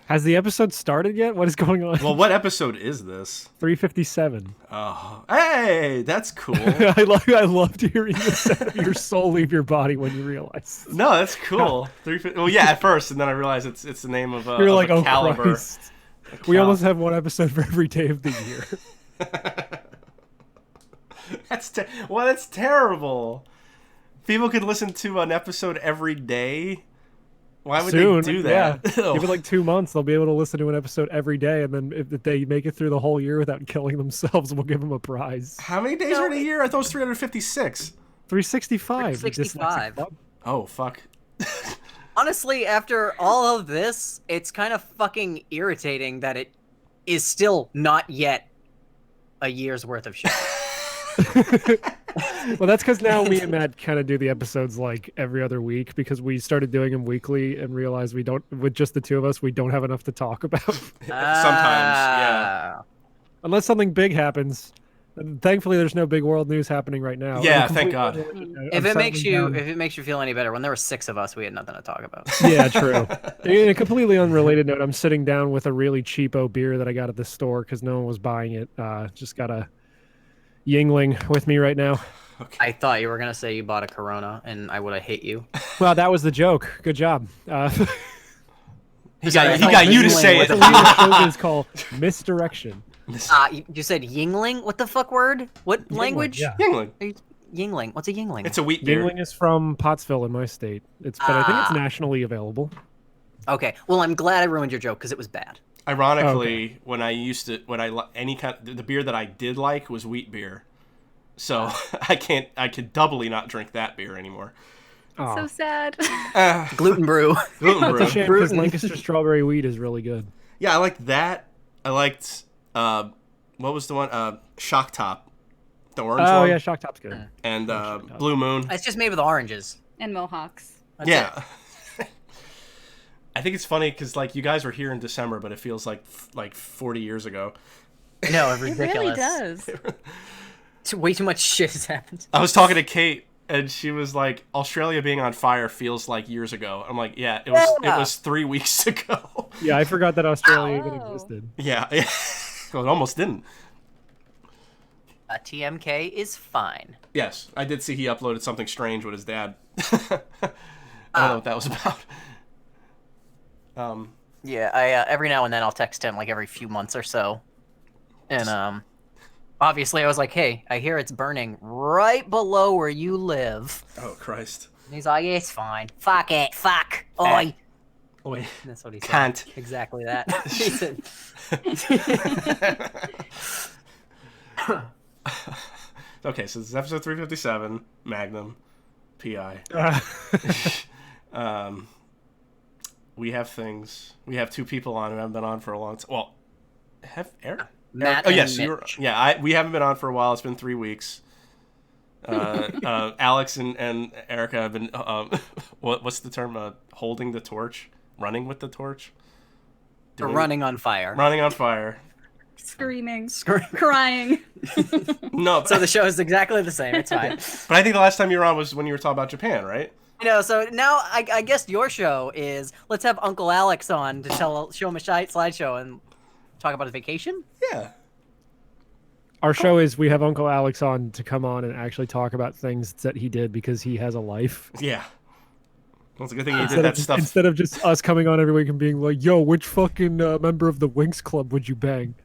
Has the episode started yet? What is going on? Well, what episode is this? 357. Oh, hey, that's cool. I loved hearing the sound of your soul leave your body when you realize. No, that's cool. Well, yeah, at first, and then I realized it's the name of a, You're like, a oh caliber. Christ. We almost have one episode for every day of the year. That's terrible. People could listen to an episode every day. Why would they do that? Yeah. Give it like 2 months. They'll be able to listen to an episode every day, and then if they make it through the whole year without killing themselves, we'll give them a prize. How many days are in a year? I thought it was 356. 365. 365. Oh, fuck. Honestly, after all of this, it's kind of fucking irritating that it is still not yet a year's worth of shit. Well, that's because now me and Matt kind of do the episodes like every other week because we started doing them weekly and realized we don't, with just the two of us, we don't have enough to talk about. Sometimes, yeah. Unless something big happens. And thankfully, there's no big world news happening right now. Yeah, thank God. If it makes you feel any better, when there were 6 of us, we had nothing to talk about. Yeah, true. In a completely unrelated note, I'm sitting down with a really cheapo beer that I got at the store because no one was buying it. Just got a Yingling with me right now. Okay. I thought you were gonna say you bought a Corona, and I would have hit you. Well, that was the joke. Good job. He got you to say it. It's called misdirection. You said Yingling? What the fuck word? What language? Yeah. Yingling. Yingling. What's a Yingling? It's a wheat beer. Yingling is from Pottsville in my state. But I think it's nationally available. Okay. Well, I'm glad I ruined your joke because it was bad. Ironically, when the beer that I did like was wheat beer, so I could doubly not drink that beer anymore. So sad. Gluten brew. Gluten brew. It's a shame because Lancaster strawberry wheat is really good. Yeah, I liked that. I liked what was the one? Shock Top, the orange one. Oh yeah, Shock Top's good. And Blue Moon. It's just made with oranges. And Mohawks. That's Yeah. it. I think it's funny because like you guys were here in December, but it feels like 40 years ago. No, It ridiculous. really does. Way too much shit has happened. I was talking to Kate, and she was like, "Australia being on fire feels like years ago." I'm like, "Yeah, it was 3 weeks ago." Yeah, I forgot that Australia even existed. Yeah, well, it almost didn't. TMK is fine. Yes, I did see he uploaded something strange with his dad. I don't know what that was about. Yeah, I every now and then I'll text him like every few months or so, and obviously I was like, "Hey, I hear it's burning right below where you live." Oh Christ! And he's like, "It's fine. Fuck it. Fuck. Oi." Wait, That's what he said. can't. Exactly that. He said. Okay, so this is episode 357, Magnum, PI. We have things. We have 2 people on who haven't been on for a long time. Well, have Eric? Matt Oh yes, and you're. Mitch. Yeah, we haven't been on for a while. It's been 3 weeks. Alex and Erica have been. What's the term? Holding the torch, running with the torch. Running on fire. Running on fire. Screaming. Crying. No, So the show is exactly the same. It's fine. but I think the last time you were on was when you were talking about Japan, right? So now I guess your show is let's have Uncle Alex on to show him a slideshow and talk about his vacation. Yeah. Our show is we have Uncle Alex on to come on and actually talk about things that he did because he has a life. Yeah. Well, it's a good thing you did that stuff. Instead of just us coming on every week and being like, "Yo, which fucking member of the Winx Club would you bang?"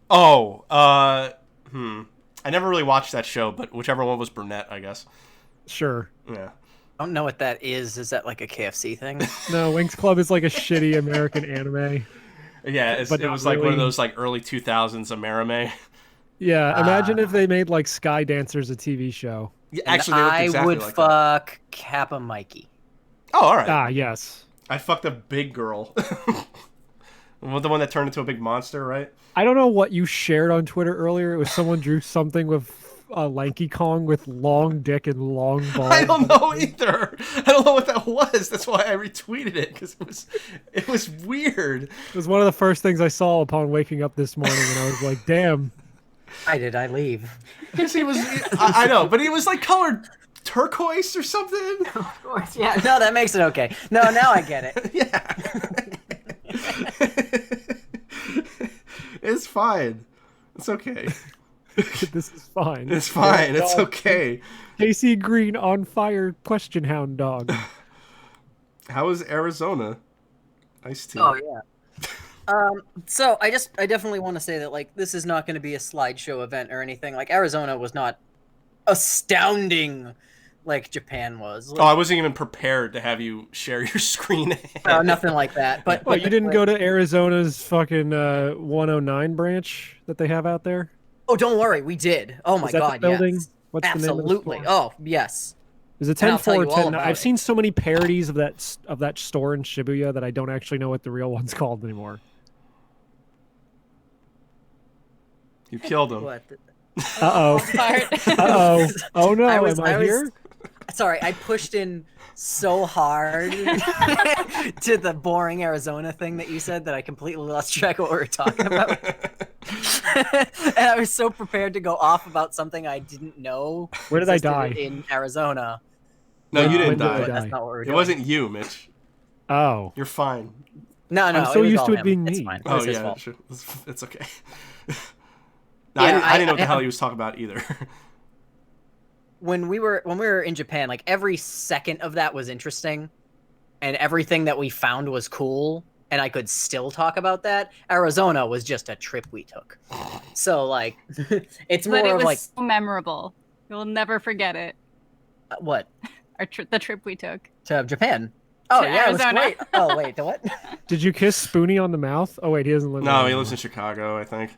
Oh, I never really watched that show, but whichever one was brunette, I guess. Sure. Yeah. I don't know what that is. Is that like a KFC thing? No, Winx Club is like a shitty American anime. Yeah, it was like one of those like early 2000s Amerime. Yeah, imagine if they made like Sky Dancers a TV show. Yeah, actually, they looked exactly I would like fuck Kappa Mikey. that. Oh, all right. Ah, yes. I fucked a big girl. The one that turned into a big monster, right? I don't know what you shared on Twitter earlier. It was someone drew something with Lanky Kong with long dick and long balls. I don't know either. I don't know what that was. That's why I retweeted it because it was weird. It was one of the first things I saw upon waking up this morning, and I was like, "Damn." Why did I leave? Because he was, I know, but he was like colored turquoise or something. Of course, yeah. No, that makes it okay. No, now I get it. Yeah. It's fine. It's okay. This is fine. It's fine. It's Dog. okay. Casey Green on fire question hound dog. How is Arizona? Iced tea. Oh yeah. So I definitely want to say that like this is not going to be a slideshow event or anything. Like Arizona was not astounding like Japan was. Oh, I wasn't even prepared to have you share your screen. Nothing like that. But What, you didn't go to Arizona's fucking 109 branch that they have out there? Oh, don't worry, we did. Oh my Is that god, the building? yes. What's the name of the Absolutely. store? Oh, yes. Is it And I'll 10 tell 4 you all 10? about I've it. seen so many parodies of that store in Shibuya that I don't actually know what the real one's called anymore. You killed him. What? Uh-oh. Uh-oh. Oh no, am I here? Sorry, I pushed in so hard to the boring Arizona thing that you said that I completely lost track of what we were talking about. And I was so prepared to go off about something I didn't know. Where did I existed die? in Arizona? No, you didn't When did I die. die? That's not what we're It doing. wasn't you, Mitch. Oh. You're fine. No, I'm so it was used all to it him. being It's me. fine. It Oh was his yeah, fault. sure. It's okay. No, Yeah, I didn't know what the I hell have- he was talking about either. When we were in Japan, like every second of that was interesting, and everything that we found was cool, and I could still talk about that. Arizona was just a trip we took, so like it's more But it of was like so memorable. You'll never forget it. what The trip we took. to Japan. Oh To yeah, it was Arizona. great. Oh wait, to what? Did you kiss Spoonie on the mouth? Oh wait, he doesn't live there No, he anymore. lives in Chicago, I think.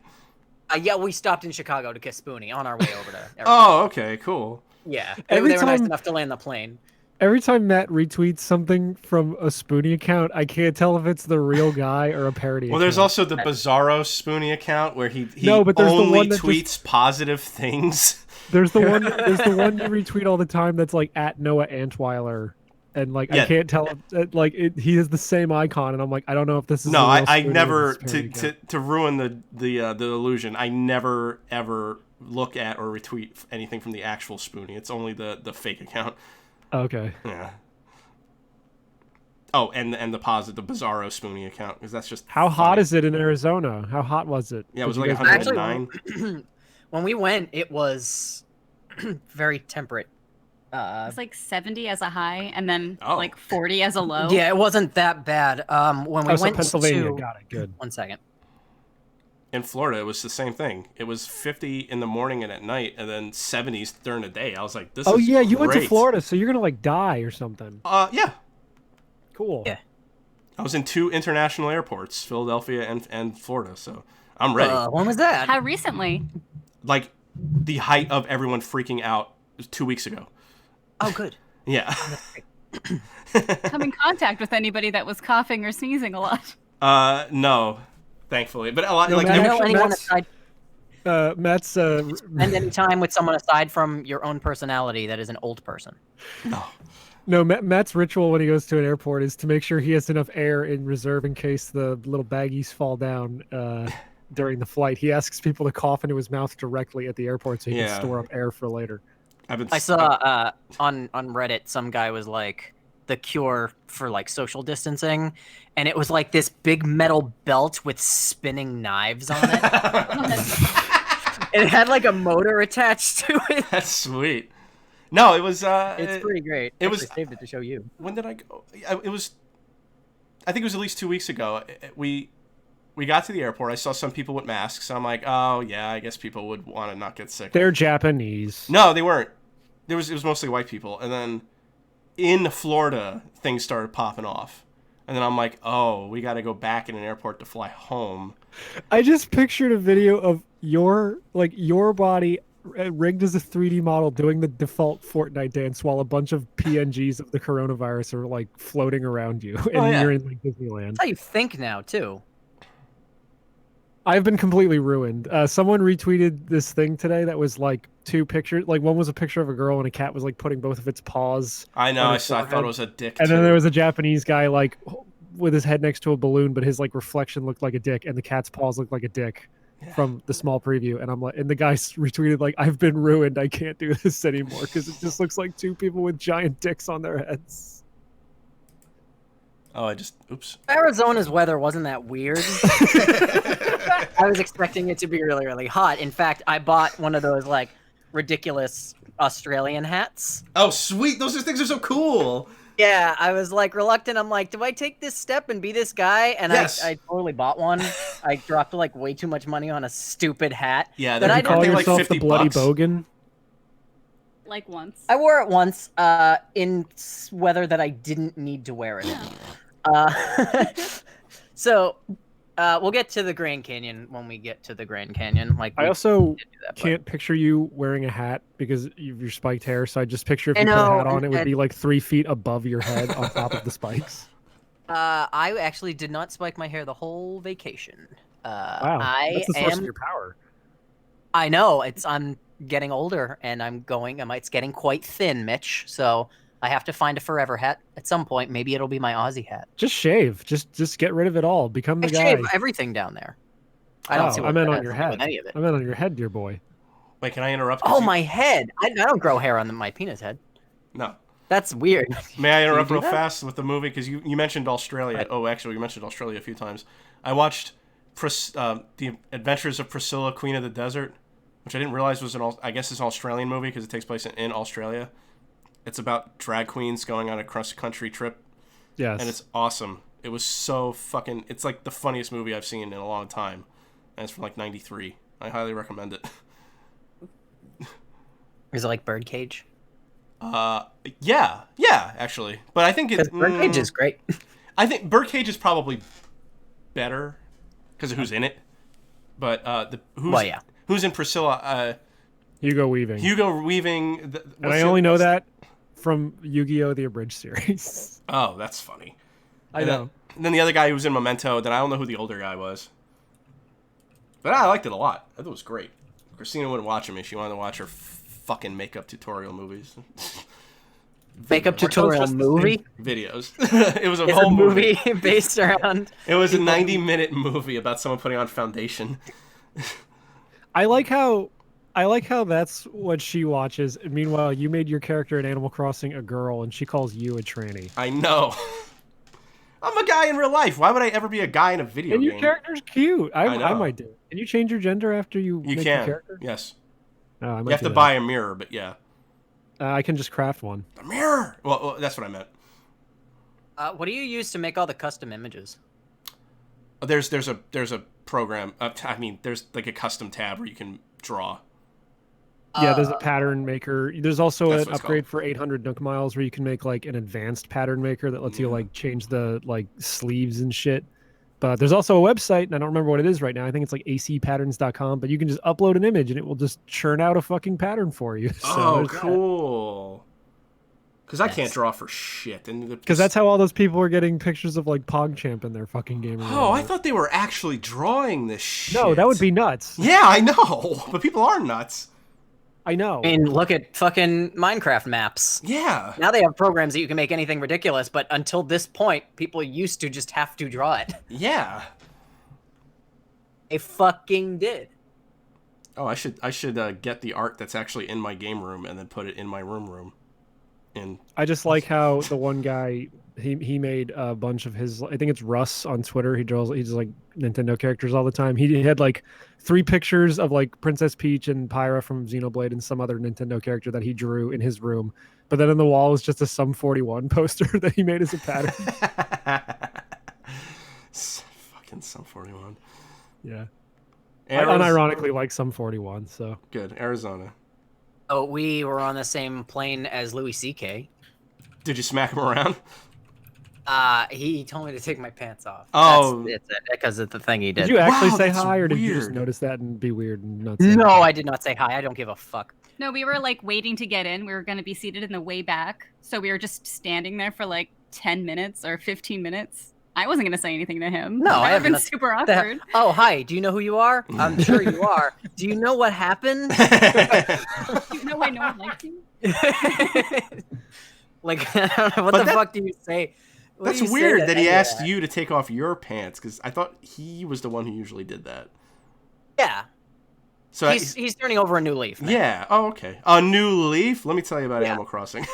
Yeah, we stopped in Chicago to kiss Spoonie on our way over to. Arizona. Oh, okay, cool. Yeah, Every they were nice time- enough to land the plane. Every time Matt retweets something from a Spoonie account, I can't tell if it's the real guy or a parody. Well, there's account. also the Bizarro Spoonie account where he No, but there's the only one that tweets positive things. There's the one you retweet all the time that's like at Noah Antweiler, and like Yeah. I can't tell he has the same icon, and I'm like I don't know if this is No, the real I Spoonie or never this parody account. to ruin the illusion. I never ever look at or retweet anything from the actual Spoonie. It's only the fake account. Okay. Yeah. Oh, and the Bizarro Spoonie account, because that's just How hot funny. is it in Arizona? How hot was it? Yeah, it was Did like you guys- 109. Actually, when we went, it was very temperate. It's like 70 as a high, and then Oh. like 40 as a low. Yeah, it wasn't that bad. When we Oh, so went Pennsylvania. to Got it. Good. 1 second. In Florida, it was the same thing. It was 50 in the morning and at night, and then 70s during the day. I was like, this Oh is yeah, you went to great. Florida, so you're gonna like die or something. Yeah. Cool. Yeah. I was in 2 international airports, Philadelphia and Florida, so I'm ready. When was that? How recently? Like, the height of everyone freaking out was 2 weeks ago. Oh, good. Yeah. Come in contact with anybody that was coughing or sneezing a lot. No, thankfully. But a lot, No, like, Matt, Do you every- know anyone Matt's- aside Matt's spend any time with someone aside from your own personality that is an old person? no Matt's ritual when he goes to an airport is to make sure he has enough air in reserve in case the little baggies fall down during the flight. He asks people to cough into his mouth directly at the airport so he Yeah. can store up air for later. I saw on Reddit some guy was like the cure for like social distancing, and it was like this big metal belt with spinning knives on it. And it had like a motor attached to it. That's sweet. No, it was. It's pretty great. it I was- actually saved it to show you. When did I go? It was. I think it was at least 2 weeks ago. We got to the airport. I saw some people with masks. I'm like, oh yeah, I guess people would want to not get sick. They're Japanese. No, they weren't. It was mostly white people. And then in Florida, things started popping off. And then I'm like, oh, we got to go back in an airport to fly home. I just pictured a video of your body rigged as a 3D model doing the default Fortnite dance while a bunch of PNGs of the coronavirus are like floating around you, and yeah. you're in like Disneyland. That's how you think now too. I've been completely ruined. Someone retweeted this thing today that was like 2 pictures. Like one was a picture of a girl and a cat was like putting both of its paws. I know. on I its thought it forehead. was a dick. And too. then there was a Japanese guy like with his head next to a balloon, but his like reflection looked like a dick, and the cat's paws looked like a dick from the small preview. And I'm like, and the guy retweeted like, "I've been ruined. I can't do this anymore because it just looks like 2 people with giant dicks on their heads." Oh, oops. Arizona's weather wasn't that weird. I was expecting it to be really, really hot. In fact, I bought one of those like ridiculous Australian hats. Oh, sweet. Those things are so cool. Yeah, I was like reluctant. I'm like, do I take this step and be this guy? And Yes. I totally bought one. I dropped like way too much money on a stupid hat. Yeah, that they're I Call like yourself 50 the Bloody bucks. Bogan. Like once. I wore it once in weather that I didn't need to wear it. So we'll get to the Grand Canyon when we get to the Grand Canyon. Like I we also did do that, but- can't picture you wearing a hat because of your spiked hair. So I just picture if I you put a know, hat on, it would and- be like 3 feet above your head on top of the spikes. I actually did not spike my hair the whole vacation. Wow, I that's the source am. of your power. I know I'm getting older and it's getting quite thin, Mitch. So I have to find a forever hat at some point. Maybe it'll be my Aussie hat. Just shave. Just get rid of it all. Become the I guy. shave everything down there. I don't see what I meant that on has your to do head. with any of it. I meant on your head, dear boy. Wait, can I interrupt? 'Cause Oh, you- my head. I don't grow hair on my penis head. No. That's weird. May I interrupt do real that? fast with the movie? Because you mentioned Australia. Right. Oh, actually, you mentioned Australia a few times. I watched The Adventures of Priscilla, Queen of the Desert, which I didn't realize was I guess it's an Australian movie because it takes place in Australia. It's about drag queens going on a cross-country trip, Yes. and it's awesome. It was so fucking... It's like the funniest movie I've seen in a long time. And it's from like 93. I highly recommend it. Is it like Birdcage? Yeah, actually. But I think Because it... Birdcage is great. I think Birdcage is probably better because of who's in it. But who's in Priscilla? Hugo Weaving. Hugo Weaving. And I only know that from Yu-Gi-Oh! The Abridged series. Oh, that's funny. I know. And then the other guy who was in Memento. Then I don't know who the older guy was. But I liked it a lot. I thought it was great. Christina wouldn't watch them if she wanted to watch her fucking makeup tutorial movies. Makeup tutorial movie? Videos. It was a It's whole a movie. movie based around... It was a 90-minute movie about someone putting on foundation. I like how that's what she watches. Meanwhile, you made your character in Animal Crossing a girl, and she calls you a tranny. I know. I'm a guy in real life. Why would I ever be a guy in a video And game? your character's cute. I know. might do it. Can you change your gender after you You make can. your character? Yes. Oh, I might You have do to that. buy a mirror, but yeah. I can just craft one. A mirror. Well, that's what I meant. what do you use to make all the custom images? There's a program. There's like a custom tab where you can draw. Yeah, there's a pattern maker. There's also That's an what it's upgrade for 800 Nook Miles where you can make like an advanced pattern maker that lets you like change the like sleeves and shit. But there's also a website, and I don't remember what it is right now. I think it's like acpatterns.com, but you can just upload an image and it will just churn out a fucking pattern for you. Oh, cool. Because I can't draw for shit. Because that's how all those people are getting pictures of like PogChamp in their fucking game. Oh, I thought they were actually drawing this shit. No, that would be nuts. Yeah, I know. But people are nuts. I know. I mean, look at fucking Minecraft maps. Yeah. Now they have programs that you can make anything ridiculous, but until this point, people used to just have to draw it. Yeah. They fucking did. Oh, I should get the art that's actually in my game room and then put it in my room. I just like how the one guy he made a bunch of his. I think it's Russ on Twitter. He draws like Nintendo characters all the time. He had like 3 pictures of like Princess Peach and Pyra from Xenoblade and some other Nintendo character that he drew in his room. But then on the wall was just a Sum 41 poster that he made as a pattern. Fucking Sum 41. Yeah. I unironically like Sum 41. So good. Arizona. Oh, we were on the same plane as Louis C.K. Did you smack him around? He told me to take my pants off. Oh. That's it, because of the thing he did. did you actually Wow, say that's hi, or did you just weird. notice that and be weird and not say No, hi? I did not say hi. I don't give a fuck. No, we were like waiting to get in. We were going to be seated in the way back. So we were just standing there for like 10 minutes or 15 minutes. I wasn't going to say anything to him. No, that I would have haven't. been super The- awkward. Oh, hi. Do you know who you are? I'm sure you are. Do you know what happened? You know why no one likes you? Like, I don't know, what But the that- fuck do you say? What do That's you say weird to that he any of asked that? you to take off your pants because I thought he was the one who usually did that. Yeah, So he's turning over a new leaf. Man. yeah. Oh, okay. A new leaf. Let me tell you about Yeah. Animal Crossing.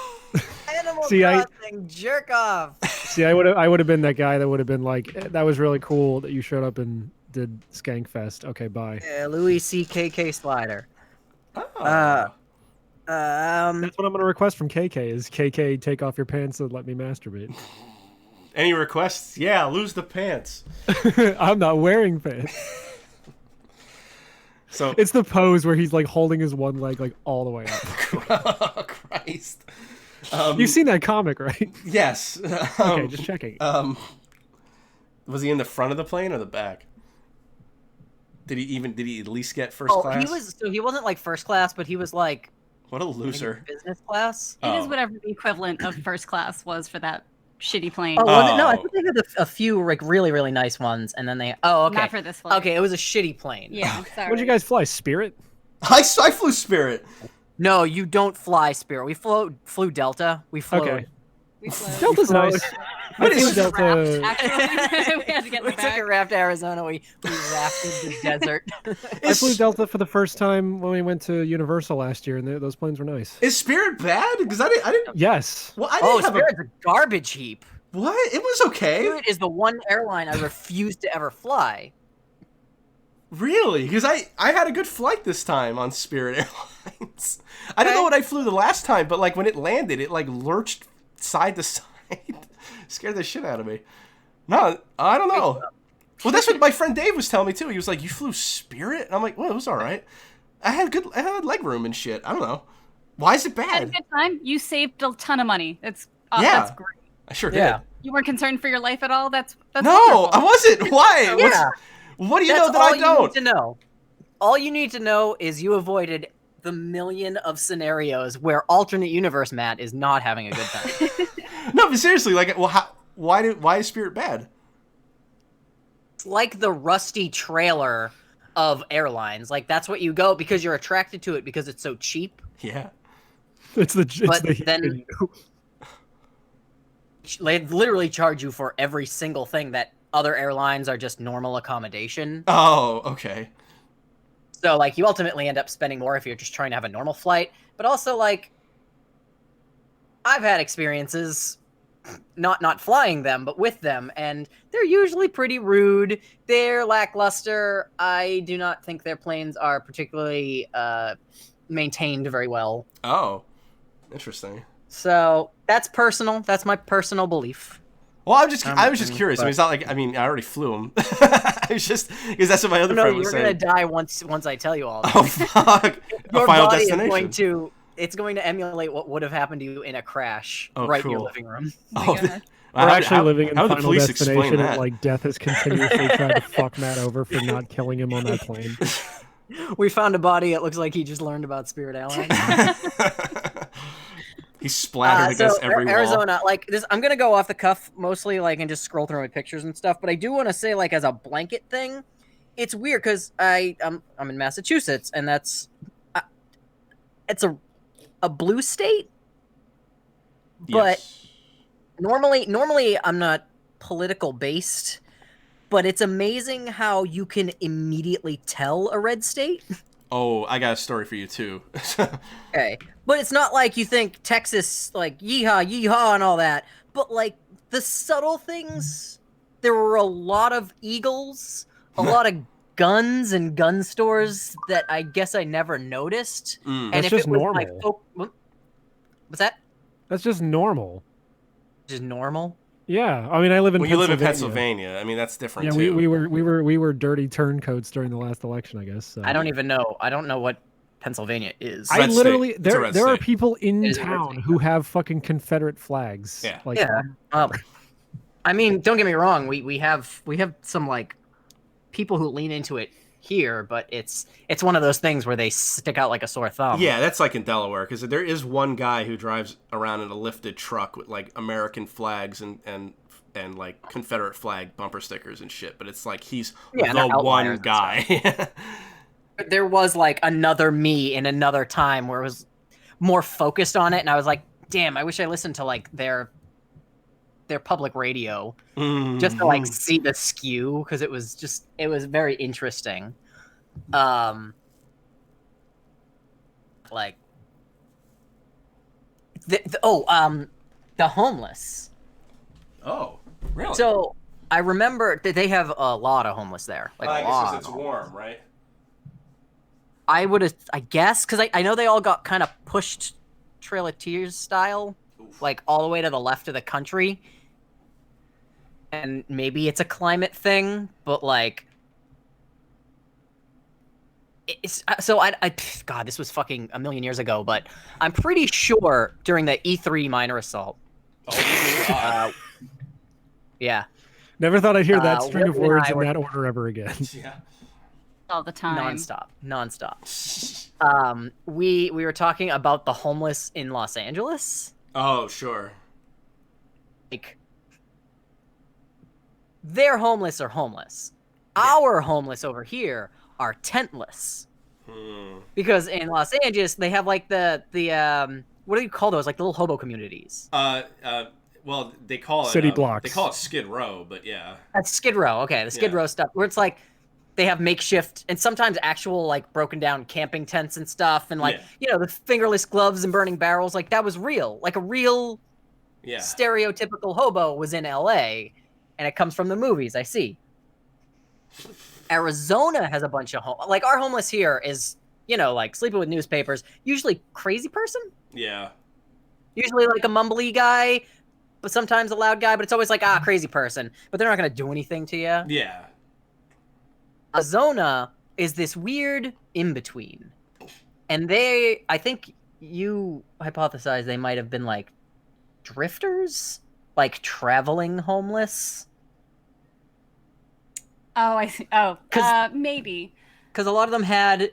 Animal See, Crossing, jerk off. See, I would have been that guy that would have been like, that was really cool that you showed up and did Skankfest. Okay, bye. Louis CKK slider. Oh. That's what I'm gonna request from KK is KK take off your pants and let me masturbate. Any requests? Yeah, lose the pants. I'm not wearing pants. So It's the pose where he's like holding his one leg like all the way up. Christ. You've seen that comic, right? Yes. Okay, just checking. Was he in the front of the plane or the back? Did he at least get first class? He wasn't like first class, but he was like What a maybe loser. business class. It is Oh. whatever the equivalent of first class was for that shitty plane. Oh, was it? No, I Oh. think they had a few like really, really nice ones, and then they. Oh, okay. Not for this flight. Okay, it was a shitty plane. Yeah, sorry. What'd you guys fly? Spirit? I flew Spirit. No, you don't fly Spirit. We flew Delta. We flew. Okay. We flew. Delta's flew- nice. What I flew is Delta. Actually, we had to get in We the took back. a raft to Arizona. We rafted the desert. I flew Delta for the first time when we went to Universal last year, and those planes were nice. Is Spirit bad? Because I didn't. Yes. Well, I didn't have Spirit's a garbage heap. What? It was okay. Spirit is the one airline I refuse to ever fly. Really? Because I had a good flight this time on Spirit Airlines. I don't know what I flew the last time, but like when it landed, it like lurched side to side. Scared the shit out of me. No, I don't know. Well, that's what my friend Dave was telling me too. He was like, "You flew Spirit?" And I'm like, "Well, it was all right. I had leg room and shit. I don't know. Why is it You had a bad? good time. You saved a ton of money. That's Yeah. That's great. I sure Yeah. did. You weren't concerned for your life at all. That's No, wonderful. I wasn't. Why? Yeah. What do you That's know that all I you don't? need to know. All you need to know is you avoided the million of scenarios where alternate universe Matt is not having a good time. No, but seriously, like, well, why is Spirit bad? It's like the rusty trailer of airlines. Like that's what you go because you're attracted to it because it's so cheap. Yeah. It's the But the then- They literally charge you for every single thing that other airlines are just normal accommodation. Oh, okay. So like you ultimately end up spending more if you're just trying to have a normal flight. But also like I've had experiences not flying them, but with them, and they're usually pretty rude. They're lackluster. I do not think their planes are particularly maintained very well. Oh, interesting. So that's personal. That's my personal belief. Well, I was just curious. I mean, but- it's not like, I mean, I already flew him. I was just because that's what my other No, friend was you're saying. gonna die once I tell you all that. Oh fuck! A Your Final body Destination. it's going to emulate what would have happened to you in a crash Oh, right in your cool. living room. Oh, God. We're actually living in how did the Final police explain Destination, that? and like Death is continuously trying to fuck Matt over for not killing him on that plane. We found a body. It looks like he just learned about Spirit Airlines. He splattered against every wall. Arizona, like this, I'm gonna go off the cuff mostly, like, and just scroll through my pictures and stuff. But I do want to say, like, as a blanket thing, it's weird because I'm in Massachusetts, and that's it's a blue state. But Yes. normally I'm not political based, but it's amazing how you can immediately tell a red state. Oh, I got a story for you too. Okay. But it's not like you think Texas, like, yeehaw, yeehaw, and all that. But, like, the subtle things, there were a lot of eagles, a lot of guns and gun stores that I guess I never noticed. Mm. And That's if just it was normal. what's that? That's just normal. Just normal? Yeah, I mean, I live in When you live in Pennsylvania. Pennsylvania, I mean that's different Yeah, too. we were dirty turncoats during the last election, I guess. So. I don't even know. I don't know what Pennsylvania is. I Red state. literally It's a red there are state. people in It is a red town state. who have fucking Confederate flags. Yeah. Like, Yeah. I mean, don't get me wrong. We have some like people who lean into it here, but it's one of those things where they stick out like a sore thumb. Yeah, that's like in Delaware because there is one guy who drives around in a lifted truck with like American flags and like Confederate flag bumper stickers and shit. But it's like he's Yeah, and they're the one outliers and guy. There was like another me in another time where it was more focused on it, and I was like, damn, I wish I listened to like their public radio just to like see the skew because it was very interesting. Like the homeless. Oh, really? So I remember that they have a lot of homeless there. Like I a guess lot. 'cause it's warm, right? I guess, because I know they all got kind of pushed Trail of Tears style, Oof. like all the way to the left of the country. And maybe it's a climate thing, but like, it's so God, this was fucking a million years ago, but I'm pretty sure during the E3 minor assault. Oh, God. Yeah, Never thought I'd hear that string of Willie and words I in were- that order ever again. Yeah. All the time. nonstop. We were talking about the homeless in Los Angeles. Oh, sure. Like, their homeless are homeless. Our homeless over here are tentless. Because in Los Angeles they have like the what do you call those? Like the little hobo communities. Well, they call it City blocks. They call it Skid Row, but yeah. That's Skid Row. Okay, the Skid Row stuff where it's like they have makeshift and sometimes actual like broken down camping tents and stuff, and like the fingerless gloves and burning barrels. Like that was real. Like a real stereotypical hobo was in LA, and it comes from the movies. I see. Arizona has a bunch of like our homeless here is like sleeping with newspapers. Usually crazy person. Yeah. Usually like a mumbly guy, but sometimes a loud guy. But it's always like crazy person. But they're not gonna do anything to you. Yeah. Arizona is this weird in between, and I think you hypothesized they might have been like drifters, like traveling homeless. Oh, I see. Oh, maybe. Because a lot of them had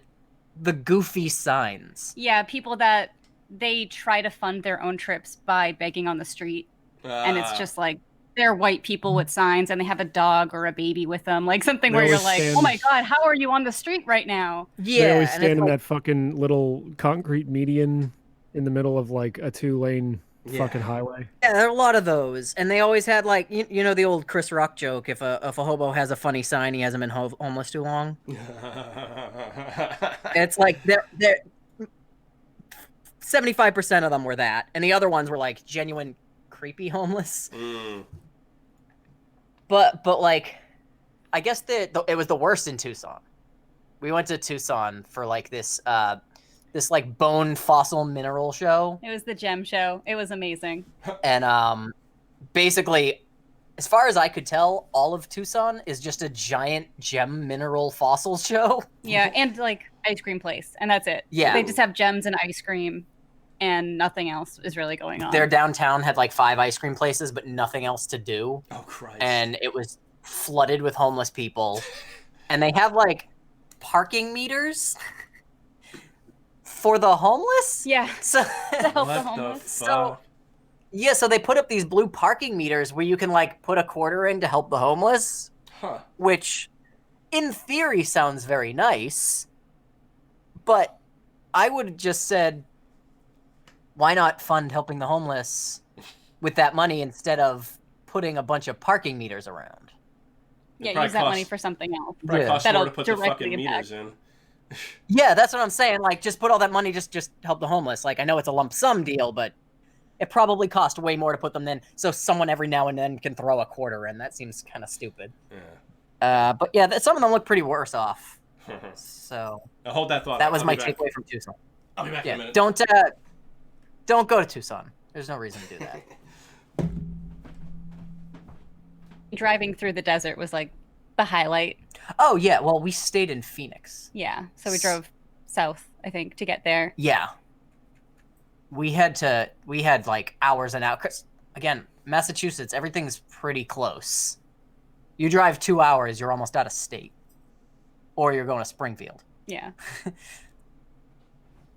the goofy signs. Yeah, people that they try to fund their own trips by begging on the street, and it's just like they're white people with signs, and they have a dog or a baby with them, like something where you're like, "Oh my god, how are you on the street right now?" Yeah, they always stand in that fucking little concrete median in the middle of like a 2-lane fucking highway. Yeah, there are a lot of those, and they always had like you know the old Chris Rock joke: if a hobo has a funny sign, he hasn't been homeless too long. It's like they're 75% of them were that, and the other ones were like genuine creepy homeless. But like, I guess it was the worst in Tucson. We went to Tucson for like this like bone fossil mineral show. It was the gem show. It was amazing. And basically, as far as I could tell, all of Tucson is just a giant gem mineral fossil show. Yeah, and like ice cream place, and that's it. Yeah. They just have gems and ice cream, and nothing else is really going on. Their downtown had like 5 ice cream places, but nothing else to do. Oh, Christ. And it was flooded with homeless people. And they have like parking meters for the homeless? Yeah. So, to help the homeless. So they put up these blue parking meters where you can like put a quarter in to help the homeless. Huh. Which in theory sounds very nice. But I would have just said, why not fund helping the homeless with that money instead of putting a bunch of parking meters around? Yeah, use that money for something else. Probably costs more to put the fucking meters in. Yeah, that's what I'm saying. Like, just put all that money, just help the homeless. Like, I know it's a lump sum deal, but it probably cost way more to put them in. So someone every now and then can throw a quarter in. That seems kind of stupid. Yeah. But yeah, some of them look pretty worse off. So now hold that thought. That was my takeaway from Tucson. I'll be back in a minute. Don't go to Tucson. There's no reason to do that. Driving through the desert was like the highlight. Oh yeah, well we stayed in Phoenix. Yeah, so we drove south, I think, to get there. Yeah. We had like hours and hours. Again, Massachusetts, everything's pretty close. You drive 2 hours, you're almost out of state. Or you're going to Springfield. Yeah.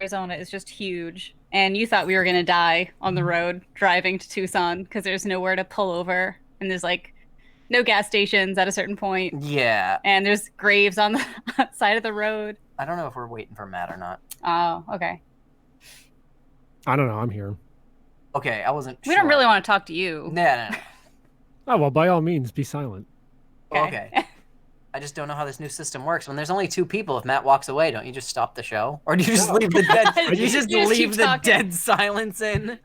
Arizona is just huge. And you thought we were going to die on the road driving to Tucson because there's nowhere to pull over. And there's like no gas stations at a certain point. Yeah. And there's graves on the side of the road. I don't know if we're waiting for Matt or not. Oh, okay. I don't know. I'm here. Okay, I wasn't We don't really want to talk to you. No. Oh, well, by all means, be silent. Okay. I just don't know how this new system works. When there's only 2 people, if Matt walks away, don't you just stop the show? Or do you just leave the dead? You just leave the dead silence in?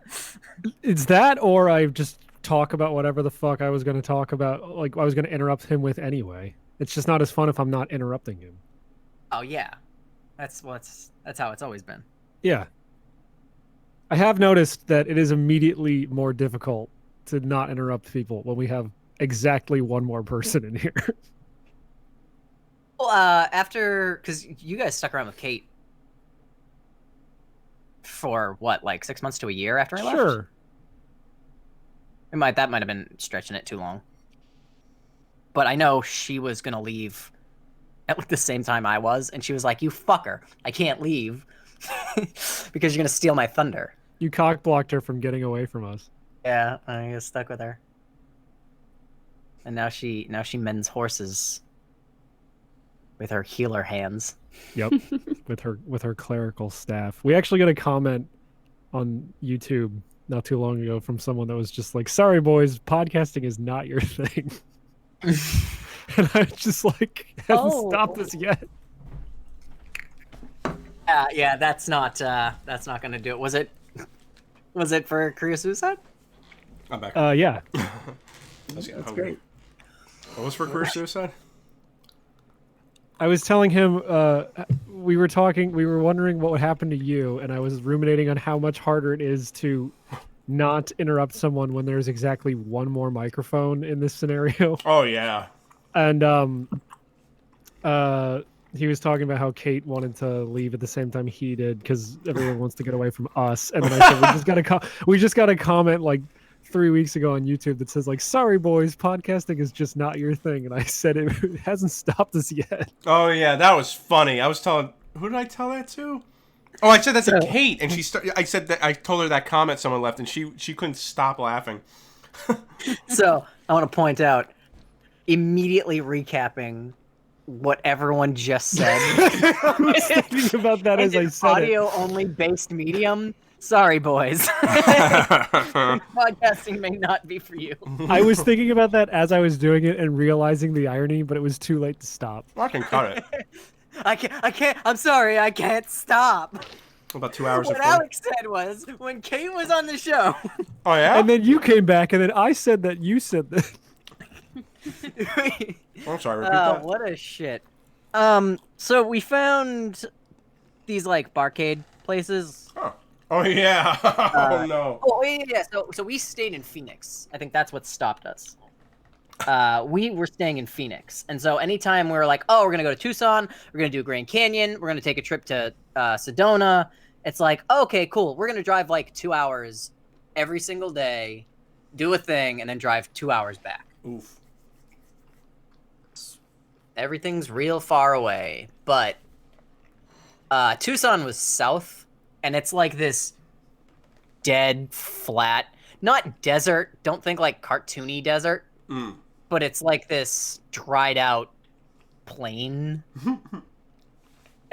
It's that, or I just talk about whatever the fuck I was going to talk about, like I was going to interrupt him with anyway. It's just not as fun if I'm not interrupting him. Oh yeah, that's how it's always been. Yeah. I have noticed that it is immediately more difficult to not interrupt people when we have exactly one more person in here. Well, because you guys stuck around with Kate for what, like 6 months to a year after I left? Sure. That might have been stretching it too long. But I know she was gonna leave at like the same time I was, and she was like, "You fucker, I can't leave because you're gonna steal my thunder." You cock blocked her from getting away from us. Yeah, I got stuck with her. And now she mends horses with her healer hands. Yep. with her clerical staff. We actually got a comment on YouTube not too long ago from someone that was just like, "Sorry boys, podcasting is not your thing." And I just like, hasn't stopped us yet. Yeah, that's not gonna do it. Was it for Career Suicide? I'm back. Yeah. That's great. What was for career suicide? I was telling him we were wondering what would happen to you, and I was ruminating on how much harder it is to not interrupt someone when there's exactly one more microphone in this scenario. Oh yeah. And he was talking about how Kate wanted to leave at the same time he did because everyone wants to get away from us. And then I said we just got a comment like 3 weeks ago on YouTube that says like, "Sorry boys, podcasting is just not your thing." And I said it hasn't stopped us yet. Oh yeah, that was funny. I was telling, who did I tell that to? Oh, I said that to Kate, and I said that I told her that comment someone left, and she couldn't stop laughing. So I want to point out, immediately recapping what everyone just said. I was thinking about that as I said audio only based medium. Sorry, boys. Podcasting may not be for you. I was thinking about that as I was doing it and realizing the irony, but it was too late to stop. I can cut it. I can't. I'm sorry. I can't stop. About 2 hours. What Alex said was when Kate was on the show. Oh yeah. And then you came back, and then I said that you said that. I'm sorry. Repeat that. What a shit. So we found these like barcade places. Oh. Oh yeah. Oh no. Oh yeah. So we stayed in Phoenix. I think that's what stopped us. We were staying in Phoenix, and so anytime we were like, "Oh, we're gonna go to Tucson. We're gonna do Grand Canyon. We're gonna take a trip to Sedona." It's like, okay, cool. We're gonna drive like 2 hours every single day, do a thing, and then drive 2 hours back. Oof. Everything's real far away, but Tucson was south, and it's like this dead, flat, not desert. Don't think like cartoony desert, but it's like this dried out plain,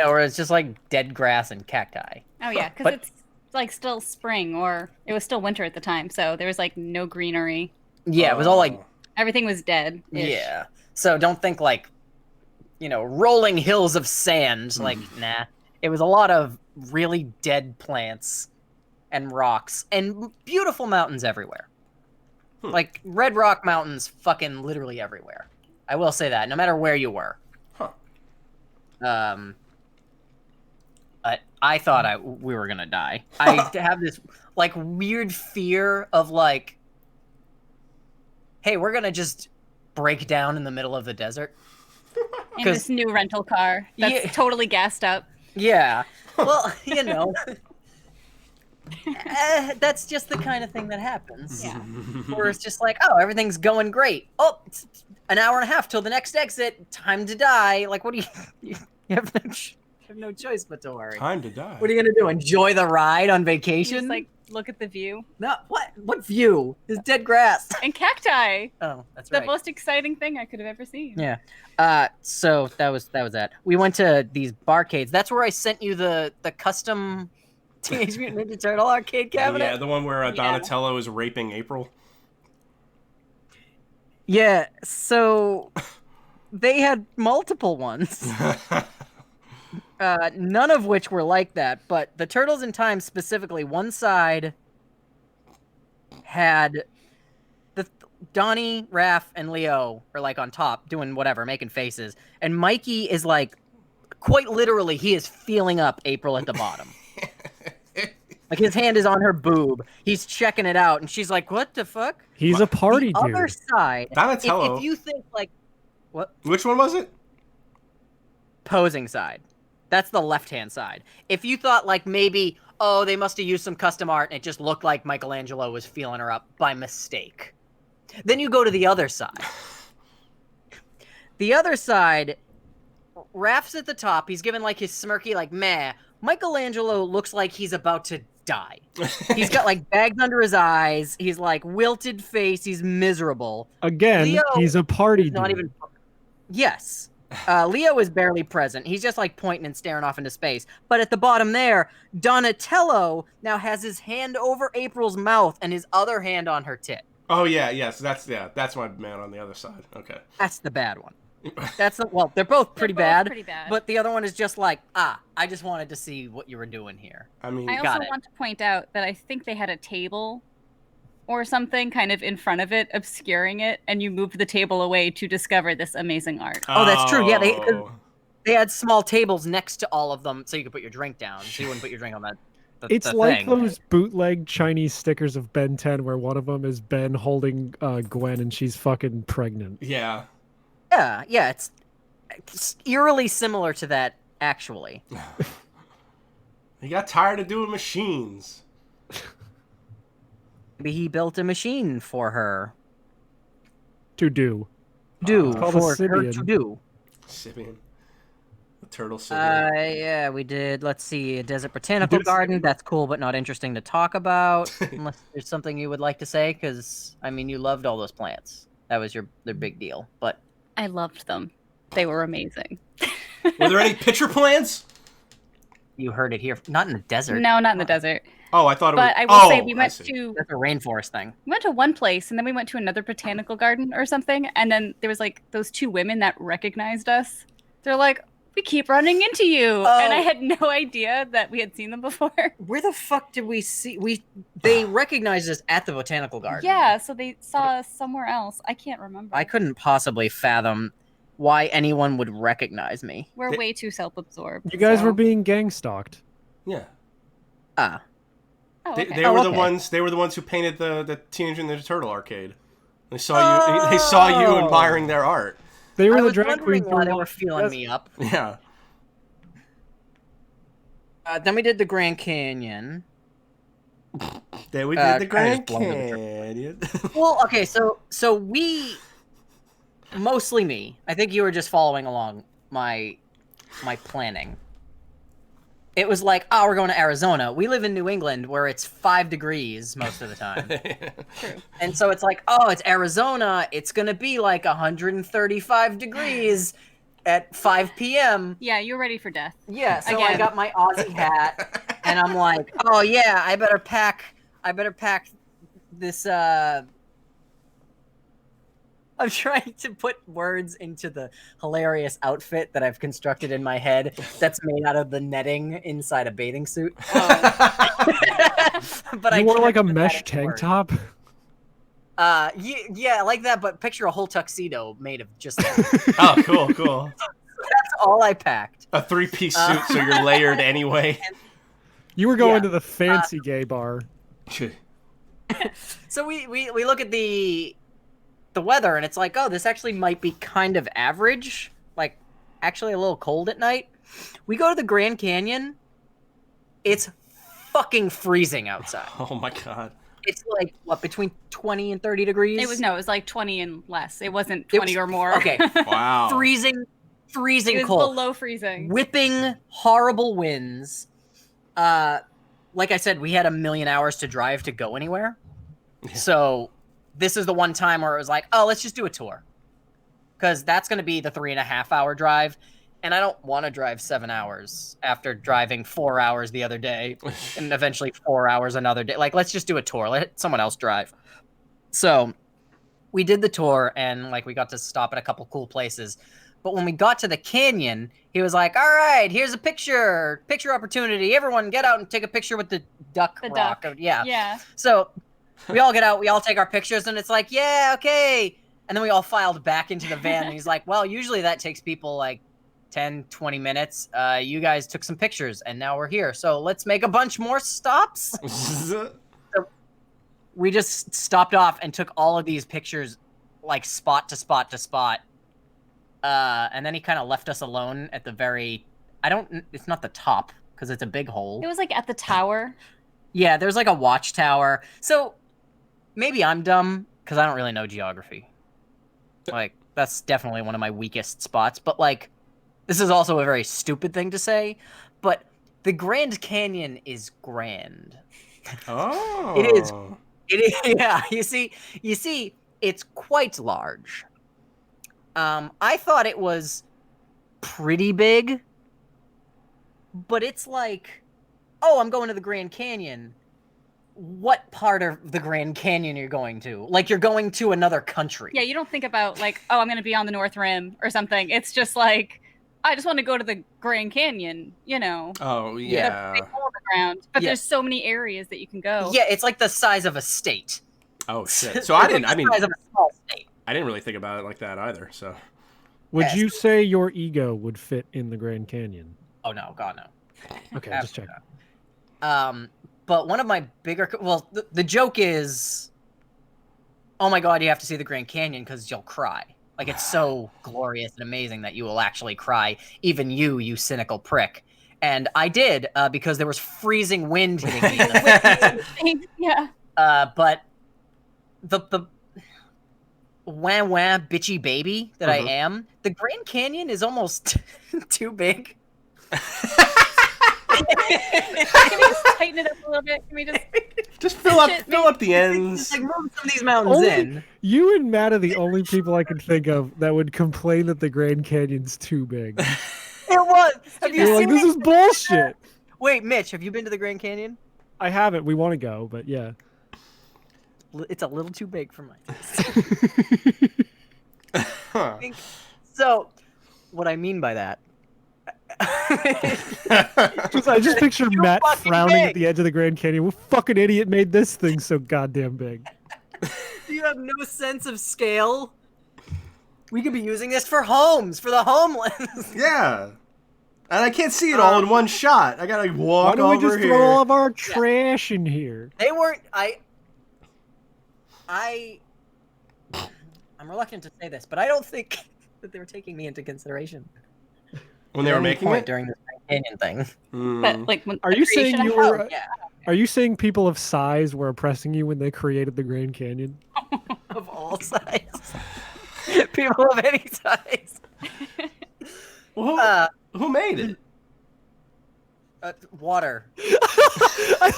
or it's just like dead grass and cacti. Oh yeah, because it's like still spring, or it was still winter at the time, so there was like no greenery. Yeah, it was all like everything was dead. Yeah, so don't think like, rolling hills of sand. Like, nah. It was a lot of really dead plants and rocks and beautiful mountains everywhere. Like, Red Rock Mountains fucking literally everywhere. I will say that, no matter where you were. Huh. But I thought we were gonna die. I have this, like, weird fear of, like, hey, we're gonna just break down in the middle of the desert. In this new rental car that's totally gassed up. Yeah. Well, that's just the kind of thing that happens. Yeah. Where it's just like, oh, everything's going great. Oh, it's an hour and a half till the next exit. Time to die. Like, what do you have no choice but to worry. Time to die. What are you gonna do? Enjoy the ride on vacation? Just like look at the view. No, what view? There's dead grass and cacti. Oh, that's right. The most exciting thing I could have ever seen. Yeah. So that was that. We went to these barcades. That's where I sent you the custom Teenage Mutant Ninja Turtle arcade cabinet. Yeah, the one where Donatello is raping April. Yeah. So they had multiple ones. None of which were like that, but the Turtles in Time specifically, one side had Donnie, Raph, and Leo are like on top doing whatever, making faces, and Mikey is like, quite literally, he is feeling up April at the bottom. Like his hand is on her boob. He's checking it out, and she's like, "What the fuck?" He's a party The dude. other side, Donatello. if you think like, what? Which one was it? Posing side. That's the left-hand side. If you thought like maybe, oh, they must have used some custom art and it just looked like Michelangelo was feeling her up by mistake, then you go to the other side. The other side, Raph's at the top. He's given like his smirky, like, meh. Michelangelo looks like he's about to die. He's got like bags under his eyes. He's like wilted face. He's miserable. Again, Leo he's a party dude. not even. Yes. Leo is barely present. He's just like pointing and staring off into space. But at the bottom there, Donatello now has his hand over April's mouth and his other hand on her tit. Oh yeah, yes, that's my man on the other side. Okay. That's the bad one. Well, they're both pretty bad. Pretty bad. But the other one is just like, I just wanted to see what you were doing here. I mean, I also want to point out that I think they had a table or something kind of in front of it, obscuring it, and you moved the table away to discover this amazing art. Oh, that's true. Yeah, they had small tables next to all of them so you could put your drink down, so you wouldn't put your drink on that. It's like those bootleg Chinese stickers of Ben 10 where one of them is Ben holding Gwen and she's fucking pregnant. Yeah. Yeah, it's eerily similar to that, actually. He got tired of doing machines. Maybe he built a machine for her. To do. For her Sibian. to do. Sibian. The turtle Sibian. Yeah, we did. Let's see, a desert botanical garden. That's cool, but not interesting to talk about. Unless there's something you would like to say, because, I mean, you loved all those plants. That was their big deal, but... I loved them. They were amazing. Were there any pitcher plants? You heard it here. Not in the desert. No, not in the desert. Oh, I thought it was... But I will say we went to... That's a rainforest thing. We went to one place, and then we went to another botanical garden or something, and then there was, like, those two women that recognized us. They're like, we keep running into you. And I had no idea that we had seen them before. Where the fuck did we see... They recognized us at the botanical garden. Yeah, so they saw us somewhere else. I can't remember. I couldn't possibly fathom why anyone would recognize me. We're way too self-absorbed. You guys were being gang stalked. Yeah. Ah. Oh, okay. They were the ones. They were the ones who painted the Teenage Mutant Ninja Turtle arcade. They saw you. They saw you admiring their art. They were I the was drag wondering queen. why they were feeling me up. Yeah. Then we did the Grand Canyon. Then we did the Grand Canyon. Well, okay, so we, mostly me. I think you were just following along my planning. It was like, we're going to Arizona. We live in New England where it's 5 degrees most of the time. True. And so it's like, it's Arizona. It's going to be like 135 degrees at 5 p.m. Yeah, you're ready for death. Yeah, so Again. I got my Aussie hat, and I'm like, oh yeah, I better pack this, I'm trying to put words into the hilarious outfit that I've constructed in my head that's made out of the netting inside a bathing suit. But You wore like a mesh tank top? Yeah, like that, but picture a whole tuxedo made of just that. Oh, cool. That's all I packed. A 3-piece suit, so you're layered anyway. You were going to the fancy gay bar. So we look at the weather, and it's like, this actually might be kind of average, like actually a little cold at night. We go to the Grand Canyon. It's fucking freezing outside. Oh my god. It's like, what, between 20 and 30 degrees? It was like 20 and less. It wasn't 20 or more. Okay. Wow. Freezing It was cold. below freezing. Whipping horrible winds. Like I said, we had 1 million hours to drive to go anywhere. Yeah. So this is the one time where it was like, let's just do a tour. Because that's going to be the 3.5-hour drive. And I don't want to drive 7 hours after driving 4 hours the other day and eventually 4 hours another day. Like, let's just do a tour. Let someone else drive. So we did the tour, and like we got to stop at a couple cool places. But when we got to the canyon, he was like, all right, here's a picture opportunity. Everyone get out and take a picture with the duck rock. Duck. Yeah. Yeah. So We all get out, we all take our pictures, and it's like, yeah, okay. And then we all filed back into the van, and he's like, well, usually that takes people like 10, 20 minutes. You guys took some pictures, and now we're here. So let's make a bunch more stops. So we just stopped off and took all of these pictures, like spot to spot to spot. And then he kind of left us alone at the very, it's not the top, because it's a big hole. It was like at the tower. Yeah, there's like a watchtower. So maybe I'm dumb, because I don't really know geography. Like, that's definitely one of my weakest spots. But, like, this is also a very stupid thing to say, but the Grand Canyon is grand. Oh. It is, yeah, you see, it's quite large. I thought it was pretty big, but it's like, oh, I'm going to the Grand Canyon. What part of the Grand Canyon you're going to? Like, you're going to another country. Yeah, you don't think about like, oh, I'm going to be on the North Rim or something. It's just like, I just want to go to the Grand Canyon, you know. Oh, yeah. The big hole in the ground. But there's so many areas that you can go. Yeah, it's like the size of a state. Oh, shit. So I didn't really think about it like that either, so. Would you say your ego would fit in the Grand Canyon? Oh, no. God, no. Okay, just check. But one of my bigger... Well, the joke is... Oh my god, you have to see the Grand Canyon because you'll cry. Like, it's so glorious and amazing that you will actually cry. Even you cynical prick. And I did, because there was freezing wind hitting me in the face. Yeah. But the wah bitchy baby that I am, the Grand Canyon is almost too big. Can we just tighten it up a little bit? Can we just fill up the ends? Like, move some of these mountains in. You and Matt are the only people I can think of that would complain that the Grand Canyon's too big. It was. Have you You're like, seen this is bullshit. Wait, Mitch, have you been to the Grand Canyon? I haven't. We want to go, but yeah. It's a little too big for my taste. So, what I mean by that. I just picture Matt frowning at the edge of the Grand Canyon. What fucking idiot made this thing so goddamn big? You have no sense of scale. We could be using this for homes, for the homeless. Yeah. And I can't see it all in one shot. I gotta walk over here. Why don't we just throw all of our trash in here? They weren't... I'm reluctant to say this, but I don't think that they were taking me into consideration. When they were making it? During this Canyon thing. But, like, are you saying you were... Yeah. Are you saying people of size were oppressing you when they created the Grand Canyon? Of all sizes. People of any size. Well, who made it? Water. I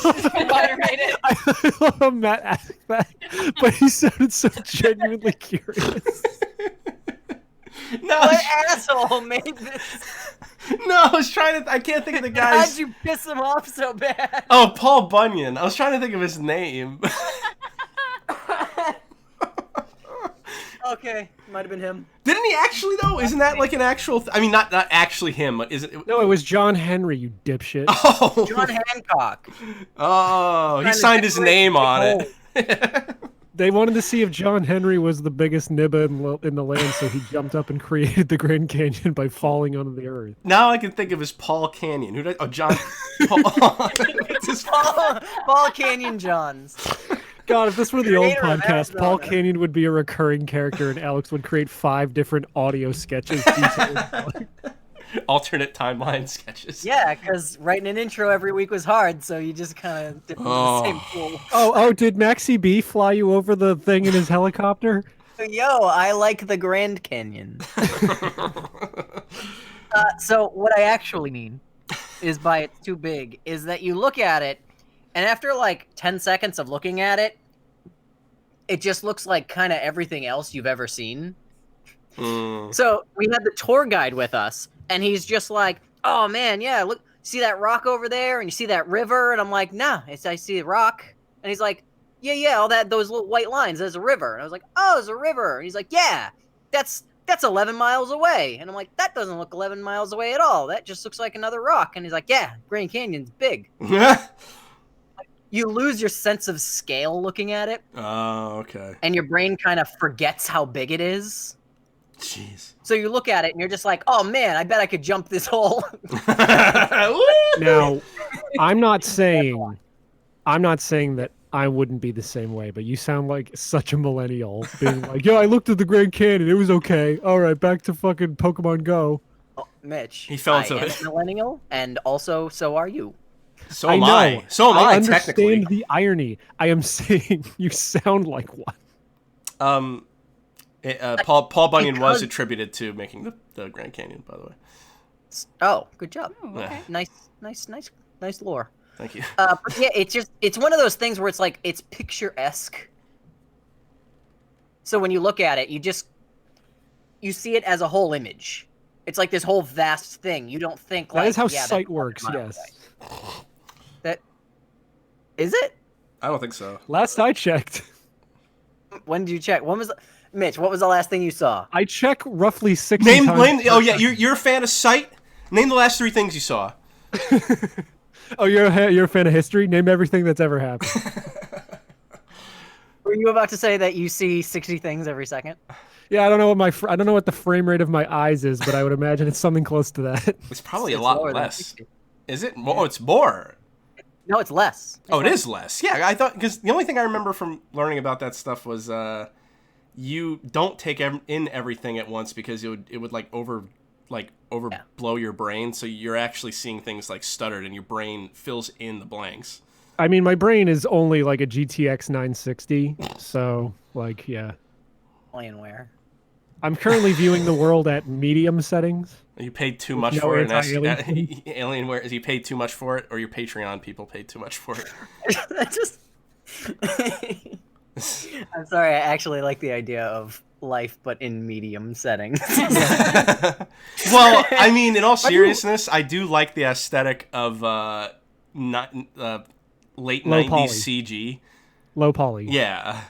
love how Matt asked that, but he sounded so genuinely curious. No, what asshole made this? No, I was trying to... I can't think of the guy's... How'd you piss him off so bad? Oh, Paul Bunyan. I was trying to think of his name. Okay, might have been him. Didn't he actually, though? Isn't that like an actual... I mean, not actually him, but is it... No, it was John Henry, you dipshit. Oh. John Hancock. Oh, he signed his name on it. They wanted to see if John Henry was the biggest nibba in the land, so he jumped up and created the Grand Canyon by falling onto the earth. Now I can think of as Paul Canyon. Who did? Oh, John. Paul Canyon Johns. God, if this were the old Creator of podcast, Paul Arizona. Canyon would be a recurring character, and Alex would create 5 different audio sketches. Alternate timeline sketches. Yeah, because writing an intro every week was hard, so you just kind of dip into the same pool. Oh, did Maxie B fly you over the thing in his helicopter? Yo, I like the Grand Canyon. So what I actually mean is by it's too big is that you look at it, and after like 10 seconds of looking at it, it just looks like kind of everything else you've ever seen. So we had the tour guide with us, and he's just like, oh man, yeah, look, see that rock over there, and you see that river? And I'm like, nah, I see a rock. And he's like, yeah, all those little white lines, there's a river. And I was like, oh, there's a river. And he's like, yeah, that's 11 miles away. And I'm like, that doesn't look 11 miles away at all. That just looks like another rock. And he's like, yeah, Grand Canyon's big. you lose your sense of scale looking at it, Oh, okay. and your brain kind of forgets how big it is. Jeez. So you look at it and you're just like, oh man, I bet I could jump this hole. Now, I'm not saying that I wouldn't be the same way, but you sound like such a millennial being like, yeah, I looked at the Grand Canyon, it was okay. All right, back to fucking Pokemon Go. Oh, Mitch, He fell into I am it. a millennial, and also so are you. So am I. So am I, technically. Understand the irony. I am saying you sound like one. Paul Bunyan was Because- attributed to making the Grand Canyon, by the way. Oh, good job. Oh, okay. Nice lore. Thank you. But yeah, it's one of those things where it's like it's picturesque. So when you look at it, you see it as a whole image. It's like this whole vast thing. You don't think like That is how yeah, sight that's works, not yes. right. That is it? I don't think so. Last I checked. When did you check? Mitch, what was the last thing you saw? I check roughly 60 times. Oh yeah, you're a fan of sight? Name the last 3 things you saw. Oh, you're a fan of history? Name everything that's ever happened. Were you about to say that you see 60 things every second? Yeah, I don't know what the frame rate of my eyes is, but I would imagine it's something close to that. It's probably It's a lot lower than less. 60. Is it? Oh, it's more. No, it's less. Oh, it is less. Yeah, I thought, because the only thing I remember from learning about that stuff was you don't take in everything at once because it would overblow your brain, so you're actually seeing things like stuttered and your brain fills in the blanks. I mean, my brain is only like a GTX 960, so like yeah. Alienware. I'm currently viewing the world at medium settings. You paid too much no for it. anti-alien Alienware, is you paid too much for it, or your Patreon people paid too much for it? I'm sorry, I actually like the idea of life, but in medium settings. Well, I mean, in all seriousness, I do like the aesthetic of not late Low 90s poly. CG. Low poly. Yeah,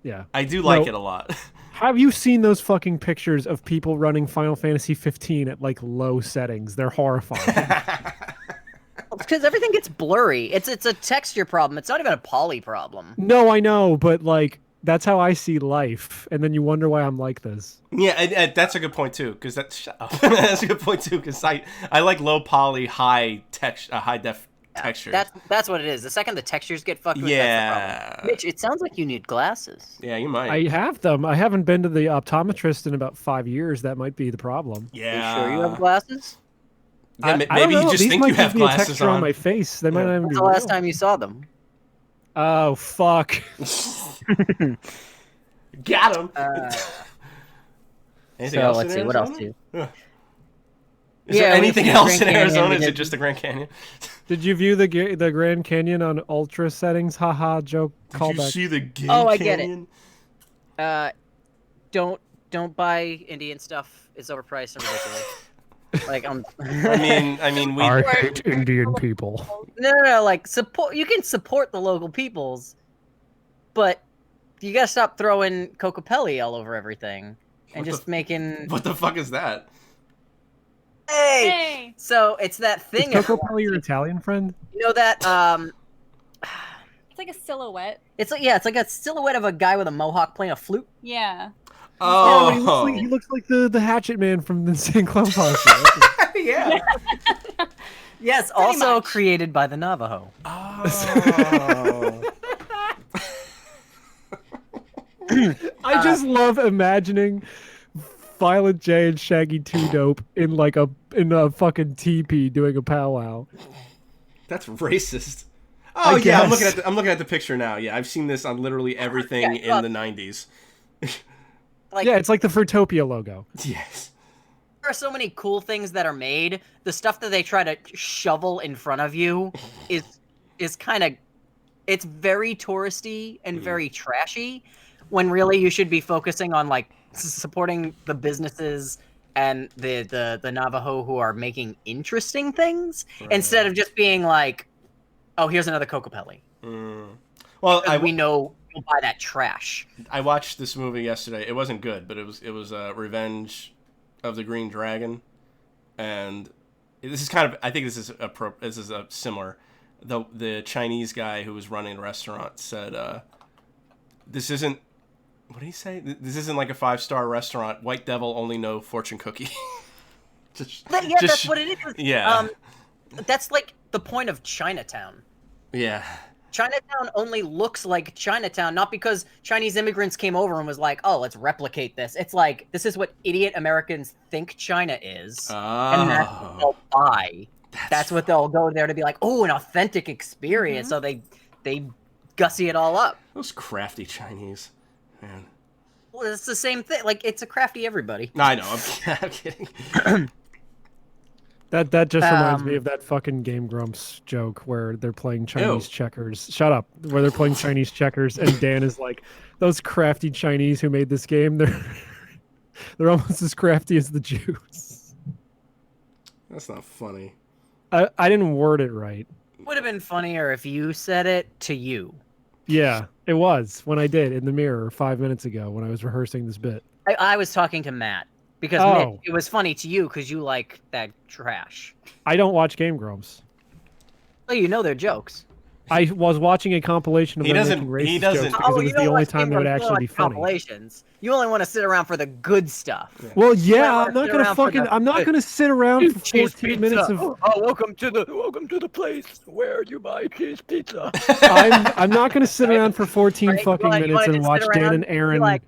Yeah. I do like No. it a lot. Have you seen those fucking pictures of people running Final Fantasy 15 at like low settings? They're horrifying. Because everything gets blurry. It's a texture problem. It's not even a poly problem. No, I know, but like that's how I see life, and then you wonder why I'm like this. Yeah, that's a good point too. Because that's a good point too. Because I like low poly, high def textures. That's what it is. The second the textures get fucked with, that's the problem. Mitch, it sounds like you need glasses. Yeah, you might. I have them. I haven't been to the optometrist in about 5 years. That might be the problem. Yeah. Are you sure you have glasses? Yeah, I maybe don't know. you just These think might you have just be a glasses texture on my face. They might not even When's be the last real. time you saw them? Oh fuck! Got him. Anything So else let's in see, what else Arizona? do? Is there Yeah, we anything did the else Grand in Canyon, Arizona? we Is it did- just the Grand Canyon? Did you view the Grand Canyon on ultra settings? Haha, joke Did you callback. see the gay Oh, I get it. Canyon? Don't buy Indian stuff. It's overpriced and ridiculous. Like I mean, we. I hate Indian people. no, like support. You can support the local peoples, but you gotta stop throwing Cocopelli all over everything and What just the- making. What the fuck is that? Hey! Hey. So it's that Is thing. Coco Pelli your Italian friend? You know that It's like a silhouette. it's like a silhouette of a guy with a mohawk playing a flute. Yeah. Oh, he looks like the Hatchet Man from the St. Clown Posse. yeah. Yes, Pretty also much. created by the Navajo. Oh. I just love imagining Violent J and Shaggy 2 Dope in a fucking teepee doing a powwow. That's racist. Oh I yeah, guess. I'm looking at the picture now. Yeah, I've seen this on literally everything Yeah, in the 90s. Like, Yeah, it's like the Fruitopia logo. Yes. there are so many cool things that are made. The stuff that they try to shovel in front of you is kind of, it's very touristy and very trashy, when really you should be focusing on like supporting the businesses and the Navajo who are making interesting things instead of just being like, oh, here's another Cocopelli. Well, We know you'll buy that trash. I watched this movie yesterday. It wasn't good, but it was Revenge of the Green Dragon, and this is kind of, I think this is a similar. the Chinese guy who was running the restaurant said, "This isn't." What did he say? This isn't like a 5-star restaurant. White devil only know fortune cookie. That's what it is. Yeah. That's like the point of Chinatown. Yeah. Chinatown only looks like Chinatown, not because Chinese immigrants came over and was like, oh, let's replicate this. It's like, this is what idiot Americans think China is. And that's what they'll buy. That's what they'll go there to be like, oh, an authentic experience. So they gussy it all up. Those crafty Chinese, man. Well, it's the same thing. Like, it's a crafty everybody. No, I know. I'm kidding. That just reminds me of that fucking Game Grumps joke where they're playing Chinese checkers. Shut up. Where they're playing Chinese checkers, and Dan is like, those crafty Chinese who made this game, they're almost as crafty as the Jews. That's not funny. I didn't word it right. Would have been funnier if you said it to you. Yeah, it was when I did in the mirror 5 minutes ago when I was rehearsing this bit. I was talking to Matt. Because Mitch, it was funny to you because you like that trash. I don't watch Game Grumps. Well, you know their jokes. I was watching a compilation of them making racist jokes because it was the only time they would actually be funny. Compilations. You only want to sit around for the good stuff. Yeah. Well, yeah, I'm not gonna sit around for 14 minutes of. Oh, welcome to the place where you buy cheese pizza. I'm not gonna sit around for 14 fucking minutes and watch Dan and Aaron.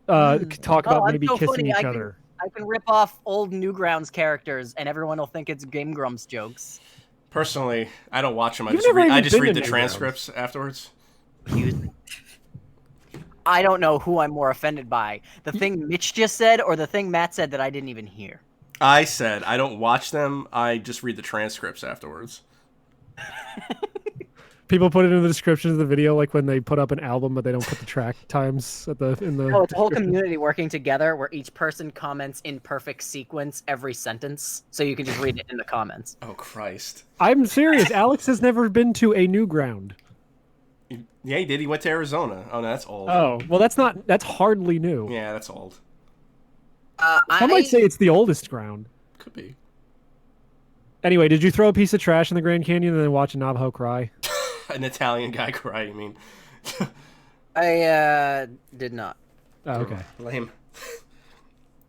Talk about maybe kissing each other. I can rip off old Newgrounds characters, and everyone will think it's Game Grumps jokes. Personally, I don't watch them. I just read the transcripts afterwards. I don't know who I'm more offended by. The thing Mitch just said or the thing Matt said that I didn't even hear. I said I don't watch them. I just read the transcripts afterwards. People put it in the description of the video, like when they put up an album, but they don't put the track times in the. No, it's a whole community working together where each person comments in perfect sequence every sentence, so you can just read it in the comments. Oh Christ! I'm serious. Alex has never been to a new ground. Yeah, he did. He went to Arizona. Oh, no, that's old. Oh, well, that's hardly new. Yeah, that's old. I might say it's the oldest ground. Could be. Anyway, did you throw a piece of trash in the Grand Canyon and then watch a Navajo cry? An Italian guy cry, you mean? I did not. Oh, okay. Lame.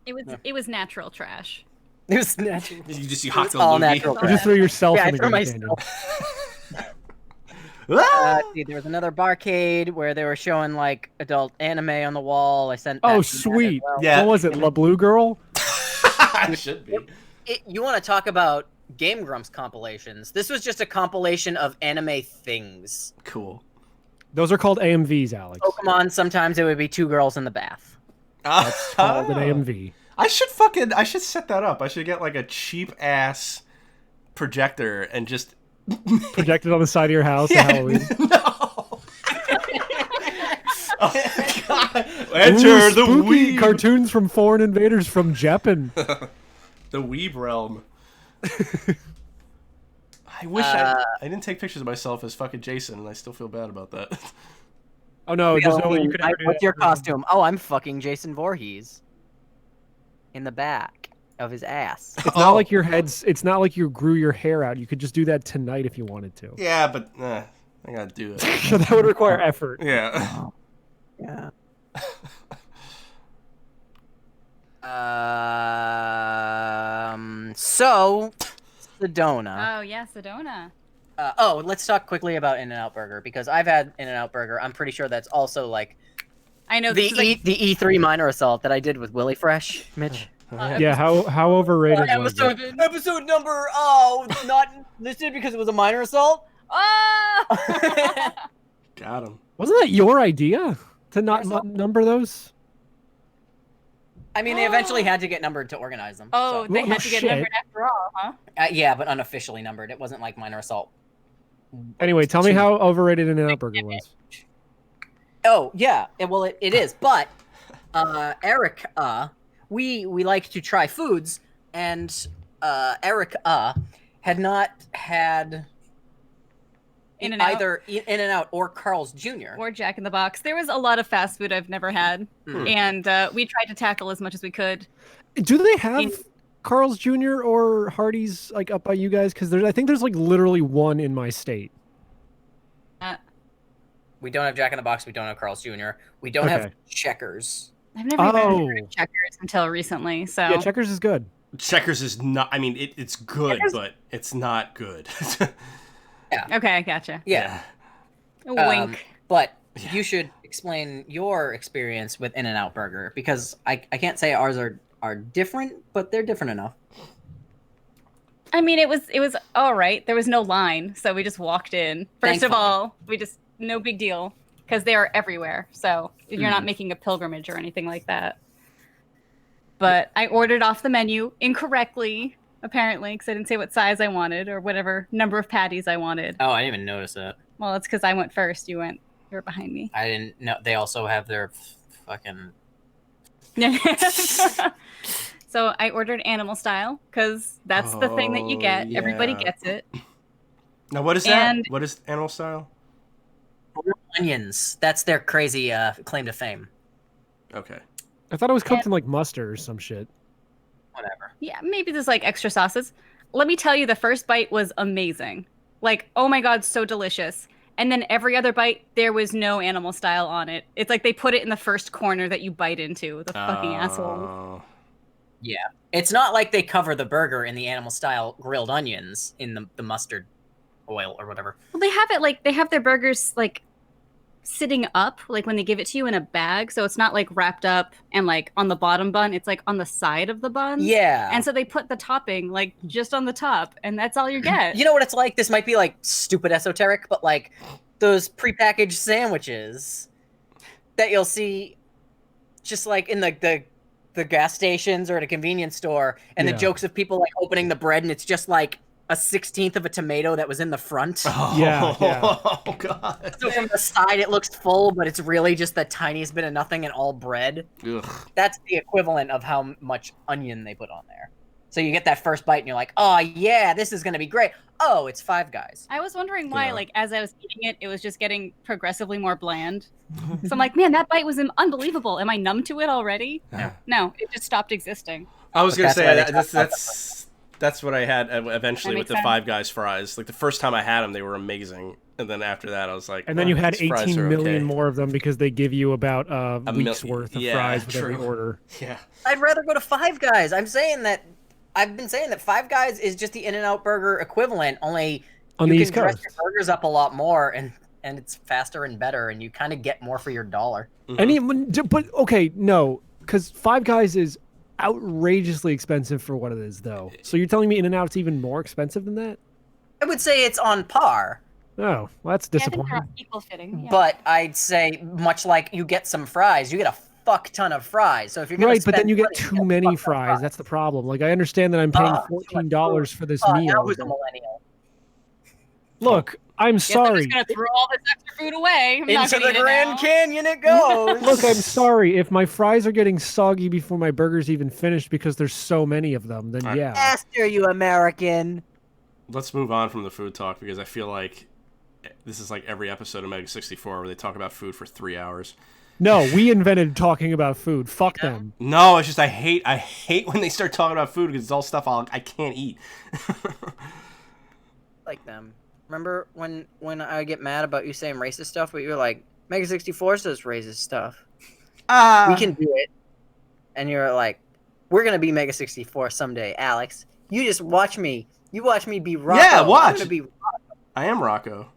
It was natural trash. It was natural. You hocked all natural. You just threw yourself in the I threw Grand Canyon. There was another barcade where they were showing like adult anime on the wall. I sent. Oh, sweet! Well. Yeah. What was it, La Blue Girl? It should be. You want to talk about Game Grumps compilations? This was just a compilation of anime things. Cool. Those are called AMVs, Alex. Pokemon. Sometimes it would be 2 girls in the bath. That's called an AMV. I should set that up. I should get like a cheap ass projector and just project it on the side of your house at Halloween. No. Oh God! Enter the weeb. Cartoons from foreign invaders from Japan. The weeb realm. I wish I didn't take pictures of myself as fucking Jason, and I still feel bad about that. Oh no! There's no way you could ever do What's that. your costume? Oh, I'm fucking Jason Voorhees. In the back of his ass. It's not like your head's. It's not like you grew your hair out. You could just do that tonight if you wanted to. Yeah, but I gotta do it. So that would require effort. Yeah. Yeah. So, Sedona. Oh yeah, Sedona. Let's talk quickly about In-N-Out Burger because I've had In-N-Out Burger. I'm pretty sure that's also like I know the E3 minor assault that I did with Willy Fresh, Mitch. Yeah, how overrated was it? Episode number not listed because it was a minor assault. Oh! Got him. Wasn't that your idea to not number those? I mean, they eventually had to get numbered to organize them. Oh, so. they had to get numbered after all, huh? Yeah, but unofficially numbered. It wasn't like minor assault. Anyway, tell me how overrated In-N-Out Burger was. Oh yeah, well it is, but Eric, we like to try foods, and Eric had not had either In-N-Out or Carl's Jr. or Jack in the Box. There was a lot of fast food I've never had, and we tried to tackle as much as we could. Do they have Carl's Jr. or Hardee's like up by you guys? Because I think there's like literally one in my state. We don't have Jack in the Box. We don't have Carl's Jr. We don't have Checkers. I've never even heard of Checkers until recently. So yeah, Checkers is good. Checkers is not. I mean, it's good, but it's not good. Yeah. Okay, I gotcha. Yeah. Wink. But you should explain your experience with In-N-Out Burger, because I can't say ours are different, but they're different enough. I mean, it was all right. There was no line, so we just walked in. First of all, we just no big deal because they are everywhere. So you're not making a pilgrimage or anything like that. But I ordered off the menu incorrectly, apparently, because I didn't say what size I wanted or whatever number of patties I wanted. Oh, I didn't even notice that. Well, it's because I went first. You were behind me. I didn't know. They also have their fucking... So I ordered animal style because that's the thing that you get. yeah. Everybody gets it. Now, what is that? What is animal style? Onions. That's their crazy claim to fame. Okay. I thought it was cooked in like mustard or some shit. Whatever. Yeah, maybe there's like extra sauces. Let me tell you, the first bite was amazing. Like, oh my God, so delicious. And then every other bite, there was no animal style on it. It's like they put it in the first corner that you bite into. The fucking asshole. Yeah. It's not like they cover the burger in the animal style grilled onions in the mustard oil or whatever. Well, they have it like, they have their burgers like sitting up, like when they give it to you in a bag. So it's not like wrapped up and like on the bottom bun. It's like on the side of the bun. Yeah. And so they put the topping like just on the top, and that's all you get. You know what it's like? This might be like stupid esoteric, but like those prepackaged sandwiches that you'll see just like in like the gas stations or at a convenience store, and the jokes of people like opening the bread and it's just like a 16th of a tomato that was in the front. Oh, yeah. Oh God. So from the side it looks full, but it's really just the tiniest bit of nothing and all bread. Ugh. That's the equivalent of how much onion they put on there. So you get that first bite and you're like, oh yeah, this is gonna be great. Oh, it's Five Guys. I was wondering why, like, as I was eating it, it was just getting progressively more bland. So I'm like, man, that bite was unbelievable. Am I numb to it already? No, it just stopped existing. I was gonna say that's what I had eventually with the Five Guys fries. Like the first time I had them, they were amazing, and then after that, I was like, and then you had 18 million more of them because they give you about a week's worth of fries with every order. Yeah, I'd rather go to Five Guys. I've been saying that Five Guys is just the In-N-Out Burger equivalent, only on you the can East dress Coast. your burgers up a lot more, and it's faster and better, and you kind of get more for your dollar. But okay, no, because Five Guys is outrageously expensive for what it is, though. So you're telling me In-N-Out's even more expensive than that? I would say it's on par. Oh, well, that's disappointing. Yeah, I think they're equal fitting. Yeah. But I'd say, much like you get some fries, you get a fuck ton of fries. So if you're gonna right, but then you get money, too many fries. That's the problem. Like, I understand that I'm paying $14 for this meal. Now who's a millennial? Look, I'm sorry. I'm just gonna throw all this extra food away. I'm not Into gonna the eat it Grand now. Canyon it goes. Look, I'm sorry. If my fries are getting soggy before my burger's even finished because there's so many of them, then yeah. Faster, you American. Let's move on from the food talk because I feel like this is like every episode of Mega 64 where they talk about food for 3 hours. No, we invented talking about food. Fuck them. No, it's just I hate when they start talking about food because it's all stuff I can't eat. Like them. Remember when I get mad about you saying racist stuff, but you're like, Mega 64 says racist stuff. We can do it. And you're like, we're gonna be Mega 64 someday, Alex. You just watch me. You watch me be Rocco. Yeah, watch. I'm gonna be Rocco. I am Rocco.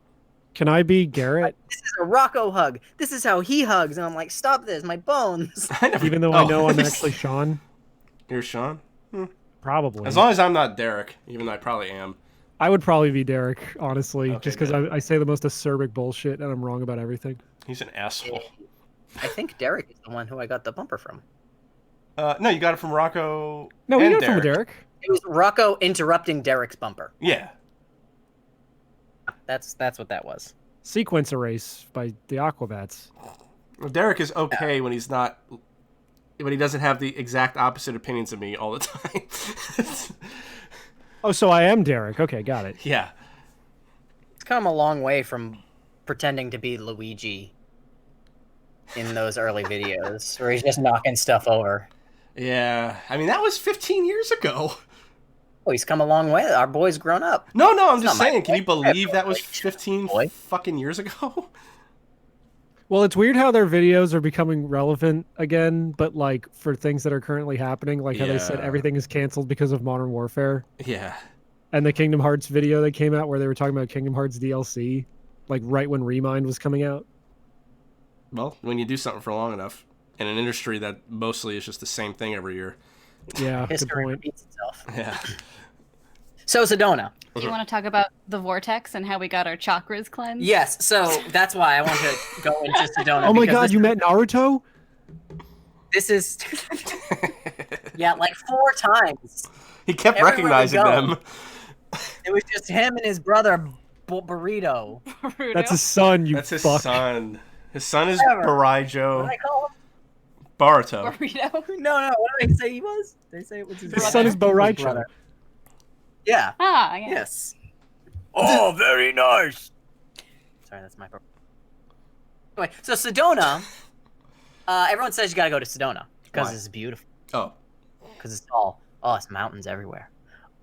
Can I be Garrett? This is a Rocco hug. This is how he hugs. And I'm like, stop this, my bones. Even though I know I'm actually Sean? You're Sean? Probably. As long as I'm not Derek, even though I probably am. I would probably be Derek, honestly, Okay, just because I say the most acerbic bullshit and I'm wrong about everything. He's an asshole. I think Derek is the one who I got the bumper from. No, you got it from Rocco. No, we and got it from Derek. It was Rocco interrupting Derek's bumper. Yeah. That's what that was. Sequence Erase by the Aquabats. Well, Derek is okay when he's not, when he doesn't have the exact opposite opinions of me all the time. Oh, so I am Derek. Okay, got it. Yeah. It's come a long way from pretending to be Luigi in those early videos where he's just knocking stuff over. Yeah, I mean that was 15 years ago. Oh, he's come a long way. Our boy's grown up. No, I'm It's just not my saying. Can you boy. believe that was Relationship, 15 boy. fucking years ago? Well, it's weird how their videos are becoming relevant again, but like for things that are currently happening, like how they said Yeah. everything is canceled because of Modern Warfare. Yeah. And the Kingdom Hearts video that came out where they were talking about Kingdom Hearts DLC, like right when Remind was coming out. Well, when you do something for long enough in an industry that mostly is just the same thing every year. Yeah, good History point. repeats itself. Yeah. So Sedona. Do you want to talk about the vortex and how we got our chakras cleansed? Yes, so that's why I want to go into Sedona. Oh my because god, this- you met Naruto? This is yeah, like 4 times. He kept Everywhere we recognizing go. them. It was just him and his brother Burrito. That's his son, you That's his fuck. son. His son is Whatever. What Barijo did I call Baruto. Burrito. him? No. What did they say he was? They say it was his His brother. son is Boraicho. brother. Yeah. Ah, yeah. Yes. Oh, very nice. Sorry, that's my. Anyway, so Sedona. Everyone says you gotta go to Sedona because Why? it's beautiful. Oh. Because it's all. Oh, it's mountains everywhere.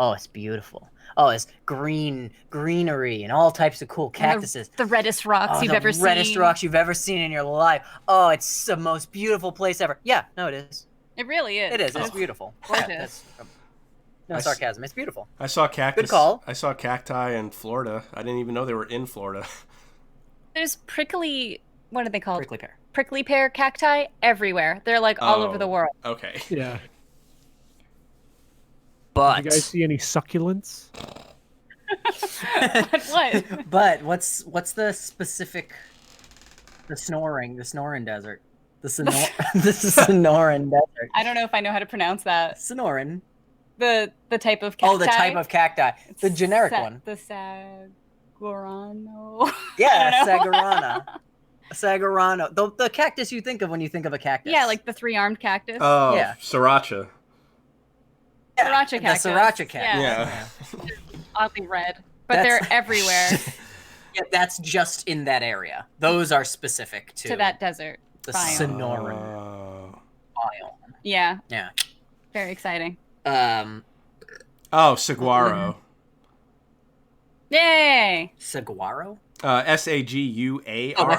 Oh, it's beautiful. Oh, it's greenery and all types of cool And cactuses. The reddest rocks Oh, you've the ever seen. reddest rocks you've ever seen in your life. Oh, it's the most beautiful place ever. Yeah, no, it is. It really is. It is. It's Oh. beautiful. Gorgeous. Yeah, that's- no I s- sarcasm. It's beautiful. I saw cactus. Good call. I saw cacti in Florida. I didn't even know they were in Florida. There's prickly. What are they called? Prickly pear. Prickly pear cacti everywhere. They're like all over the Oh. world. Okay. Yeah. But Did you guys see any succulents? What? but what's the specific? The snoring desert. The Sonoran desert. I don't know if I know how to pronounce that. Sonoran. The type of cacti. Oh, the type of cacti. The generic one. The Sagorano. Yeah, I don't know. Sagurana. Sagurano. The cactus you think of when you think of a cactus. Yeah, like the 3-armed cactus. Oh, Yeah. Sriracha. Sriracha The cactus. sriracha cactus. Yeah. Oddly red. But That's- they're everywhere Yeah, that's just in that area. Those are specific to to that desert. the biome. Sonoran Oh. biome. Yeah, Yeah. very exciting. Oh, saguaro. Yay! Saguaro? Saguaro. Oh, that's I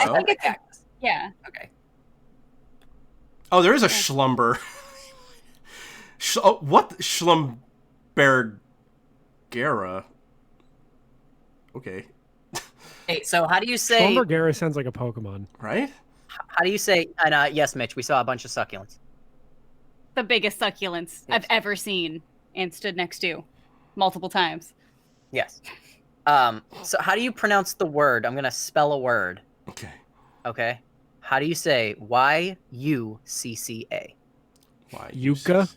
like think a it's a- cactus. Yeah. Okay. Oh, there is a schlumber. What? Schlumbergera. Okay. Hey, so how do you say? Schlumbergera sounds like a Pokemon. Right? How do you say? And yes, Mitch, we saw a bunch of succulents. The biggest succulents I've ever seen and stood next to multiple times. Yes. So how do you pronounce the word? I'm gonna spell a word. Okay. Okay. How do you say Yucca? Why? Yucca?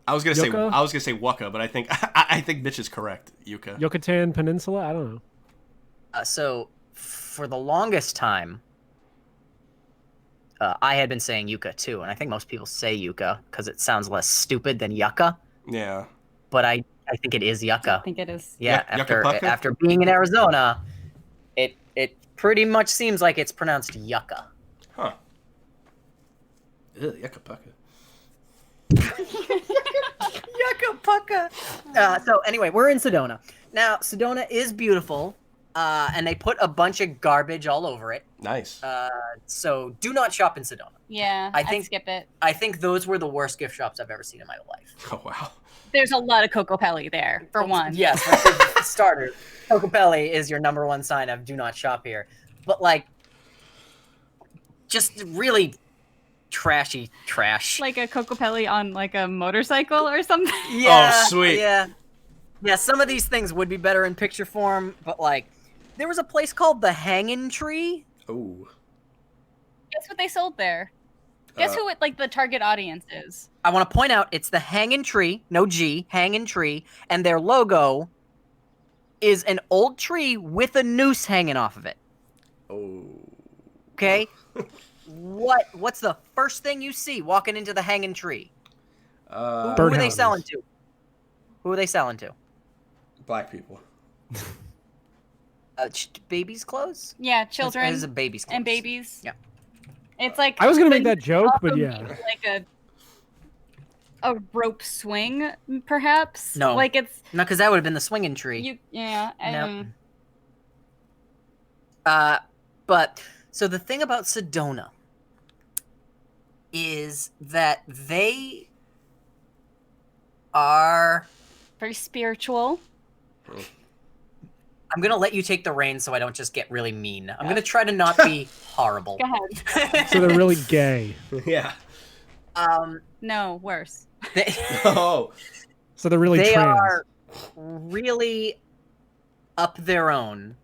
I was gonna Yucca? say Waka, but I think I think Mitch is correct. Yucca. Yucatan Peninsula? I don't know. So for the longest time, I had been saying Yucca too, and I think most people say Yucca because it sounds less stupid than Yucca. Yeah. But I think it is I Yucca. think it is. Yeah, Yucca-pucca? after being in Arizona, it pretty much seems like it's pronounced Yucca. Huh. Ew, yucca pucka. Yucca pucca. So anyway, we're in Sedona. Now, Sedona is beautiful, and they put a bunch of garbage all over it. Nice. So do not shop in Sedona. Yeah, I I'd think- skip it. I think those were the worst gift shops I've ever seen in my life. Oh wow. There's a lot of Cocopelli there, for one. Yes, for starters, Cocopelli is your number one sign of do not shop here. But like, just really trashy trash. Like a Cocopelli on like a motorcycle or something. Yeah, sweet. Yeah. Yeah, some of these things would be better in picture form, but like, there was a place called the Hangin' Tree. Ooh. Guess what they sold there? Guess who like the target audience is? I want to point out it's the Hangin' Tree, no G, Hangin' Tree, and their logo is an old tree with a noose hanging off of it. Oh. Okay? What's the first thing you see walking into the Hangin' Tree? Who are they Birdhouses. selling to? Who are they selling to? Black people. Babies' clothes? Yeah, This children is a baby's clothes. and babies. Yeah. It's like I was gonna make the that joke, but also yeah. means, like a a rope swing, perhaps. No. Like it's No, because that would have been the swinging tree. yeah. No. But so the thing about Sedona is that they are. Very spiritual. I'm gonna let you take the reins so I don't just get really mean. I'm gonna try to not be horrible. Go ahead. So they're really gay. Yeah. No, worse. Oh. So they're really they trans. are really up their own.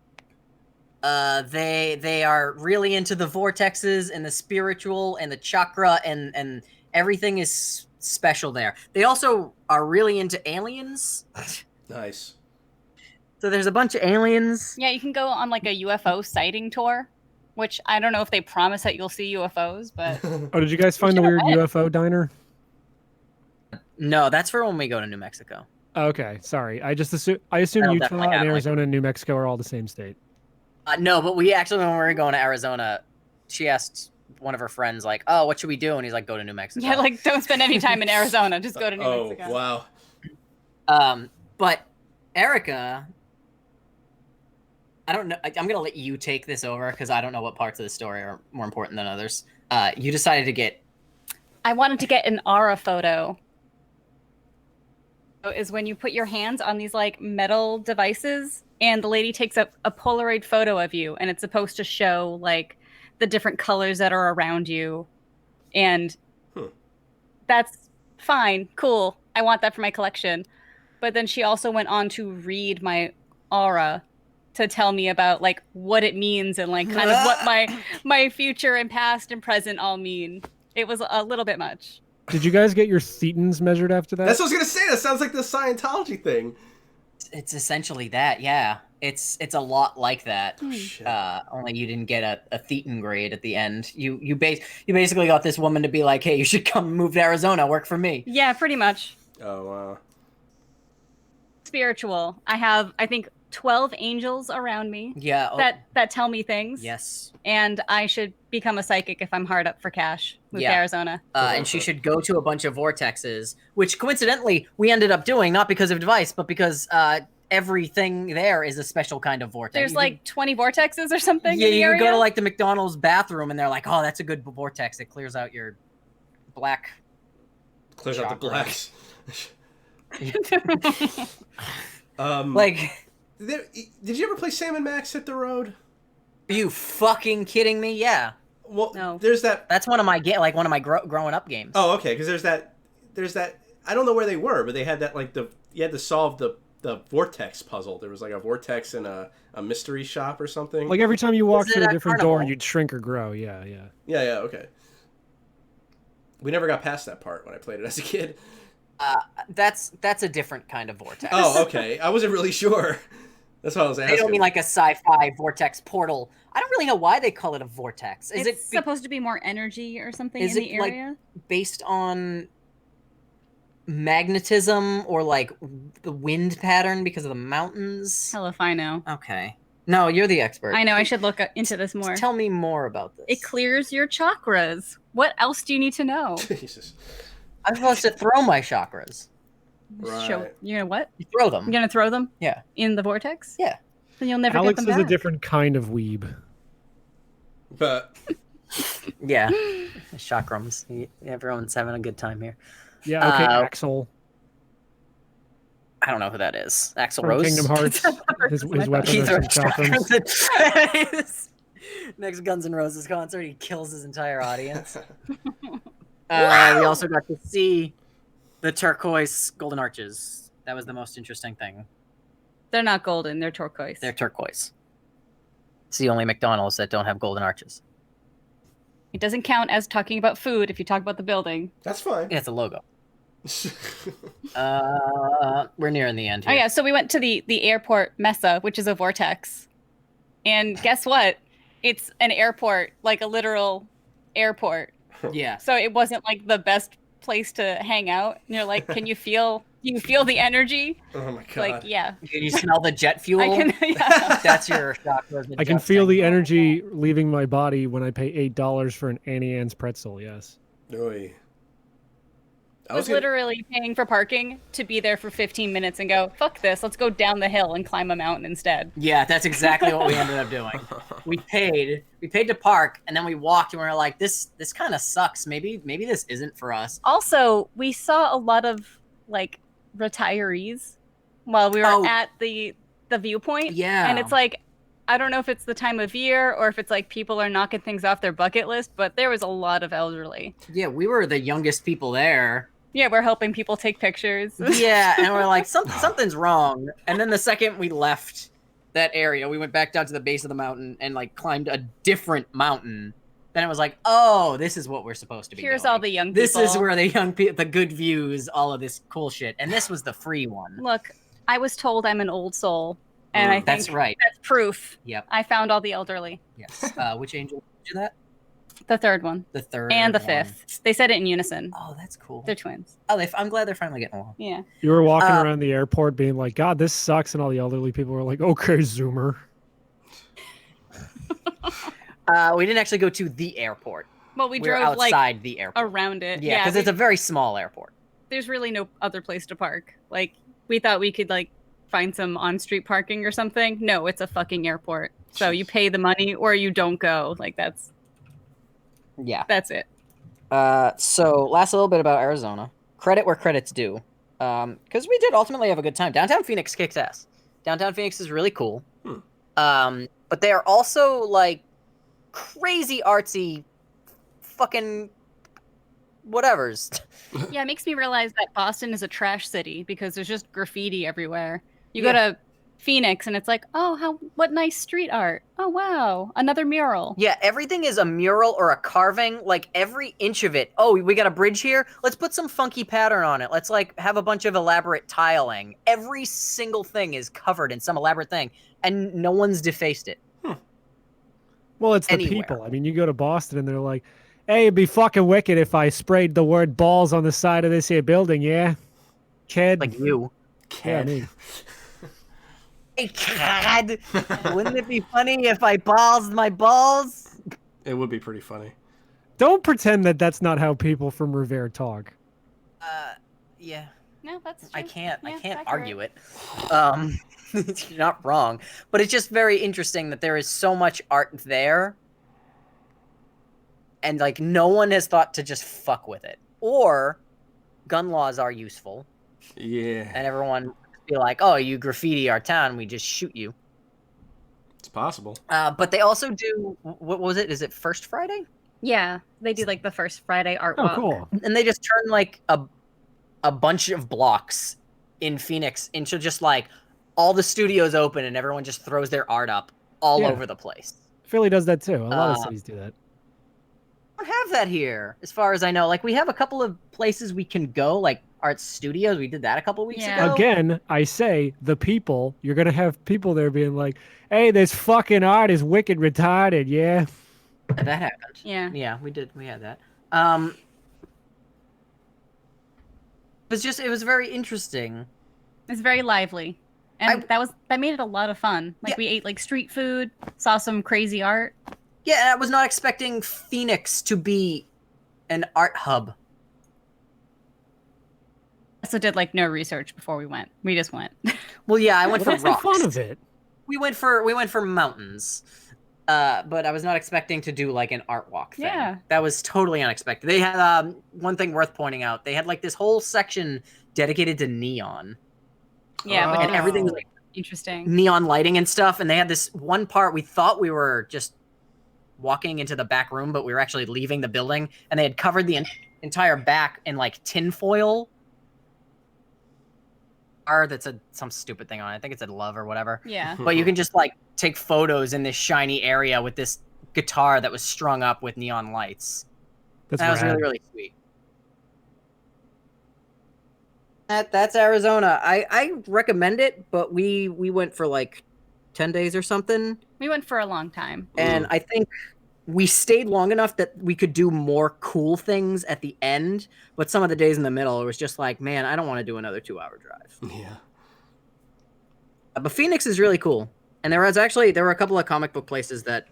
They are really into the vortexes and the spiritual and the chakra and everything is special there. They also are really into aliens. Nice. So there's a bunch of aliens. Yeah, you can go on like a UFO sighting tour, which I don't know if they promise that you'll see UFOs, but Oh, did you guys find the weird UFO diner? No, that's for when we go to New Mexico. Okay, sorry. I assume Utah definitely and have, like- Arizona and New Mexico are all the same state. No, but we actually, when we were going to Arizona, she asked one of her friends, like, "Oh, what should we do?" And he's like, "Go to New Mexico." yeah, like don't spend any time in Arizona. Just go to New Mexico. Wow. But Erica, I don't know. I'm gonna let you take this over because I don't know what parts of the story are more important than others. You decided to get. I wanted to get an aura photo. Is when you put your hands on these like metal devices and the lady takes a Polaroid photo of you and it's supposed to show like the different colors that are around you. And that's fine, cool. I want that for my collection. But then she also went on to read my aura to tell me about like what it means and like kind of what my future and past and present all mean. It was a little bit much. Did you guys get your thetans measured after that? That's what I was gonna say. That sounds like the Scientology thing. It's essentially that, yeah. It's a lot like that. Only you didn't get a thetan grade at the end. You basically got this woman to be like, "Hey, you should come move to Arizona, work for me." Yeah, pretty much. Oh wow. Spiritual. I have, I think, 12 angels around me. Yeah. That tell me things. Yes. And I should become a psychic if I'm hard up for cash. Move to Arizona. And she should go to a bunch of vortexes, which coincidentally we ended up doing, not because of advice, but because everything there is a special kind of vortex. There's like 20 vortexes or something. Yeah, in the you area? go to like the McDonald's bathroom and they're like, "Oh, that's a good vortex. It clears out your black." Clears out the blacks. Like, did you ever play Sam and Max Hit the Road? Are you fucking kidding me? Yeah. Well, No. there's that. That's one of my one of my growing up games. Oh, okay. Because there's that. I don't know where they were, but they had that like you had to solve the vortex puzzle. There was like a vortex in a mystery shop or something. Like every time you walked Was it through a at different door, Carnival? you'd shrink or grow. Yeah. Yeah. Okay. We never got past that part when I played it as a kid. That's a different kind of vortex. Oh, okay. I wasn't really sure. That's what I was asking. They don't mean like a sci-fi vortex portal. I don't really know why they call it a vortex. Is It's it supposed to be more energy or something is in the it, like, area? based on magnetism or like the wind pattern because of the mountains? Hell if I know. Okay. No, you're the expert. I know, I should look into this more. Tell me more about this. It clears your chakras. What else do you need to know? Jesus. I'm supposed to throw my chakras. Right. You're gonna what? You throw them. You're gonna throw them? Yeah. In the vortex? Yeah. Then you'll never Alex get is them a back. different kind of weeb. But Yeah. Chakrams. Everyone's having a good time here. Yeah, okay, Uh, Axel I don't know who that is. Axl from Rose. Kingdom Hearts. His weapon He are some throws chakrams. chakrams. Next Guns N' Roses concert, he kills his entire audience. We also got to see the turquoise golden arches. That was the most interesting thing. They're not golden, they're turquoise. They're turquoise. It's the only McDonald's that don't have golden arches. It doesn't count as talking about food if you talk about the building. that's fine. Yeah, it's a logo. We're nearing the end Oh here. yeah, so we went to the airport Mesa, which is a vortex. And guess what? It's an airport, like a literal airport. Yeah. So it wasn't like the best place to hang out. And you're like, can you feel the energy? Oh my god. Like, yeah. Can you smell the jet fuel? I can yeah. That's your chakras. I can feel the energy leaving my body when I pay $8 for an Annie Ann's pretzel. Yes. Oy. was literally paying for parking to be there for 15 minutes and go, fuck this, let's go down the hill and climb a mountain instead. Yeah, that's exactly what we ended up doing. We paid to park, and then we walked, and we were like, this kind of sucks. Maybe this isn't for us. Also, we saw a lot of like retirees while we were at the viewpoint. Yeah. And it's like, I don't know if it's the time of year or if it's like people are knocking things off their bucket list, but there was a lot of elderly. Yeah, we were the youngest people there. Yeah, we're helping people take pictures. Yeah, and we're like, something's wrong. And then the second we left that area, we went back down to the base of the mountain and like climbed a different mountain. Then it was like, oh, this is what we're supposed to be Here's doing. all the young people. This is where the young people, the good views, all of this cool shit. And this was the free one. Look, I was told I'm an old soul. And I think that's right. That's proof. Yep. I found all the elderly. Yes. Which angel did that? The third one. The third and the one. fifth. They said it in unison. Oh, that's cool. They're twins. Oh, I'm glad they're finally getting along. Yeah. You were walking around the airport being like, God, this sucks. And all the elderly people were like, okay, Zoomer. We didn't actually go to the airport. Well, we were drove outside like the airport. around it. Yeah, because it's a very small airport. There's really no other place to park. Like, we thought we could like find some on-street parking or something. No, it's a fucking airport. So you pay the money or you don't go. Like that's it. So last little bit about Arizona. Credit where credit's due. Because we did ultimately have a good time. Downtown Phoenix kicks ass. Downtown Phoenix is really cool. But they are also like crazy artsy fucking whatevers. Yeah, it makes me realize that Boston is a trash city because there's just graffiti everywhere. You go to Phoenix and it's like, oh, what nice street art. Oh, wow, another mural. Yeah, everything is a mural or a carving, like every inch of it. Oh, we got a bridge here? Let's put some funky pattern on it. Let's like have a bunch of elaborate tiling. Every single thing is covered in some elaborate thing, and no one's defaced it. Well, it's the people. I mean, you go to Boston and they're like, hey, it'd be fucking wicked if I sprayed the word balls on the side of this here building, yeah? Kid. Like you. Kid. Yeah, Hey, God. Wouldn't it be funny if I balls my balls? It would be pretty funny. Don't pretend that that's not how people from Revere talk. Yeah. No, that's true. I can't accurate. argue it. You're not wrong. But it's just very interesting that there is so much art there. And, like, no one has thought to just fuck with it. Or gun laws are useful. Yeah. And everyone be like, oh, you graffiti our town, we just shoot you. It's possible. But they also do, what was it? Is it First Friday? Yeah, they do, like, the first Friday art walk. Oh, cool. And they just turn, like, a bunch of blocks in Phoenix into just, like, all the studios open and everyone just throws their art up all over the place. Philly does that, too. A lot of cities do that. We don't have that here, as far as I know. Like, we have a couple of places we can go, like art studios. We did that a couple weeks ago. Again, I say the people. You're gonna have people there being like, "Hey, this fucking art is wicked retarded." Yeah, that happened. Yeah, we did. We had that. It was very interesting. It's very lively, and that made it a lot of fun. Like we ate like street food, saw some crazy art. Yeah, and I was not expecting Phoenix to be an art hub. Also did like no research before we went. We just went. Well, yeah, I went for that's rocks. the fun of it. We went for mountains. But I was not expecting to do like an art walk thing. Yeah. That was totally unexpected. They had one thing worth pointing out. They had like this whole section dedicated to neon. Yeah, and everything was like interesting. Neon lighting and stuff. And they had this one part we thought we were just walking into the back room, but we were actually leaving the building, and they had covered the entire back in like tinfoil. That said some stupid thing on it. I think it said love or whatever. Yeah. But you can just like take photos in this shiny area with this guitar that was strung up with neon lights. That was really, really sweet. That's Arizona. I recommend it, but we went for like 10 days or something. We went for a long time. And I think we stayed long enough that we could do more cool things at the end, but some of the days in the middle, it was just like, man, I don't want to do another 2-hour drive. Yeah. But Phoenix is really cool. And there were a couple of comic book places that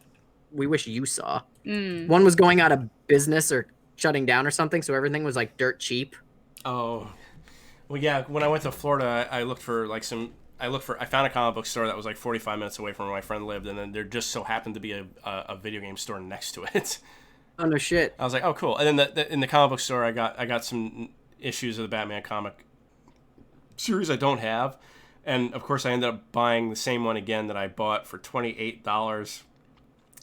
we wish you saw. One was going out of business or shutting down or something, so everything was like dirt cheap. Oh, well, yeah. When I went to Florida, I looked for like I found a comic book store that was like 45 minutes away from where my friend lived, and then there just so happened to be a video game store next to it. Oh no shit. I was like, oh, cool. And then in the comic book store, I got some issues of the Batman comic series I don't have, and of course I ended up buying the same one again that I bought for $28,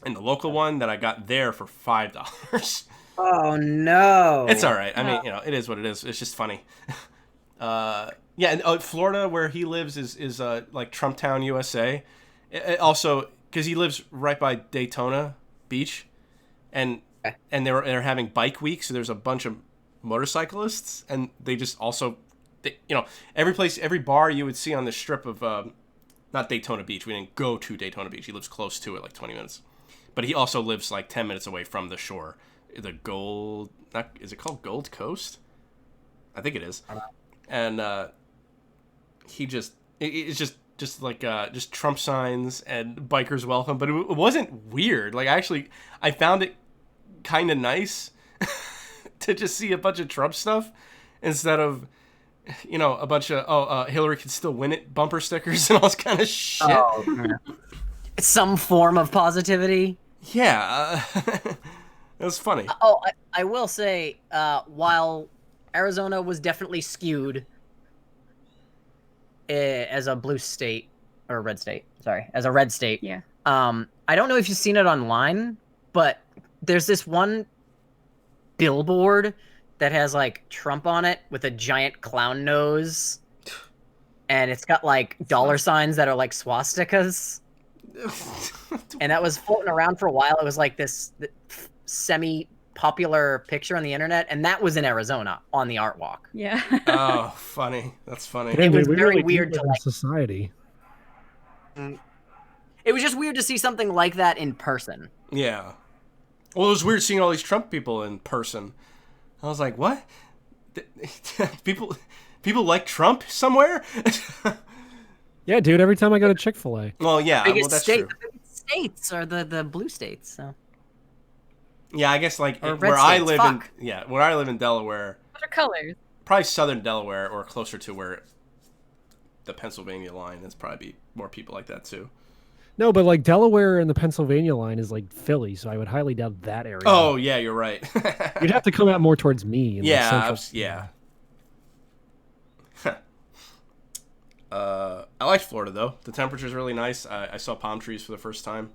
and the local one that I got there for $5. Oh no. It's all right. I mean, it is what it is. It's just funny. Yeah, and Florida, where he lives, is like Trump Town, USA. Also, because he lives right by Daytona Beach, and they're having bike week, so there's a bunch of motorcyclists, and they just also, every bar you would see on the strip of not Daytona Beach. We didn't go to Daytona Beach. He lives close to it, like 20 minutes, but he also lives like 10 minutes away from the shore. Is it called Gold Coast? I think it is. And it's just like just Trump signs and bikers welcome, but it wasn't weird. Like I found it kind of nice to just see a bunch of Trump stuff instead of a bunch of Hillary can still win it bumper stickers and all this kind of shit. Oh, some form of positivity. Yeah. It was funny. Oh, I will say, while Arizona was definitely skewed as a blue state, or red state, sorry, as a red state. Yeah. I don't know if you've seen it online, but there's this one billboard that has like Trump on it with a giant clown nose, and it's got like dollar signs that are like swastikas. And that was floating around for a while. It was like this semi-popular picture on the internet, and that was in Arizona on the art walk. Yeah. Oh, funny. That's funny. It was we very really do weird live to in like. society. It was just weird to see something like that in person. Yeah. Well, it was weird seeing all these Trump people in person. I was like, what? People like Trump somewhere? Yeah, dude. Every time I go to Chick-fil-A. Well, yeah. Biggest Well, that's state, true. the biggest states are the blue states. So Yeah, I guess like Or where red I states, live fuck. where I live in Delaware, What are colors? probably southern Delaware or closer to where the Pennsylvania line. There's probably be more people like that too. No, but like Delaware and the Pennsylvania line is like Philly, so I would highly doubt that area. Oh yeah, you're right. You'd have to come out more towards me. In Yeah, like central. yeah. I liked Florida though. The temperature's really nice. I saw palm trees for the first time.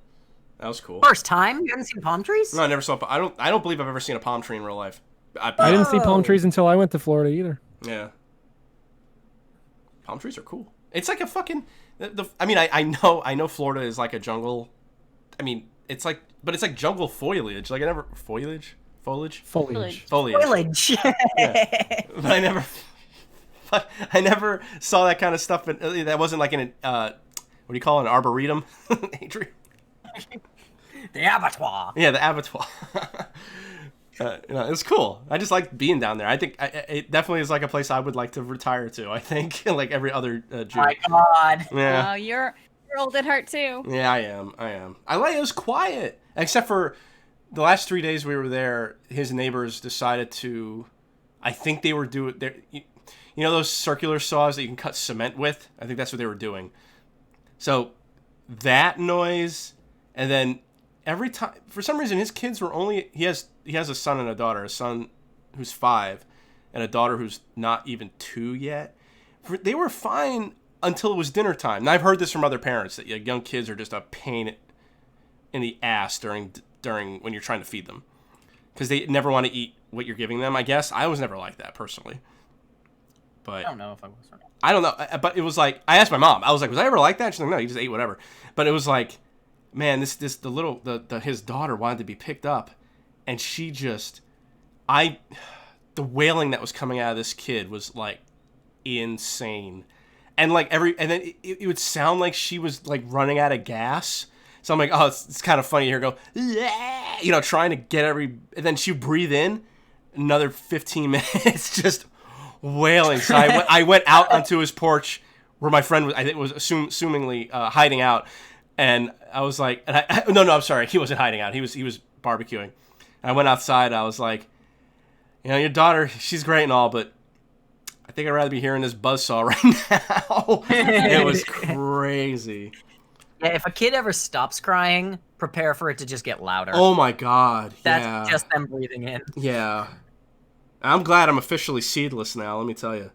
That was cool. first time you haven't seen palm trees? No, I never saw. I don't believe I've ever seen a palm tree in real life. I didn't see palm trees until I went to Florida either. Yeah. Palm trees are cool. It's like a fucking. I mean, I know Florida is like a jungle. I mean, it's like jungle foliage. Like foliage. Foliage. Village. Yeah. But I never saw that kind of stuff. That wasn't like in what do you call it, an arboretum, Adrian? The abattoir. Yeah, the abattoir. It's cool. I just like being down there. I think it definitely is like a place I would like to retire to. I think like every other Jew. My God. Yeah. Oh, you're old at heart too. Yeah, I am. I like it was quiet, except for the last 3 days we were there. His neighbors decided to, I think they were doing their, those circular saws that you can cut cement with. I think that's what they were doing. So that noise, and then every time, for some reason, his kids were only. He has a son and a daughter. A son who's 5, and a daughter who's not even 2 yet. They were fine until it was dinner time. And I've heard this from other parents that young kids are just a pain in the ass during when you're trying to feed them, because they never want to eat what you're giving them. I guess I was never like that personally, but I don't know if I was or not. I don't know. But it was like, I asked my mom. I was like, was I ever like that? She's like, no, you just ate whatever. But it was like, man, his daughter wanted to be picked up, and she just, the wailing that was coming out of this kid was like insane. And like and then it would sound like she was like running out of gas. So I'm like, oh, it's kind of funny to hear her go, trying to get and then she breathe in another 15 minutes, just wailing. So I went out onto his porch where my friend was, I think was assumingly hiding out. And I was like, no, I'm sorry. He wasn't hiding out. He was barbecuing. I went outside. I was like, your daughter, she's great and all, but think I'd rather be hearing this buzzsaw right now. It was crazy. Yeah, if a kid ever stops crying, prepare for it to just get louder. Oh my god. That's just them breathing in. Yeah. I'm glad I'm officially seedless now, let me tell you.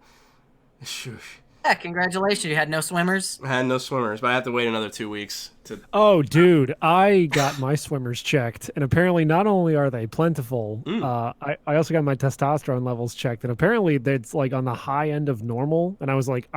Yeah, congratulations. You had no swimmers? I had no swimmers, but I have to wait another 2 weeks to. Oh, dude, I got my swimmers checked, and apparently not only are they plentiful, I also got my testosterone levels checked, and apparently that's like on the high end of normal. And I was like,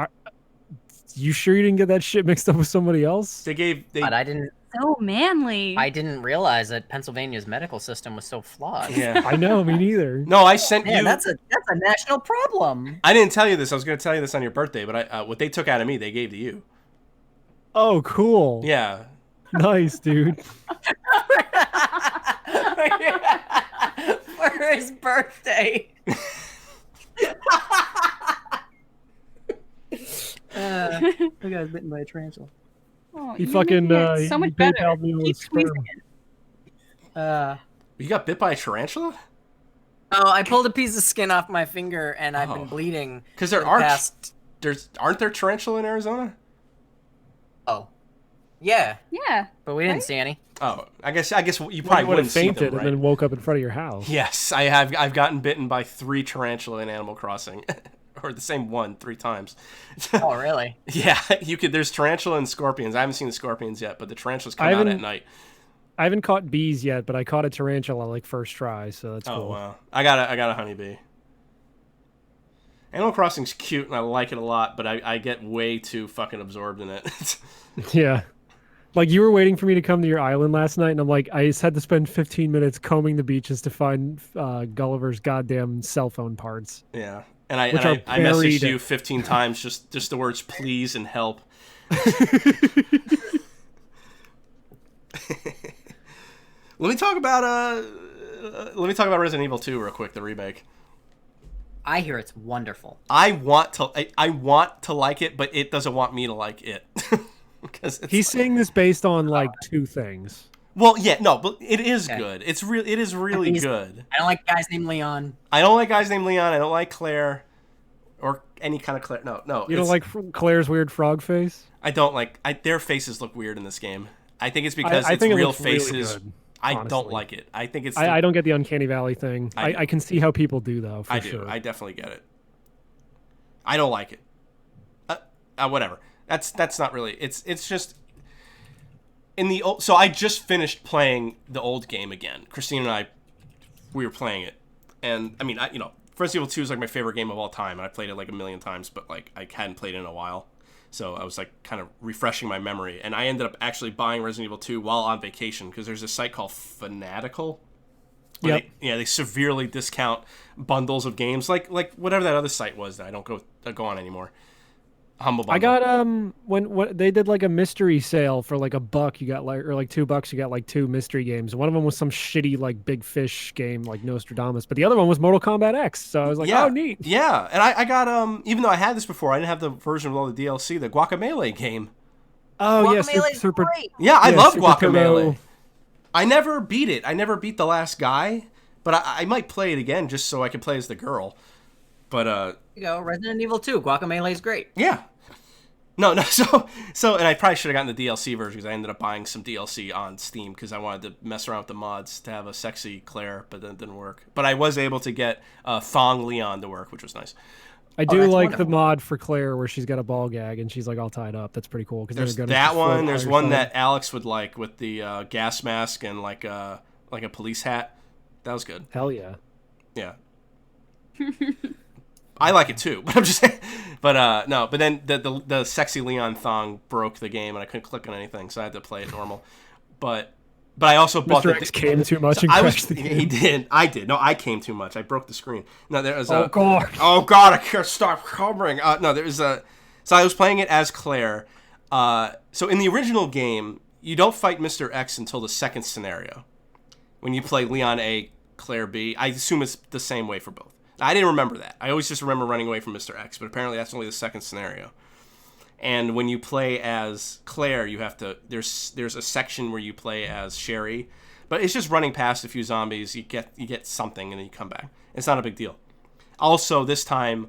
you sure you didn't get that shit mixed up with somebody else? But I didn't. So manly. I didn't realize that Pennsylvania's medical system was so flawed. Yeah. I know, me neither. No, I sent you. That's a national problem. I didn't tell you this. I was going to tell you this on your birthday, but what they took out of me, they gave to you. Oh, cool. Yeah. Nice, dude. For his birthday. The guy's bitten by a tarantula. Oh, He you fucking make it so much better. PayPal'd me with Keep sperm. squeezing it. You got bit by a tarantula? Oh, I pulled a piece of skin off my finger and I've been bleeding. Because there aren't there tarantula in Arizona? Oh, yeah, Yeah. but we didn't see any. Oh, I guess you Probably probably would wouldn't have see fainted them, right? and then woke up in front of your house. Yes, I've gotten bitten by 3 tarantula in Animal Crossing, or the same one 3 times. Oh, really? Yeah, you could. There's tarantula and scorpions. I haven't seen the scorpions yet, but the tarantulas come out at night. I haven't caught bees yet, but I caught a tarantula like first try, so that's cool. Oh wow, I got a honeybee. Animal Crossing's cute and I like it a lot, but I get way too fucking absorbed in it. Yeah. Like, you were waiting for me to come to your island last night, and I'm like, I just had to spend 15 minutes combing the beaches to find Gulliver's goddamn cell phone parts. Yeah. And I buried. messaged you 15 times, just the words please and help. Let me talk about Resident Evil 2 real quick, the remake. I hear it's wonderful. I want to like it, but it doesn't want me to like it. He's saying this based on like 2 things. Well, yeah, no, but it is good. It is really good. I don't like guys named Leon. I don't like guys named Leon. I don't like Claire, or any kind of Claire. No. You don't like Claire's weird frog face? I don't like. Their faces look weird in this game. I think it's because I it's think real looks really faces. good, I honestly. don't like it. I think it's. I don't get the Uncanny Valley thing. I can see how people do, though. For I sure. do. I definitely get it. I don't like it. Whatever. That's not really. It's just. In the old, so I just finished playing the old game again. Christine and I, we were playing it, and I mean, Resident Evil 2 is like my favorite game of all time, and I played it like a million times, but like I hadn't played it in a while, so I was like kind of refreshing my memory, and I ended up actually buying Resident Evil 2 while on vacation because there's a site called Fanatical. Yep. They severely discount bundles of games, like whatever that other site was that I don't go on anymore. Humble Bundle. I got when they did like a mystery sale for like $1, you got like, or like $2, you got like 2 mystery games. One of them was some shitty like big fish game like Nostradamus, but the other one was Mortal Kombat X. So I was like, oh neat. Yeah, and I got even though I had this before, I didn't have the version with all the DLC, the Guacamelee game. Oh yes, Guacamele's great. Yeah, I love Super Guacamelee. Turbo. I never beat it. I never beat the last guy, but I might play it again just so I can play as the girl. But You go, Resident Evil 2. Guacamele's great. yeah. No, so, and I probably should have gotten the DLC version because I ended up buying some DLC on Steam because I wanted to mess around with the mods to have a sexy Claire, but then it didn't work. But I was able to get Thong Leon to work, which was nice. I do that's like wonderful. the mod for Claire where she's got a ball gag and she's like all tied up. That's pretty cool. There's that one. There's one that Alex would like with the gas mask and like a police hat. That was good. Hell yeah. Yeah. I like it too, but I'm just saying. But no. But then the sexy Leon thong broke the game, and I couldn't click on anything, so I had to play it normal. But I also bought Mr. X came too much and crashed the game. He did. I did. No, I came too much. I broke the screen. No, there was. Oh god. Oh god! I can't stop covering. No, there was a. So I was playing it as Claire. So in the original game, you don't fight Mr. X until the second scenario. When you play Leon A, Claire B, I assume it's the same way for both. I didn't remember that. I always just remember running away from Mr. X, but apparently that's only the second scenario. And when you play as Claire, you have to. There's a section where you play as Sherry, but it's just running past a few zombies. You get something and then you come back. It's not a big deal. Also, this time,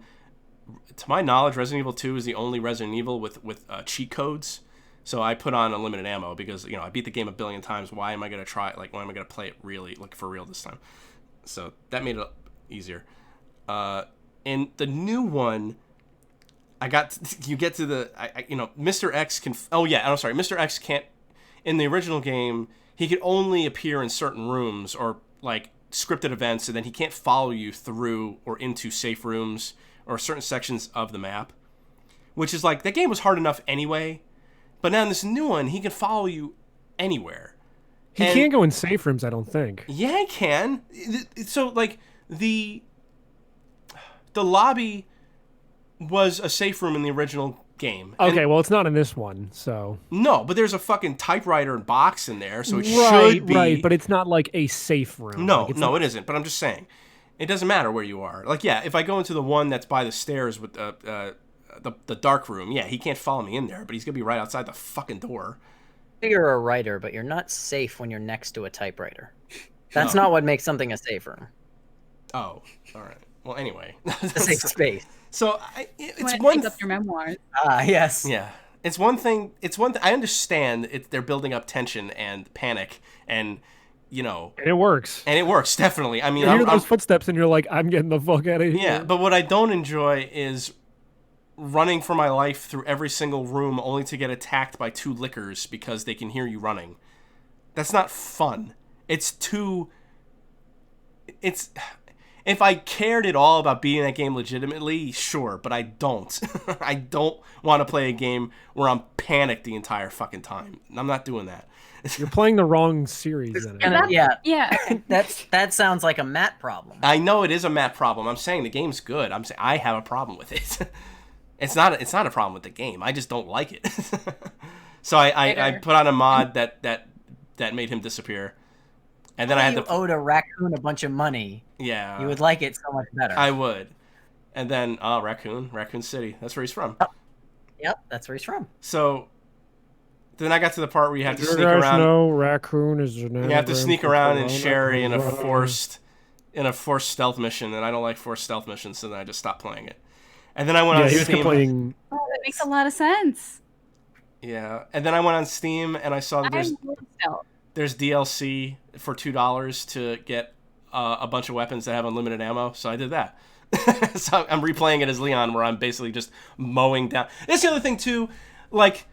to my knowledge, Resident Evil 2 is the only Resident Evil with cheat codes. So I put on unlimited ammo because, you know, I beat the game a billion times. Why am I going to try it? Like, why am I going to play it really, like, for real this time? So that made it easier. In the new one, you get to the, Mr. X can, Mr. X can't, in the original game, he could only appear in certain rooms or, like, scripted events, and then he can't follow you through or into safe rooms or certain sections of the map. Which is like, that game was hard enough anyway, but now in this new one, he can follow you anywhere. He can't go in safe rooms, I don't think. Yeah, he can. So, like, the lobby was a safe room in the original game. Okay, well, it's not in this one, so... No, but there's a fucking typewriter and box in there, so it should be... Right, but it's not like a safe room. No, like, it isn't, but I'm just saying. It doesn't matter where you are. Like, yeah, if I go into the one that's by the stairs with the dark room, yeah, he can't follow me in there, but he's going to be right outside the fucking door. You're a writer, but you're not safe when you're next to a typewriter. That's not what makes something a safe room. Oh, all right. Well, anyway. It's a safe space. So it's one up your memoirs. Yes. Yeah. It's one thing. I understand they're building up tension and panic and, you know. And it works. And it works, definitely. I mean, you hear those footsteps and you're like, I'm getting the fuck out of here. Yeah, but what I don't enjoy is running for my life through every single room only to get attacked by 2 lickers because they can hear you running. That's not fun. If I cared at all about beating that game legitimately, sure, but I don't. I don't want to play a game where I'm panicked the entire fucking time. I'm not doing that. You're playing the wrong series. Yeah. Okay. That sounds like a Matt problem. I know it is a Matt problem. I'm saying the game's good. I'm saying I have a problem with it. It's not a problem with the game. I just don't like it. So I put on a mod that made him disappear. And then I had you owed a raccoon a bunch of money. Yeah. You would like it so much better. I would. And then, Raccoon City. That's where he's from. Yep, that's where he's from. So then I got to the part where you have to sneak around. No, Raccoon is an You have to sneak around in Sherry in a forced stealth mission, and I don't like forced stealth missions, so then I just stopped playing it. And then I went on Steam. Complaining. Oh, that makes a lot of sense. Yeah. And then I went on Steam and I saw that there's DLC for $2 to get a bunch of weapons that have unlimited ammo, so I did that. So I'm replaying it as Leon, where I'm basically just mowing down. That's the other thing too, like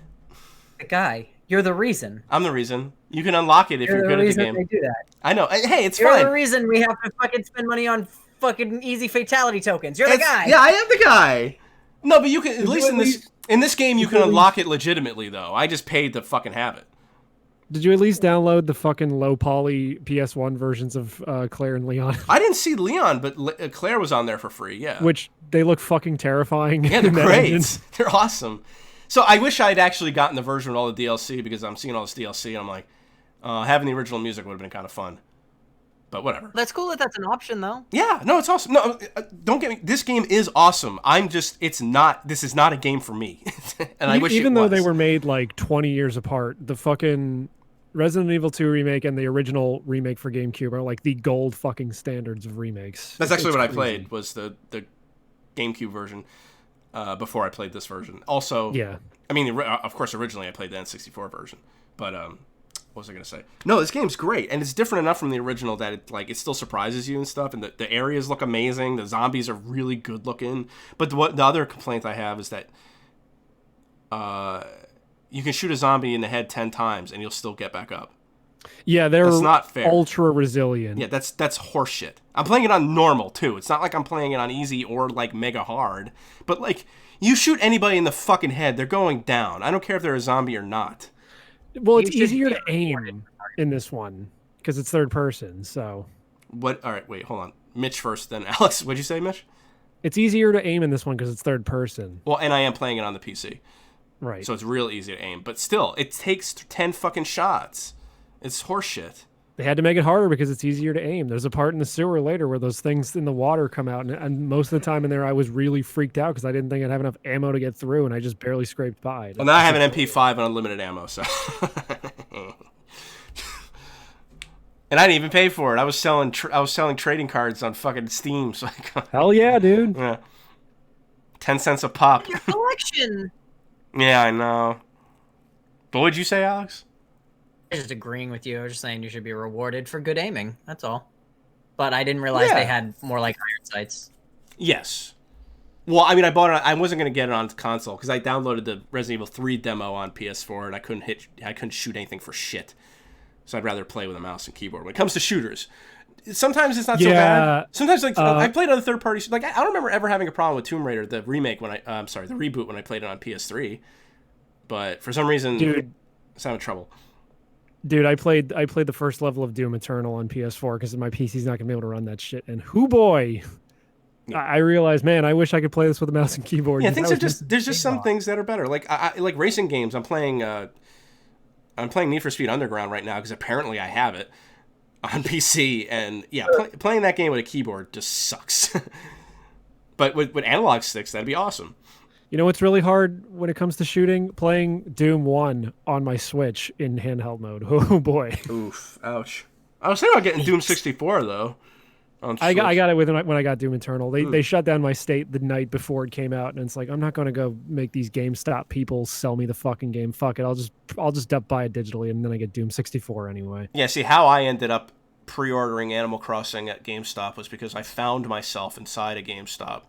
the guy. You're the reason. I'm the reason. You can unlock it if you're good at the game. They do that. I know. Hey, it's You're fine. You're the reason we have to fucking spend money on fucking easy fatality tokens. You're the guy. Yeah, I am the guy. No, but you can at least in this game you can unlock it legitimately though. I just paid to fucking have it. Did you at least download the fucking low poly PS1 versions of Claire and Leon? I didn't see Leon, but Claire was on there for free, yeah. Which, they look fucking terrifying. Yeah, they're great. They're awesome. So I wish I'd actually gotten the version with all the DLC, because I'm seeing all this DLC, and I'm like, having the original music would have been kind of fun. But whatever. That's cool that that's an option, though. Yeah, no, it's awesome. No, don't get me. This game is awesome. This is not a game for me. And I wish it was. Even though they were made like 20 years apart, the fucking Resident Evil 2 remake and the original remake for GameCube are like the gold fucking standards of remakes. That's actually what I played, was the GameCube version before I played this version. Also, yeah. I mean, of course, originally I played the N64 version, but what was I gonna say? No, this game's great, and it's different enough from the original that it still surprises you and stuff. And the areas look amazing. The zombies are really good looking. But the other complaint I have is that you can shoot a zombie in the head 10 times and you'll still get back up. Yeah, that's not fair. Ultra resilient. Yeah, that's horseshit. I'm playing it on normal too. It's not like I'm playing it on easy or like mega hard. But like, you shoot anybody in the fucking head, they're going down. I don't care if they're a zombie or not. Well, it's easier to aim in this one because it's third person. So what? All right, wait, hold on. Mitch first, then Alex. What'd you say, Mitch? It's easier to aim in this one because it's third person. Well, and I am playing it on the PC, right? So it's real easy to aim. But still, it takes 10 fucking shots. It's horseshit. They had to make it harder because it's easier to aim. There's a part in the sewer later where those things in the water come out, and most of the time in there I was really freaked out because I didn't think I'd have enough ammo to get through, and I just barely scraped by. Well, now I have an MP5 and unlimited ammo, so. And I didn't even pay for it. I was selling trading cards on fucking Steam. So hell yeah, dude. Yeah. 10 cents a pop. Your collection. Yeah, I know. What would you say, Alex? I'm just agreeing with you. I was just saying you should be rewarded for good aiming. That's all. But I didn't realize they had more like iron sights. Yes. Well, I mean, I bought it. I wasn't gonna get it on console because I downloaded the Resident Evil 3 demo on PS4 and I couldn't shoot anything for shit. So I'd rather play with a mouse and keyboard. When it comes to shooters, sometimes it's not so bad. Sometimes I played other third parties. Like I don't remember ever having a problem with Tomb Raider, the remake the reboot when I played it on PS3. But for some reason, dude, it's having trouble. Dude, I played the first level of Doom Eternal on PS4 because my PC's not gonna be able to run that shit. And hoo boy, I realized, man, I wish I could play this with a mouse and keyboard. Yeah, things are there's just some things that are better. Like I like racing games. I'm playing Need for Speed Underground right now because apparently I have it on PC, and yeah, playing that game with a keyboard just sucks. But with analog sticks, that'd be awesome. You know what's really hard when it comes to shooting? Playing Doom 1 on my Switch in handheld mode. Oh boy. Oof. Ouch. I was thinking about getting Doom 64 though. I got it when I got Doom Eternal. They shut down my state the night before it came out, and it's like, I'm not going to go make these GameStop people sell me the fucking game. Fuck it. I'll just buy it digitally, and then I get Doom 64 anyway. Yeah, see, how I ended up pre-ordering Animal Crossing at GameStop was because I found myself inside a GameStop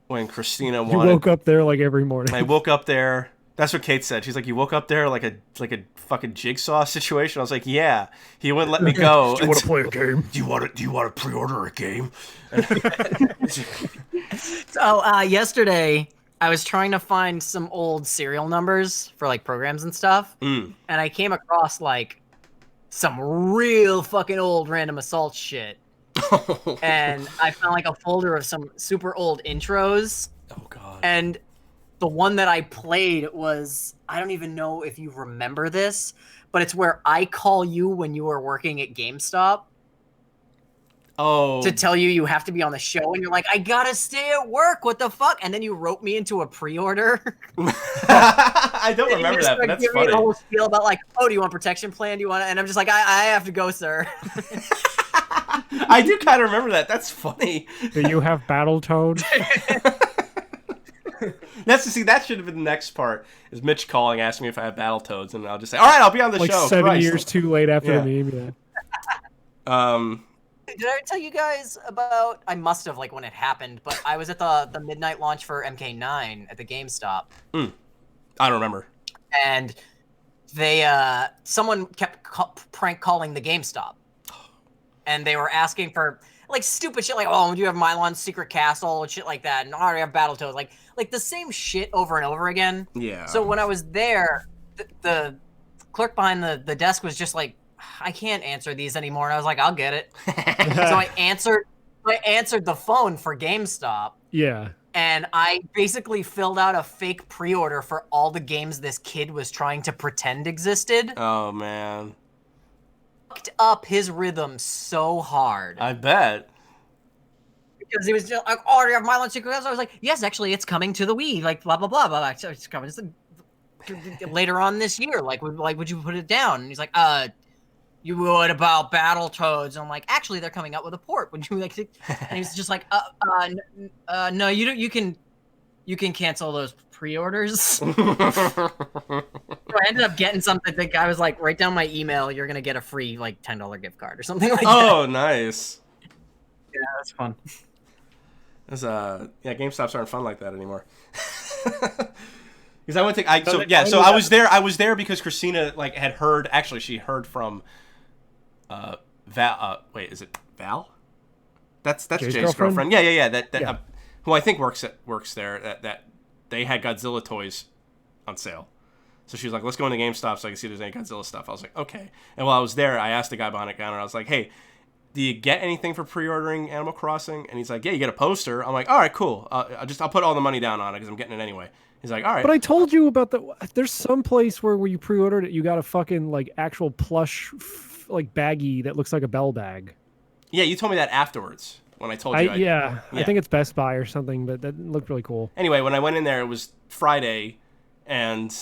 when Christina wanted... You woke up there like every morning. I woke up there... That's what Kate said. She's like, you woke up there like a fucking Jigsaw situation. I was like, yeah. He wouldn't let me go. Do you want to play a game? Do you want to pre-order a game? So yesterday I was trying to find some old serial numbers for like programs and stuff, and I came across like some real fucking old Random Assault shit. And I found like a folder of some super old intros. Oh god. And the one that I played was, I don't even know if you remember this, but it's where I call you when you were working at GameStop. Oh. To tell you have to be on the show, and you're like, I gotta stay at work, what the fuck? And then you wrote me into a pre-order. I don't remember that, but that's funny. Me the whole spiel about like, oh, do you want protection plan? Do you want? And I'm just like, I have to go, sir. I do kind of remember that. That's funny. Do you have Battletoads? That should have been the next part. Is Mitch calling, asking me if I have Battletoads, and I'll just say, all right, I'll be on the show. Like 7 years too late after the meme. Yeah. Did I tell you guys about? I must have, like when it happened, but I was at the midnight launch for MK9 at the GameStop. I don't remember. And they someone kept prank calling the GameStop, and they were asking for like stupid shit, like, oh, do you have Mylon's Secret Castle and shit like that, and I have Battletoads, like the same shit over and over again. Yeah. So when I was there, the clerk behind the desk was just like, I can't answer these anymore, and I was like, I'll get it. So I answered the phone for GameStop. Yeah. And I basically filled out a fake pre-order for all the games this kid was trying to pretend existed. Oh man. Fucked up his rhythm so hard. I bet. Because he was just like, oh, do you have Mylon Secret Castle? I was like, yes, actually, it's coming to the Wii. Like, blah, blah, blah, blah. It's coming later on this year. Like, would you put it down? And he's like, you would about Battletoads. And I'm like, actually, they're coming out with a port. Would you like to? And he's just like, no, you don't. You can cancel those pre-orders. So I ended up getting something. The guy was like, write down my email. You're gonna get a free like $10 gift card or something like that. Oh, nice. Yeah, that's fun. GameStops aren't fun like that anymore. Because I went to so I was there. I was there because Christina had heard. Actually, she heard from Val. Wait, is it Val? That's Jay's girlfriend. Yeah. That who I think works there. That they had Godzilla toys on sale. So she was like, let's go into GameStop so I can see if there's any Godzilla stuff. I was like, okay. And while I was there, I asked the guy behind the counter. I was like, hey, do you get anything for pre-ordering Animal Crossing? And he's like, yeah, you get a poster. I'm like, all right, cool. I'll put all the money down on it because I'm getting it anyway. He's like, all right. But I told you about there's some place where you pre-ordered it, you got a fucking actual plush baggie that looks like a bell bag. Yeah, you told me that afterwards when I told you. I think it's Best Buy or something, but that looked really cool. Anyway, when I went in there, it was Friday, and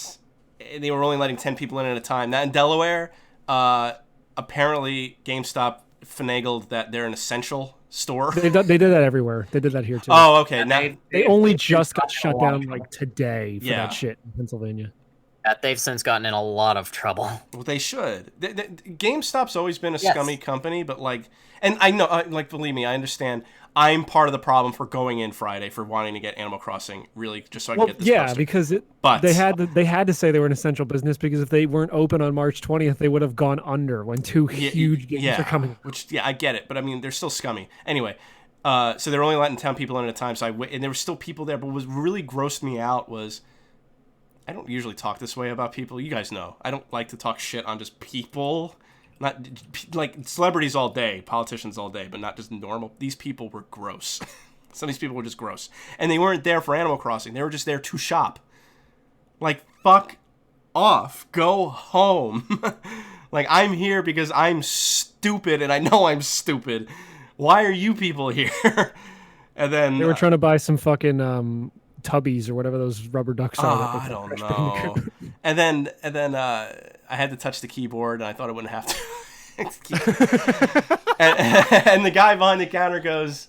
they were only letting 10 people in at a time. That in Delaware, apparently GameStop finagled that they're an essential store. They did that everywhere. They did that here too. Oh, okay. Yeah, Now, They only they've just got gotten in a shut lot of down trouble. like today for Yeah. that shit in Pennsylvania. They've since gotten in a lot of trouble. well, they should. GameStop's always been a Yes. scummy company, but like, and I know, like, believe me, I understand. I'm part of the problem for going in Friday for wanting to get Animal Crossing, really, just so I can Well, get this yeah, poster. because But they had to say they were an essential business, because if they weren't open on March 20th, they would have gone under when two huge games are coming. Which, yeah, I get it, but I mean, they're still scummy. Anyway, so they're only letting 10 people in at a time. So and there were still people there. But what really grossed me out was, I don't usually talk this way about people. You guys know I don't like to talk shit on just people. Not like celebrities all day, politicians all day, but not just normal. These people were gross. Some of these people were just gross. And they weren't there for Animal Crossing. They were just there to shop. Like, fuck off. Go home. Like, I'm here because I'm stupid and I know I'm stupid. Why are you people here? And then They were trying to buy some fucking tubbies or whatever those rubber ducks are. that I look don't like Crash know. Bandicoot. And then I had to touch the keyboard, and I thought I wouldn't have to. and the guy behind the counter goes,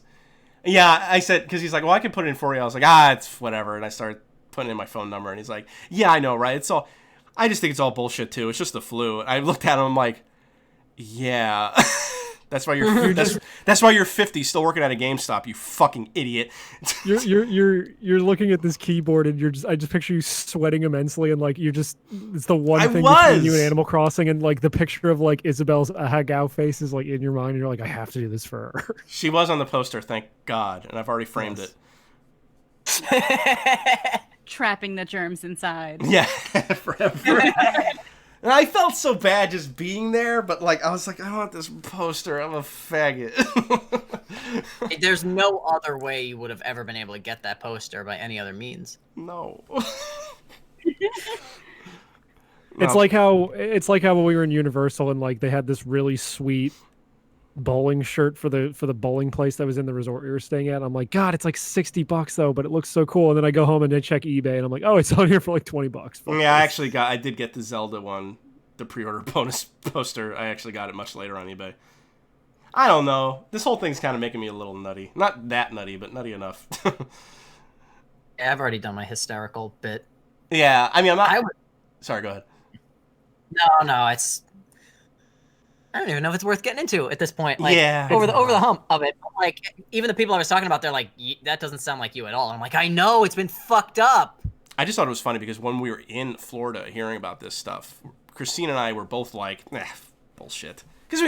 "Yeah," I said, because he's like, "Well, I can put it in for you." I was like, "It's whatever." And I started putting in my phone number, and he's like, "Yeah, I know, right? It's all. I just think it's all bullshit too. It's just the flu." And I looked at him, I'm like, "Yeah." That's why that's why you're 50 still working at a GameStop, you fucking idiot. You're looking at this keyboard and I just picture you sweating immensely, and like it's the one thing was. between you and Animal Crossing, and like the picture of like Isabel's Hagao face is like in your mind, and you're like, I have to do this for her. She was on the poster, thank God, and I've already framed it. Trapping the germs inside. Yeah, forever. And I felt so bad just being there, but like I was like, I want this poster. I'm a faggot. There's no other way you would have ever been able to get that poster by any other means. No. It's like how when we were in Universal and like they had this really sweet bowling shirt for the bowling place that was in the resort we were staying at. I'm like, God, it's like $60 though, but it looks so cool. And then I go home and I check eBay and I'm like, oh, it's on here for like $20. Yeah, I did get the Zelda one, the pre-order bonus poster. I actually got it much later on eBay. I don't know. This whole thing's kind of making me a little nutty. Not that nutty, but nutty enough. Yeah, I've already done my hysterical bit. Yeah, I mean, I'm not. Sorry, go ahead. No, it's. I don't even know if it's worth getting into at this point. Like, Yeah, over the hump of it. Like, even the people I was talking about, they're like, that doesn't sound like you at all. And I'm like, I know, it's been fucked up. I just thought it was funny because when we were in Florida hearing about this stuff, Christine and I were both like, bullshit. Because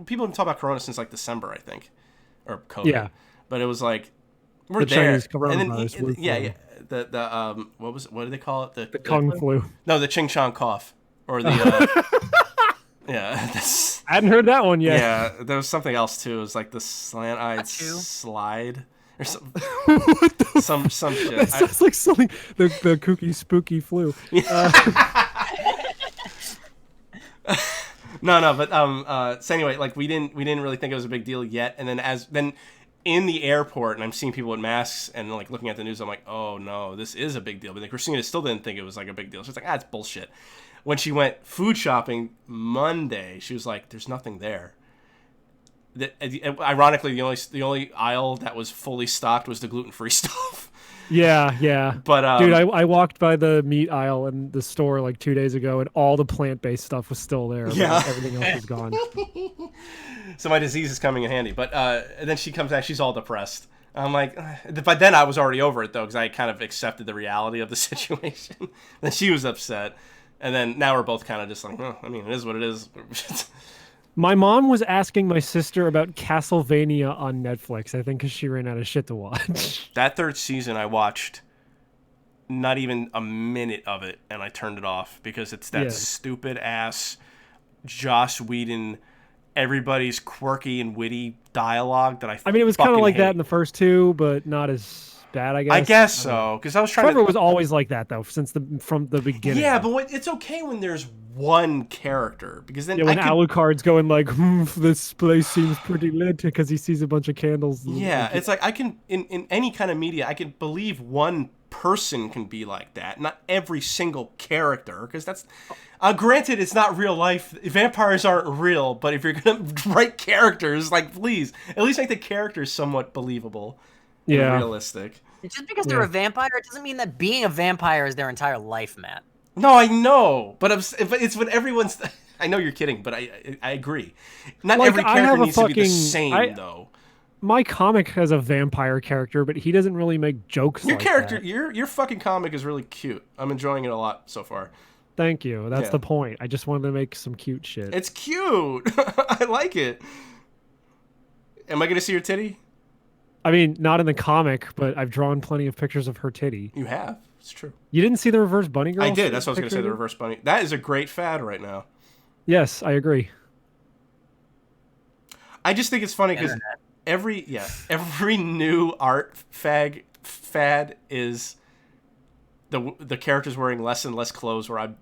people have talked about Corona since like December, I think, or COVID. Yeah, but it was like we're the there, Chinese coronavirus, and then yeah. The what do they call it? The Kung flu. No, the Ching Chong cough, or the yeah. I hadn't heard that one yet. Yeah, there was something else too. It was like the slant-eyed slide. Or some shit. That sounds like something the kooky spooky flu. No, but so anyway, like we didn't really think it was a big deal yet, and then in the airport, and I'm seeing people with masks and like looking at the news, I'm like, oh no, this is a big deal. But then Christina still didn't think it was like a big deal. She's like, it's bullshit. When she went food shopping Monday, she was like, there's nothing there. Ironically, the only aisle that was fully stocked was the gluten-free stuff. Yeah. But dude, I walked by the meat aisle in the store like 2 days ago, and all the plant-based stuff was still there. Yeah, everything else was gone. So my disease is coming in handy. But and then she comes back, she's all depressed. I'm like, but then I was already over it though, because I kind of accepted the reality of the situation. Then she was upset, and then now we're both kind of just like, oh, I mean, it is what it is. My mom was asking my sister about Castlevania on Netflix, I think because she ran out of shit to watch. That third season, I watched not even a minute of it, and I turned it off because it's that stupid ass Joss Whedon, everybody's quirky and witty dialogue that I mean, it was kind of like that in the first two, but not as bad, I guess. I guess so, because I was trying Trevor was always like that though, from the beginning. Yeah, but it's okay when there's one character, because then when Alucard's going like, this place seems pretty lit because he sees a bunch of candles. Yeah, it's like I can in any kind of media I can believe one person can be like that. Not every single character, because that's granted, it's not real life. Vampires aren't real, but if you're gonna write characters, like, please at least make the characters somewhat believable and realistic. Just because they're a vampire, it doesn't mean that being a vampire is their entire life, Matt. No, I know, but it's when everyone's. I know you're kidding, but I agree. Not every character needs to be the same, though. My comic has a vampire character, but he doesn't really make jokes. Your character, your fucking comic is really cute. I'm enjoying it a lot so far. Thank you. That's the point. I just wanted to make some cute shit. It's cute. I like it. Am I gonna see your titty? I mean, not in the comic, but I've drawn plenty of pictures of her titty. You have. It's true. You didn't see the reverse bunny girl? I did. That's what I was going to say, the reverse bunny. That is a great fad right now. Yes, I agree. I just think it's funny because every new art fad is the characters wearing less and less clothes, where I'm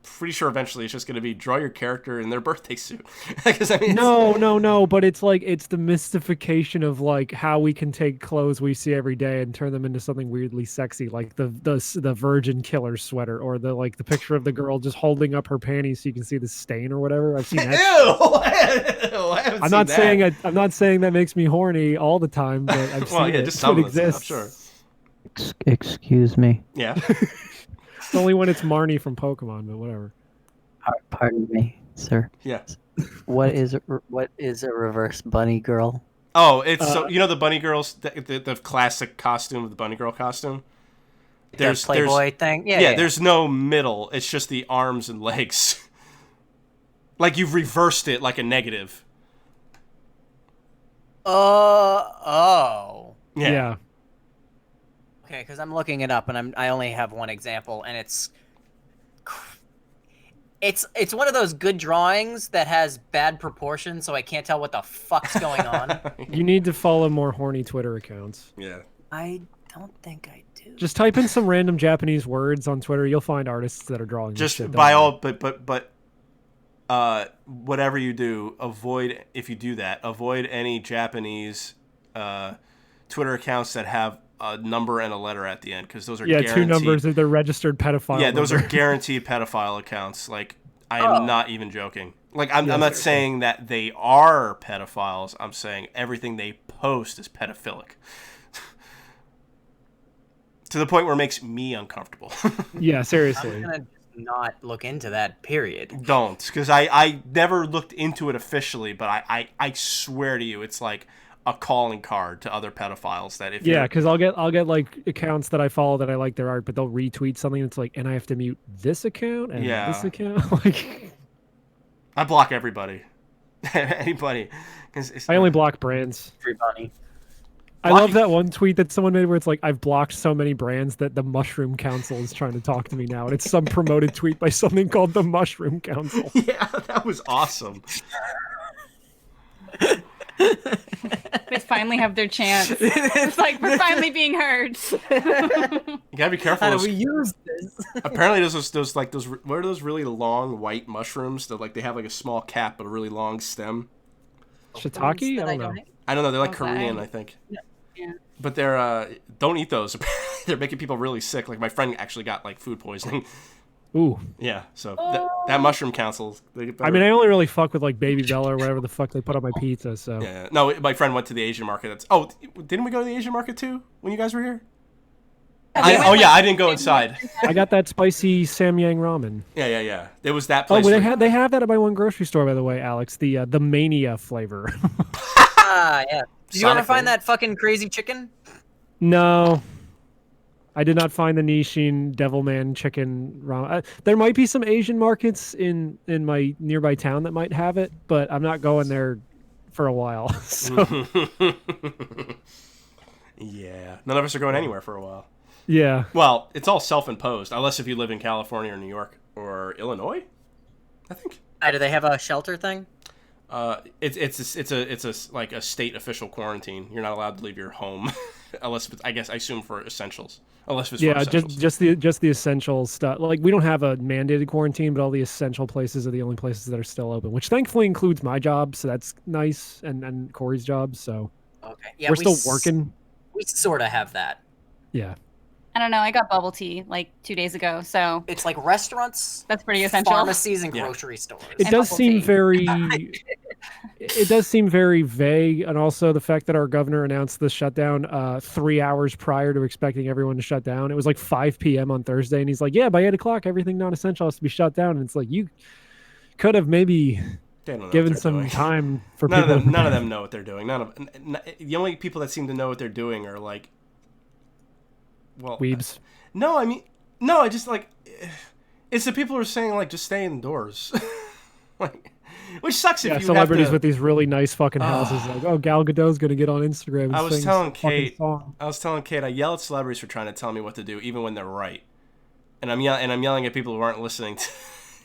pretty sure eventually it's just going to be draw your character in their birthday suit. Because I mean, no, but it's like it's the mystification of like how we can take clothes we see every day and turn them into something weirdly sexy, like the virgin killer sweater, or the picture of the girl just holding up her panties so you can see the stain or whatever. I've seen that. Ew! I'm not saying that makes me horny all the time, but I've seen it. Just some it of it, exists. I'm sure. Excuse me. Yeah. It's only when it's Marnie from Pokemon, but whatever. Pardon me, sir. Yeah. What is a reverse bunny girl? Oh, it's so you know the bunny girls, the classic costume of the bunny girl costume. There's Playboy thing. Yeah. There's no middle. It's just the arms and legs. Like you've reversed it like a negative. Oh. Yeah. Okay, because I'm looking it up, and I only have one example, and it's one of those good drawings that has bad proportions, so I can't tell what the fuck's going on. You need to follow more horny Twitter accounts. Yeah. I don't think I do. Just type in some random Japanese words on Twitter. You'll find artists that are drawing. Just this shit, by all, but whatever you do, avoid any Japanese Twitter accounts that have a number and a letter at the end, because those are guaranteed. 2 numbers that they're registered pedophile. Yeah, those are guaranteed pedophile accounts. Like, I am not even joking. Like, I'm not saying that they are pedophiles. I'm saying everything they post is pedophilic. To the point where it makes me uncomfortable. Yeah, seriously. I'm gonna not look into that, period. Don't, because I never looked into it officially, but I swear to you, it's like a calling card to other pedophiles that if because I'll get like accounts that I follow that I like their art, but they'll retweet something that's like, and I have to mute this account and this account. Like, I block everybody, anybody. I only block brands. Everybody. I love that one tweet that someone made where it's like, I've blocked so many brands that the Mushroom Council is trying to talk to me now, and it's some promoted tweet by something called the Mushroom Council. Yeah, that was awesome. They finally have their chance. It's like we're finally being heard. You gotta be careful. How do we use this? Apparently, those what are those really long white mushrooms that like they have like a small cap but a really long stem? Shiitake? I don't know. I don't know. They're like Okay. Korean, I think. Yeah. But they're don't eat those. They're making people really sick. Like my friend actually got like food poisoning. Ooh. Yeah. So that Mushroom Council. I mean, I only really fuck with like Baby Bella or whatever the fuck they put on my pizza. So yeah. No, my friend went to the Asian market. Didn't we go to the Asian market too when you guys were here? I didn't go inside. I got that spicy Samyang ramen. Yeah. There was that place. Oh, they have that at my one grocery store, by the way, Alex. The Mania flavor. Yeah. Did you ever find that fucking crazy chicken? No. I did not find the Nishin Devilman chicken ramen. There might be some Asian markets in my nearby town that might have it, but I'm not going there for a while. So. Yeah. None of us are going anywhere for a while. Yeah. Well, it's all self-imposed, unless if you live in California or New York or Illinois, I think. Do they have a shelter thing? It's a like a state official quarantine. You're not allowed to leave your home, unless it's, I assume for essentials. Unless it's for essentials. just the essential stuff. Like we don't have a mandated quarantine, but all the essential places are the only places that are still open, which thankfully includes my job, so that's nice, and Corey's job. So okay, yeah, we're still working. We sort of have that. Yeah. I don't know. I got bubble tea like 2 days ago, so It's like restaurants, that's pretty essential. pharmacies, and Yeah. grocery stores. It And does bubble seem tea. very. It does seem very vague, and also the fact that our governor announced the shutdown 3 hours prior to expecting everyone to shut down. It was like 5 p.m. on Thursday, and he's like, "Yeah, by 8 o'clock, everything non-essential has to be shut down." And it's like you could have maybe They don't know given what they're some doing. time for None people. of them know what they're doing. The only people that seem to know what they're doing are like, well, Weebs. no, I mean, no, I just like, it's the people who are saying like just stay indoors, like, which sucks if Yeah, you celebrities have to. with these really nice fucking houses. Like, oh, Gal Gadot's gonna get on Instagram and I was sing telling some fucking Kate, song. I yell at celebrities for trying to tell me what to do, even when they're right, and I'm yelling at people who aren't listening,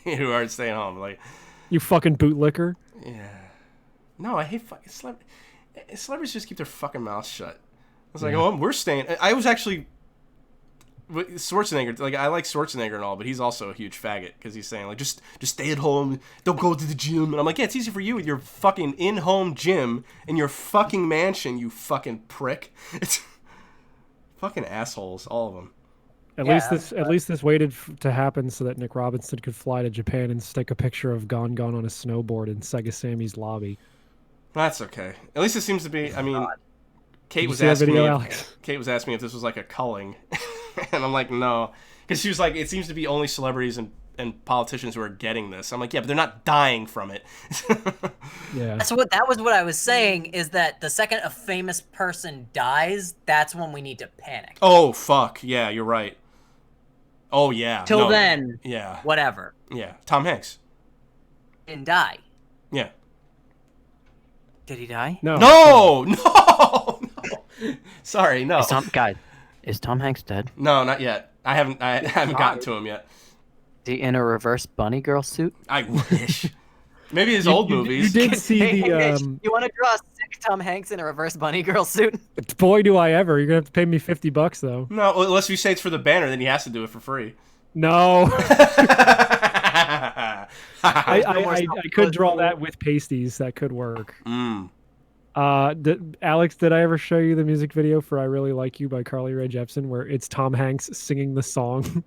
who aren't staying home. Like, You fucking bootlicker. yeah, no, I hate fucking celebrities. Celebrities just keep their fucking mouths shut. I was like, oh, we're staying. I was actually. Schwarzenegger, like I like Schwarzenegger and all, but he's also a huge faggot because he's saying like just stay at home, don't go to the gym, and I'm like, yeah, it's easy for you with your fucking in-home gym in your fucking mansion, you fucking prick. It's fucking assholes, all of them. At least this waited to happen so that Nick Robinson could fly to Japan and stick a picture of Gon Gon on a snowboard in Sega Sammy's lobby. That's okay. At least it seems to be. I mean, Kate was see that asking video, me. Alex? Kate was asking me if this was like a culling, and I'm like, no, because she was like, it seems to be only celebrities and politicians who are getting this. I'm like, yeah, but they're not dying from it. Yeah. That was what I was saying, is that the second a famous person dies, that's when we need to panic. Oh fuck, yeah, you're right. Oh yeah. Till no, then, yeah, whatever. yeah. Tom Hanks. Didn't die. Yeah. Did he die? No. No. Sorry, no. Is Tom Hanks dead? No, not yet. I haven't gotten to him yet. Is he in a reverse bunny girl suit? I wish. Maybe his old movies. You did see Hey, the Mitch, you want to draw a sick Tom Hanks in a reverse bunny girl suit? boy do I ever. You're gonna have to pay me $50 though. No, unless you say it's for the banner, then he has to do it for free. No. I could draw that with pasties. That could work. Mm. Alex, did I ever show you the music video for "I Really Like You" by Carly Rae Jepsen, where it's Tom Hanks singing the song?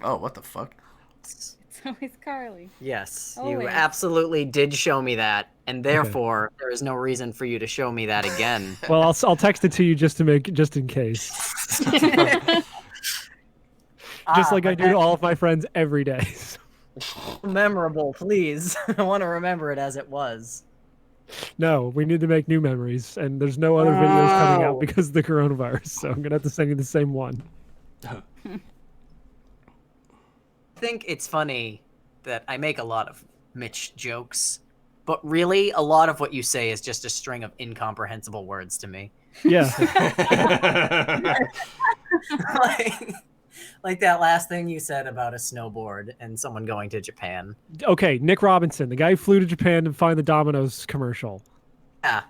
Oh, what the fuck? It's always Carly. Yes, you Always. absolutely did show me that, and therefore there is no reason for you to show me that again. Well, I'll text it to you just in case. Just like I do to all of my friends every day. Memorable, please. I want to remember it as it was. No, we need to make new memories, and there's no other videos coming out Oh. because of the coronavirus, so I'm gonna have to send you the same one. I think it's funny that I make a lot of Mitch jokes, but really a lot of what you say is just a string of incomprehensible words to me. Yeah. like that last thing you said about a snowboard and someone going to Japan. Okay, Nick Robinson, the guy who flew to Japan to find the Domino's commercial. Yeah.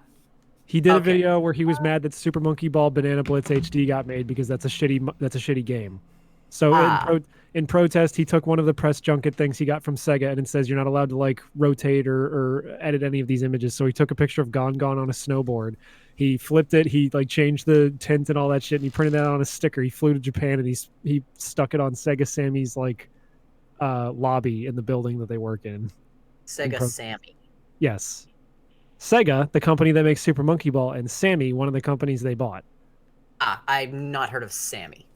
He did a Okay. video where he was mad that Super Monkey Ball Banana Blitz HD got made because that's a shitty game. So in protest, he took one of the press junket things he got from Sega, and it says you're not allowed to like rotate or edit any of these images. So he took a picture of Gon Gon on a snowboard. He flipped it. He like changed the tint and all that shit, and he printed that on a sticker. He flew to Japan and he stuck it on Sega Sammy's like lobby in the building that they work in. Sega Sammy. Yes, Sega, the company that makes Super Monkey Ball, and Sammy, one of the companies they bought. I've not heard of Sammy.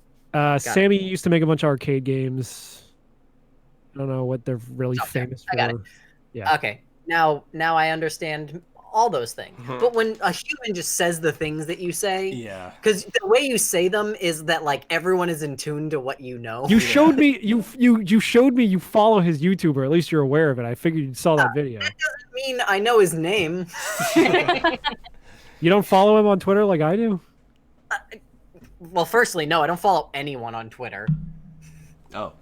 Sammy used to make a bunch of arcade games. I don't know what they're really Okay, famous for. I got it. Yeah. Okay, now I understand all those things. Mhm. But when a human just says the things that you say, Yeah. because the way you say them is that like everyone is in tune to what you know. You showed me you showed me you follow his YouTube, or at least you're aware of it. I figured you saw that video. I mean, I know his name. You don't follow him on Twitter like I do? Well, firstly, no, I don't follow anyone on Twitter. Oh.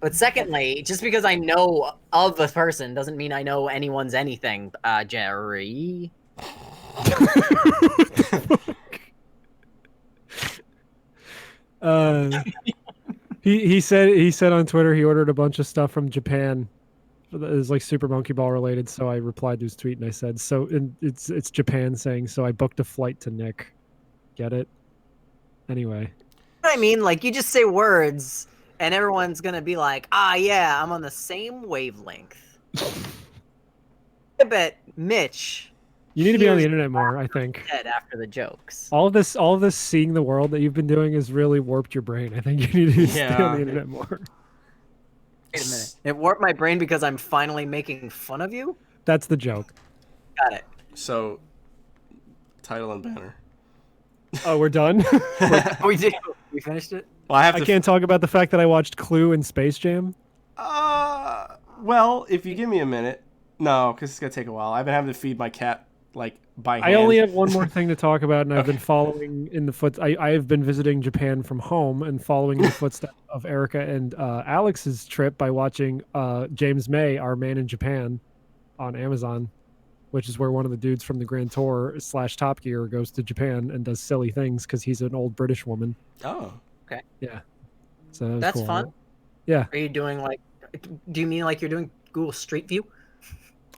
But secondly, just because I know of a person doesn't mean I know anyone's anything. Jerry. He said on Twitter he ordered a bunch of stuff from Japan. It was like Super Monkey Ball related, so I replied to his tweet and I said, it's Japan saying, so I booked a flight to Nick. Get it? Anyway. what I mean? Like, you just say words, and everyone's gonna be like, yeah, I'm on the same wavelength. I bet Mitch. You need to be on the hears internet more, I think. dead after the jokes. All of this seeing the world that you've been doing has really warped your brain. I think you need to stay on the internet more. Wait a minute. It warped my brain because I'm finally making fun of you? That's the joke. Got it. So, title and banner. Oh, we're done? We did. We finished it? Well, I can't talk about the fact that I watched Clue and Space Jam. Well, if you give me a minute. No, because it's going to take a while. I've been having to feed my cat, like, by hand. I only have one more thing to talk about, and I've been following in the I have been visiting Japan from home and following in the footsteps of Erica and Alex's trip by watching James May, Our Man in Japan, on Amazon, which is where one of the dudes from the Grand Tour / Top Gear goes to Japan and does silly things because he's an old British woman. Oh. Okay. Yeah. So that's cool. fun. Yeah. Are you doing do you mean like you're doing Google Street View?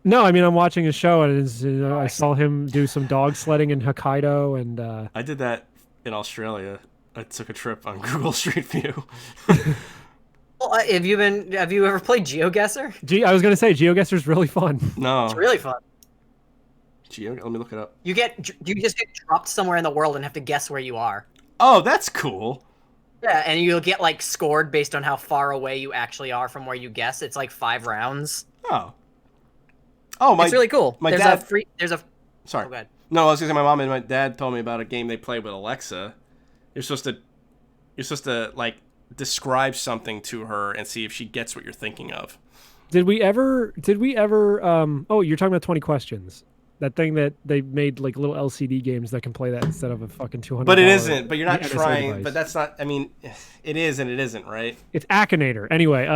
No, I mean I'm watching a show and I saw him do some dog sledding in Hokkaido and I did that in Australia. I took a trip on Google Street View. Well, have you ever played GeoGuessr? I was gonna say GeoGuessr's really fun. No. It's really fun. Let me look it up. You just get dropped somewhere in the world and have to guess where you are. Oh, that's cool. Yeah, and you'll get like scored based on how far away you actually are from where you guess. It's like 5 rounds. Oh, it's really cool. There's dad. Sorry. Oh, go ahead. No, I was gonna say my mom and my dad told me about a game they play with Alexa. You're supposed to like describe something to her and see if she gets what you're thinking of. Did we ever oh, you're talking about 20 questions. That thing that they made like little LCD games that can play that instead of a fucking $200. But it isn't. But you're not NSA trying. device. But that's not. I mean, it is and it isn't, right? It's Akinator. Anyway,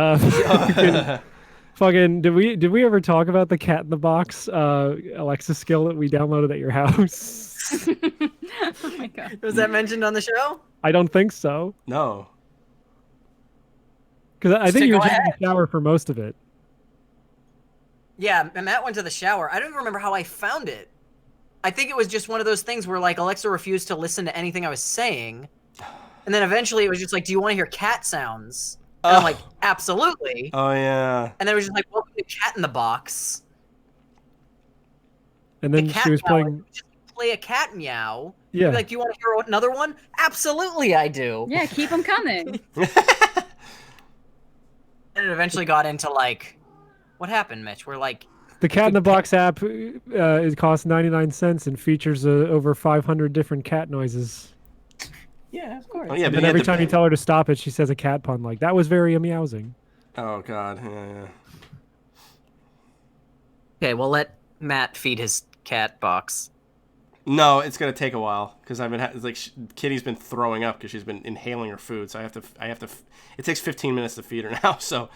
fucking did we ever talk about the Cat in the Box Alexa skill that we downloaded at your house? Oh my god. Was that mentioned on the show? I don't think so. No. Because I think you were go just in ahead. the shower for most of it. Yeah, Matt went to the shower. I don't even remember how I found it. I think it was just one of those things where like Alexa refused to listen to anything I was saying. And then eventually it was just like, do you want to hear cat sounds? And I'm like, absolutely. Oh yeah. And then it was just like, welcome to Cat in the Box. And then The cat she was meow, playing. just play a cat meow. Yeah. Be like, do you want to hear another one? Absolutely, I do. Yeah, keep them coming. And it eventually got into like, what happened, Mitch? We're like, The Cat in the Box app it costs 99 cents and features over 500 different cat noises. yeah, of course. Oh yeah. And But every time you tell her to stop it, she says a cat pun like that was very amusing. Oh god. Yeah. Okay, well let Matt feed his cat box. No, it's gonna take a while because I've been Kitty's been throwing up because she's been inhaling her food. So I have to. It takes 15 minutes to feed her now. So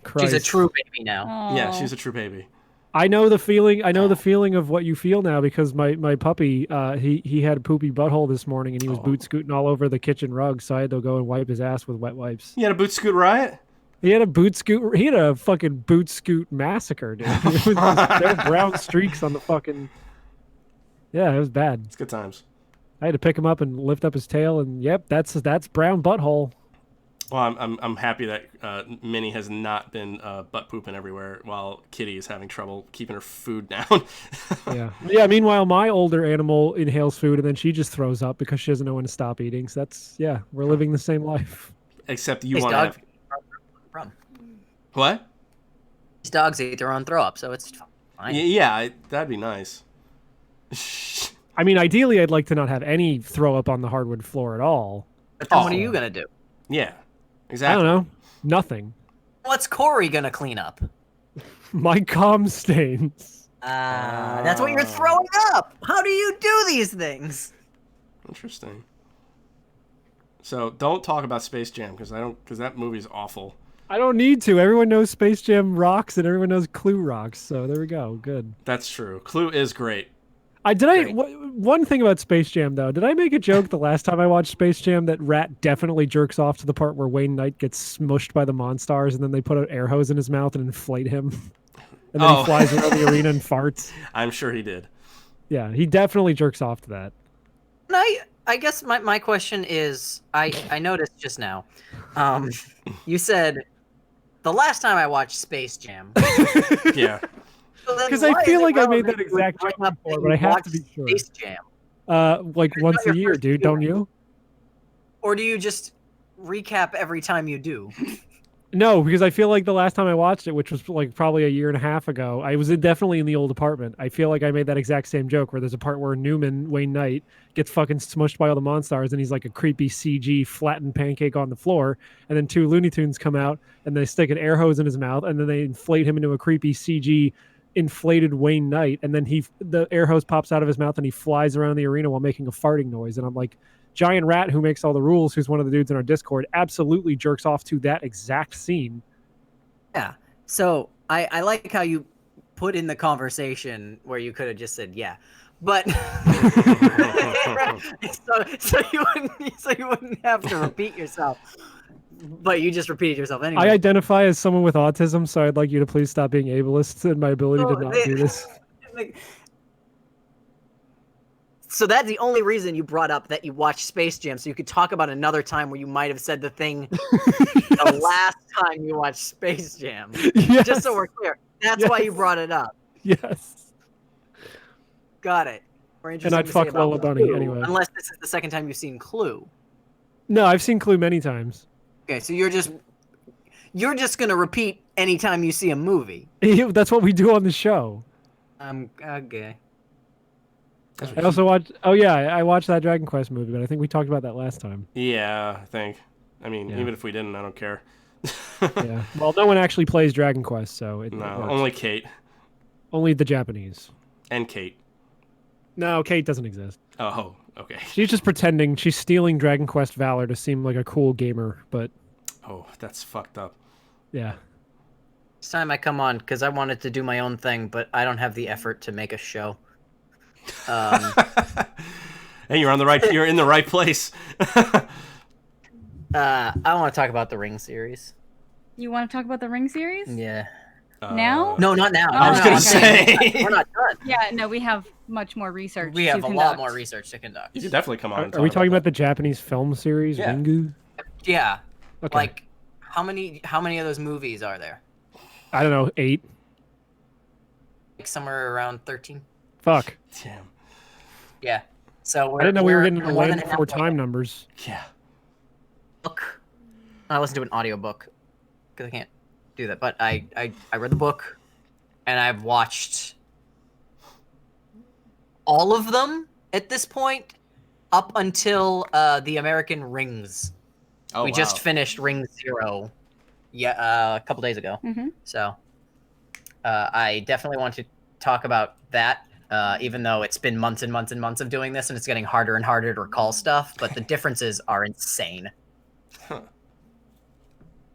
Christ. She's a true baby now. yeah, Aw. she's a true baby. I know the feeling. I know the feeling of what you feel now because my puppy, he had a poopy butthole this morning and he was boot scooting all over the kitchen rug, so I had to go and wipe his ass with wet wipes. You had a boot scoot riot? He had a boot scoot. He had a fucking boot scoot massacre, dude. It was there were brown streaks on the fucking. Yeah, it was bad. It's good times. I had to pick him up and lift up his tail, and yep, that's brown butthole. Well, I'm happy that Minnie has not been butt pooping everywhere while Kitty is having trouble keeping her food down. Yeah. Meanwhile, my older animal inhales food and then she just throws up because she doesn't know when to stop eating. So we're living the same life. Except you These want to dogs have what? These dogs eat their own throw up, so it's fine. Yeah, that'd be nice. I mean, ideally, I'd like to not have any throw up on the hardwood floor at all. But then what are you gonna do? Yeah, I exactly. don't know. Nothing. What's Corey gonna clean up? My cum stains. That's what you're throwing up. How do you do these things? Interesting. So don't talk about Space Jam because that movie's awful. I don't need to. Everyone knows Space Jam rocks and everyone knows Clue rocks. So there we go. Good. That's true. Clue is great. One thing about Space Jam though, did I make a joke the last time I watched Space Jam that Rat definitely jerks off to the part where Wayne Knight gets smushed by the Monstars and then they put an air hose in his mouth and inflate him, and then he flies around the arena and farts? I'm sure he did. Yeah, he definitely jerks off to that. I guess my question is, I noticed just now, you said the last time I watched Space Jam. Yeah. Because I feel like I made that exact joke bring up before, that but I you have to watched be sure. Space Jam, Like It's once not a your year, first dude, year. don't you? or do you just recap every time you do? No, because I feel like the last time I watched it, which was like probably a year and a half ago, I was definitely in the old apartment. I feel like I made that exact same joke where there's a part where Newman, Wayne Knight, gets fucking smushed by all the Monstars and he's like a creepy CG flattened pancake on the floor. And then two Looney Tunes come out and they stick an air hose in his mouth and then they inflate him into a creepy CG inflated Wayne Knight. And then the air hose pops out of his mouth and he flies around the arena while making a farting noise. And I'm like, Giant Rat, who makes all the rules, who's one of the dudes in our Discord, absolutely jerks off to that exact scene. Yeah. So I like how you put in the conversation where you could have just said yeah, but so you wouldn't have to repeat yourself, but you just repeated yourself anyway. I identify as someone with autism, so I'd like you to please stop being ableist in my ability to So not they- do this. So that's the only reason you brought up that you watched Space Jam, so you could talk about another time where you might have said the thing the last time you watched Space Jam. Yes. Just so we're clear. That's why you brought it up. Yes. Got it. More And interesting I'd to say fuck about Lola Bunny Clue, anyway. Unless this is the second time you've seen Clue. No, I've seen Clue many times. Okay, so you're just gonna repeat anytime you see a movie. That's what we do on the show. Okay. I also watched. Oh yeah, I watched that Dragon Quest movie, but I think we talked about that last time. Yeah, I think. I mean, Yeah. even if we didn't, I don't care. Yeah. Well, no one actually plays Dragon Quest, so it No, works. only Kate. Only the Japanese. And Kate. No, Kate doesn't exist. Oh, okay. She's just pretending. She's stealing Dragon Quest Valor to seem like a cool gamer, but Oh, that's fucked up. yeah. It's time I come on because I wanted to do my own thing, but I don't have the effort to make a show. Hey, you're in the right place. I want to talk about the Ring series. You want to talk about the Ring series? Yeah. Now? No, not now. I was Oh, gonna okay. say. We're not done. Yeah, no, we have much more research. We to have a lot conduct. more research to conduct. You should definitely come on. And Are we talking about that. the Japanese film series, Yeah. Ringu? Yeah. Okay. Like, how many of those movies are there? I don't know, 8. Like somewhere around 13. Fuck. Damn. Yeah. So I didn't know we were getting we're to more land than before halfway. time numbers. Yeah. Book. I listened to an audiobook because I can't do that. But I read the book, and I've watched all of them at this point, up until the American Rings. Oh, We just finished Ring 0, a couple days ago. Mhm. So I definitely want to talk about that. Even though it's been months and months and months of doing this, and it's getting harder and harder to recall stuff, but the differences are insane. Huh.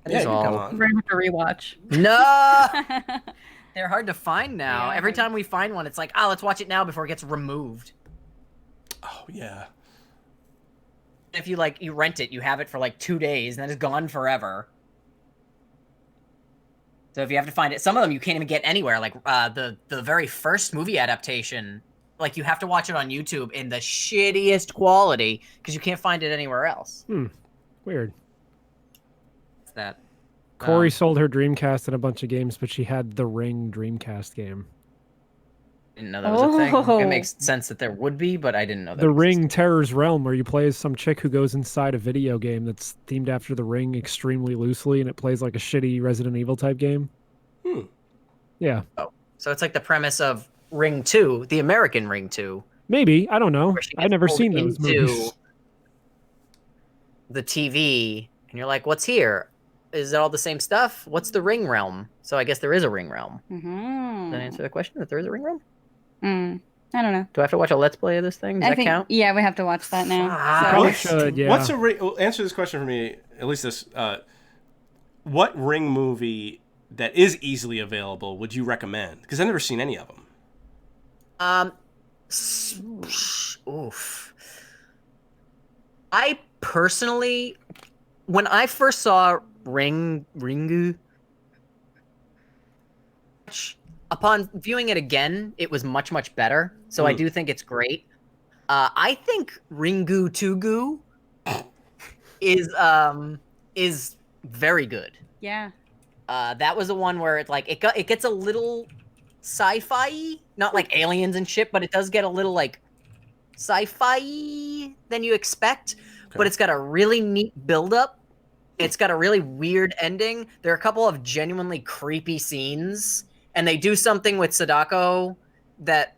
That Yeah, is you can come all. on. We're gonna have to rewatch. No, they're hard to find now. Yeah, Every hard. time we find one, it's like, oh, let's watch it now before it gets removed. Oh yeah. If you you rent it, you have it for like 2 days, and then it's gone forever. So if you have to find it, some of them you can't even get anywhere. Like the very first movie adaptation, like you have to watch it on YouTube in the shittiest quality because you can't find it anywhere else. Weird. It's that. Corey sold her Dreamcast and a bunch of games, but she had the Ring Dreamcast game. Didn't know that was a thing. Oh. It makes sense that there would be, but I didn't know that. The it existed. Ring Terror's Realm, where you play as some chick who goes inside a video game that's themed after the Ring extremely loosely, and it plays like a shitty Resident Evil type game. Yeah. So it's like the premise of Ring 2, the American Ring 2. Maybe. I don't know. Where she I've gets never pulled seen those into movies. the TV, and you're like, what's here? Is it all the same stuff? What's the Ring Realm? So I guess there is a Ring Realm. Mm-hmm. Does that answer the question that there is a Ring Realm? I don't know. Do I have to watch a Let's Play of this thing? Does I that think count? yeah, we have to watch that now. Fuck. Probably So. should, yeah. What's answer this question for me? At least this. What Ring movie that is easily available would you recommend? Because I've never seen any of them. Oof. I personally, when I first saw Ringu, upon viewing it again, it was much, much better. So I do think it's great. I think Ringu Tugu is very good. Yeah. That was the one where it's like it gets a little sci-fi, not like aliens and shit, but it does get a little like sci-fi than you expect. Okay. But it's got a really neat build-up. It's got a really weird ending. There are a couple of genuinely creepy scenes, and they do something with Sadako that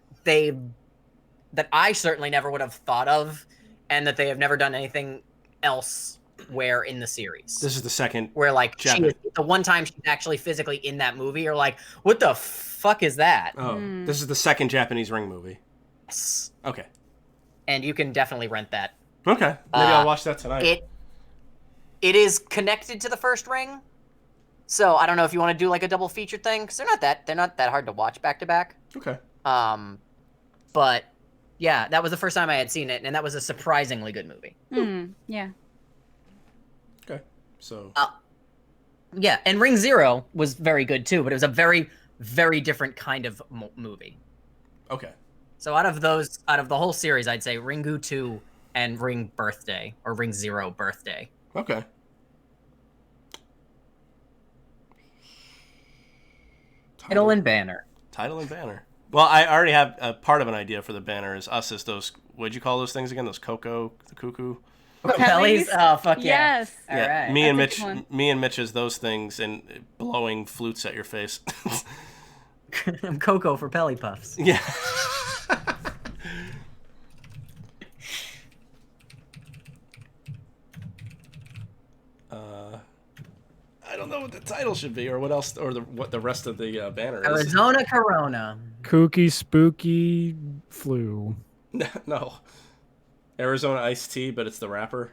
I certainly never would have thought of, and that they have never done anything else where in the series. This is the second. Where like Japan. the one time she's actually physically in that movie, you're like, what the fuck is that? Oh, this is the second Japanese Ring movie. Yes. Okay. And you can definitely rent that. Okay. Maybe I'll watch that tonight. It is connected to the first Ring, so I don't know if you want to do like a double feature thing, because they're not that hard to watch back to back. Okay. But yeah, that was the first time I had seen it, and that was a surprisingly good movie. Yeah. Okay. So. Yeah, and Ring Zero was very good too, but it was a very, very different kind of movie. Okay. So out of the whole series, I'd say Ringu 2 and Ring Birthday, or Ring Zero Birthday. Okay. Title and banner. Title and banner. Well, I already have a part of an idea for the banner. Is us as those? What'd you call those things again? Those the cuckoo. Bellies? Oh fuck yeah! Yes. All right. Me and That's a Mitch. good one. Me and Mitch is those things and blowing flutes at your face. I'm Coco for Pelly Puffs. Yeah. I don't know what the title should be, or what else, or what the rest of the banner is. Arizona Corona. Kooky spooky flu. No. Arizona iced tea, but it's the rapper.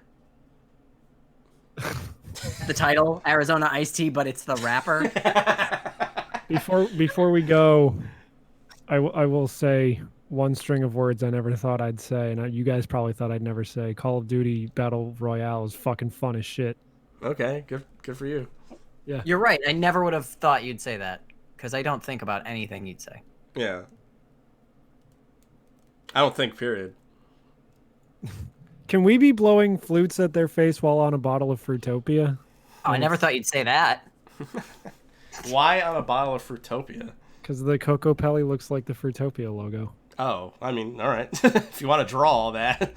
The title, Arizona Iced Tea, but it's the rapper. Before we go, I will say one string of words I never thought I'd say, and you guys probably thought I'd never say. Call of Duty Battle Royale is fucking fun as shit. Okay, good for you. Yeah. You're right. I never would have thought you'd say that, because I don't think about anything you'd say. Yeah. I don't think, period. Can we be blowing flutes at their face while on a bottle of Fruitopia? Oh, I never thought you'd say that. Why on a bottle of Fruitopia? Because the Coco Pelli looks like the Fruitopia logo. Oh, I mean, all right. If you want to draw all that.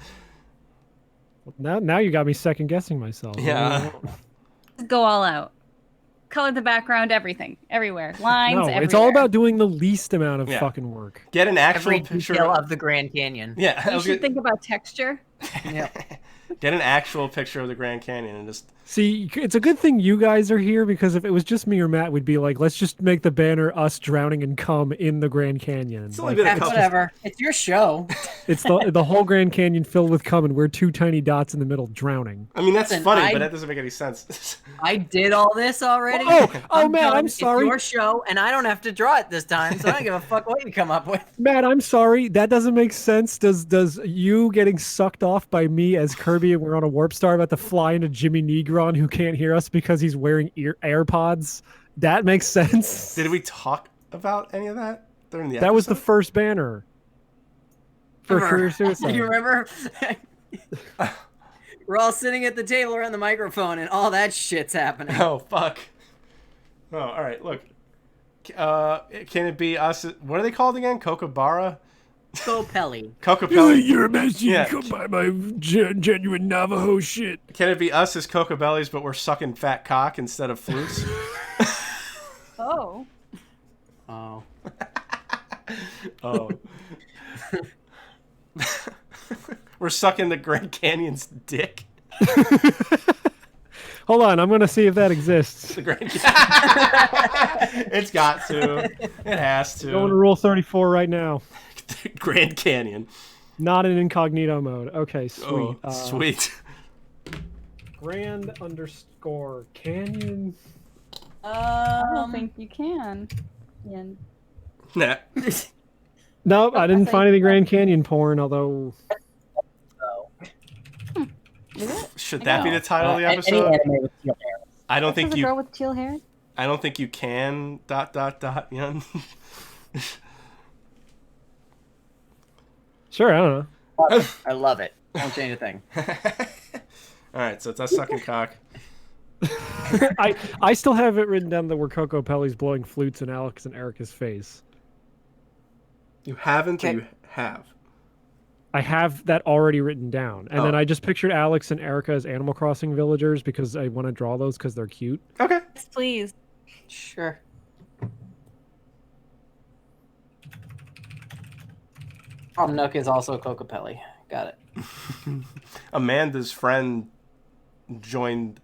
Now you got me second guessing myself. Yeah. Go all out. Color the background, everything, everywhere, lines. No, everywhere. it's all about doing the least amount of Yeah. fucking work. Get an actual Every picture detail of the Grand Canyon. Yeah, I You was should gonna- think about texture. Yeah. Get an actual picture of the Grand Canyon and just See, it's a good thing you guys are here, because if it was just me or Matt, we'd be like, let's just make the banner us drowning in cum in the Grand Canyon. It's only Like, been a That's couple. whatever. It's your show. it's the whole Grand Canyon filled with cum, and we're two tiny dots in the middle drowning. I mean, that's Listen, funny, but that doesn't make any sense. I did all this already. Oh, Matt, done. I'm sorry. It's your show, and I don't have to draw it this time, so I don't give a fuck what you come up with. Matt, I'm sorry. That doesn't make sense. Does you getting sucked off by me as Kirby and we're on a warp star about to fly into Jimmy Negron, who can't hear us because he's wearing AirPods? That makes sense. Did we talk about any of that during the episode? That was the first banner for Remember- career suicide. You remember? We're all sitting at the table around the microphone, and all that shit's happening. Oh, fuck. Oh, all right, look. Can it be us? What are they called again? Kokobara? Copelli. Kokopelli. You're imagining Yeah. come by my genuine Navajo shit. Can it be us as Cocobellies, but we're sucking fat cock instead of flutes? Oh. Oh. Oh. We're sucking the Grand Canyon's dick. Hold on, I'm gonna see if that exists. The Grand It's got to. It has Going to to. Rule 34 right now. Grand Canyon. Not in incognito mode. Okay, sweet. Oh, sweet. Grand underscore canyon. I don't think you can. Yeah. Nah. Nope, I didn't find any Grand Canyon porn, although Should that be the title of the Any episode? anime with teal hair. I don't think There's a you. girl with teal hair. I don't think you can. ... Yun. sure, I don't know. I love it. Don't change a thing. All right, so it's us sucking cock. I still have it written down that where Coco Pelli's blowing flutes in Alex and Erica's face. You haven't, or Okay. you have? I have that already written down, and then I just pictured Alex and Erica as Animal Crossing villagers because I want to draw those because they're cute. Okay. Yes, please. Sure. Tom Nook is also Cocopelli. Got it. Amanda's friend joined.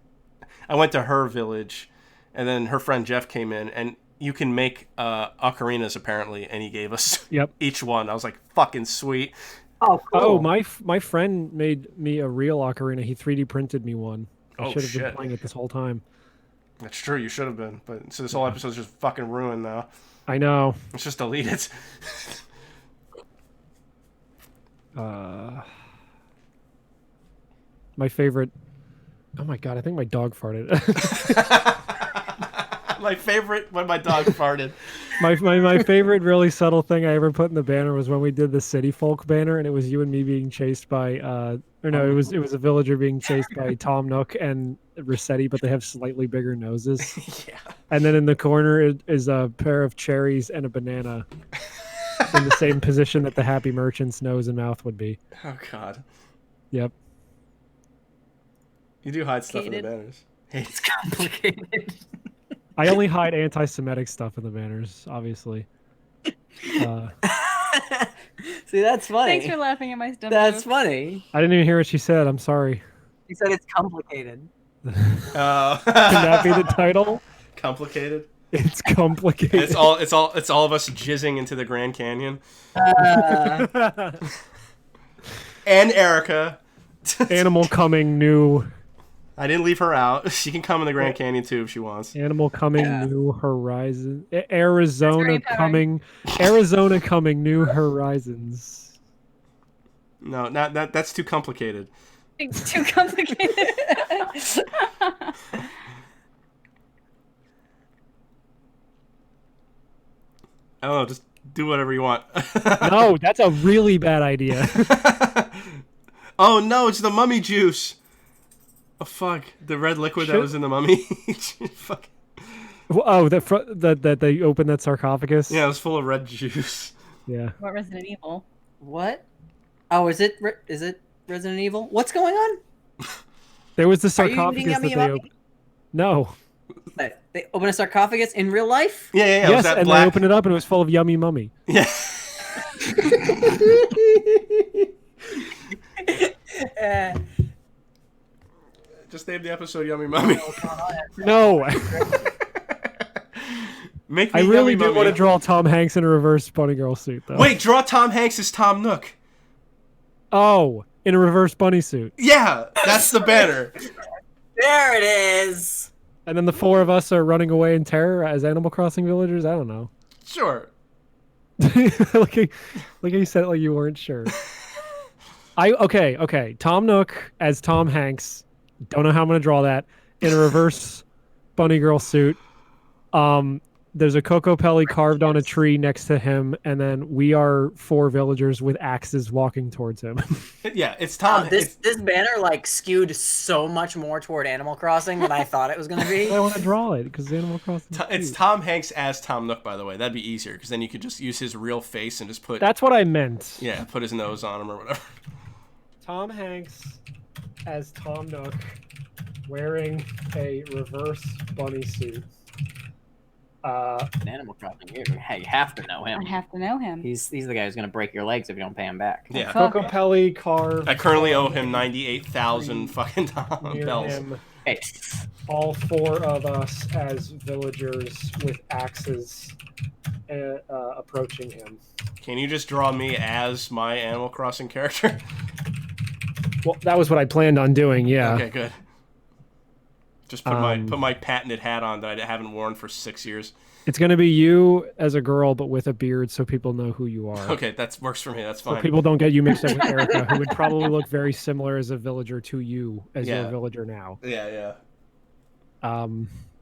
I went to her village, and then her friend Jeff came in, and you can make ocarinas apparently, and he gave us each one. I was like, fucking sweet. Oh, cool. Oh, my friend made me a real ocarina. He 3D printed me one. I should have been playing it this whole time. That's true. You should have been, but so this whole episode's just fucking ruined now. I know. Let's just delete it. My favorite. Oh my god! I think my dog farted. My favorite when my dog farted. My favorite really subtle thing I ever put in the banner was when we did the City Folk banner, and it was you and me being chased by or no, it was a villager being chased by Tom Nook and Rossetti, but they have slightly bigger noses. Yeah. And then in the corner is a pair of cherries and a banana in the same position that the Happy Merchant's nose and mouth would be. Oh god. Yep. You do hide stuff in the banners. It's complicated. I only hide anti-Semitic stuff in the banners, obviously. See, that's funny. Thanks for laughing at my stuff. That's funny. I didn't even hear what she said. I'm sorry. He said it's complicated. Can that be the title? Complicated. It's complicated. It's all of us jizzing into the Grand Canyon. And Erica. Animal coming new. I didn't leave her out. She can come in the Grand Canyon too if she wants. Animal coming new horizon. Arizona empowering. coming new horizons. No, not that. That's too complicated. It's too complicated. I don't know. Just do whatever you want. No, that's a really bad idea. Oh no, it's the mummy juice. Oh fuck, the red liquid that was in the mummy. Fuck. Oh, that they opened that sarcophagus. Yeah, it was full of red juice. Yeah. What Resident Evil? What? Oh, is it Resident Evil? What's going on? There was the Are you eating sarcophagus that yummy they yummy? opened. No. They open a sarcophagus in real life? Yeah. It was Yes, that and black... they opened it up and it was full of yummy mummy. Yeah. Just name the episode Yummy Mummy. No. Make me I really Yummy do Mummy. want to draw Tom Hanks in a reverse bunny girl suit, though. Wait, draw Tom Hanks as Tom Nook. Oh, in a reverse bunny suit. Yeah, that's the banner. There it is. And then the four of us are running away in terror as Animal Crossing villagers? I don't know. Sure. Like you said it like you weren't sure. Okay. Tom Nook as Tom Hanks. Don't know how I'm gonna draw that. In a reverse bunny girl suit. There's a Coco Pelli carved on a tree next to him, and then we are four villagers with axes walking towards him. Yeah, it's Tom. This banner like skewed so much more toward Animal Crossing than I thought it was gonna be. I want to draw it because Animal Crossing. It's Tom Hanks as Tom Nook, by the way. That'd be easier because then you could just use his real face and just put. That's what I meant. Yeah, put his nose on him or whatever. Tom Hanks as Tom Nook wearing a reverse bunny suit. In Animal Crossing, you have to know him. I have to know him. He's the guy who's gonna break your legs if you don't pay him back. Yeah. Coco Pelli carved. I currently owe him 98,000 fucking near bells. him. Hey, All four of us as villagers with axes approaching him. Can you just draw me as my Animal Crossing character? Well, that was what I planned on doing. Yeah. Okay, good. Just put my patented hat on that I haven't worn for 6 years. It's gonna be you as a girl, but with a beard, so people know who you are. Okay, that works for me. That's So fine. people don't get you mixed up with Erica, who would probably look very similar as a villager to you as your villager now. Yeah.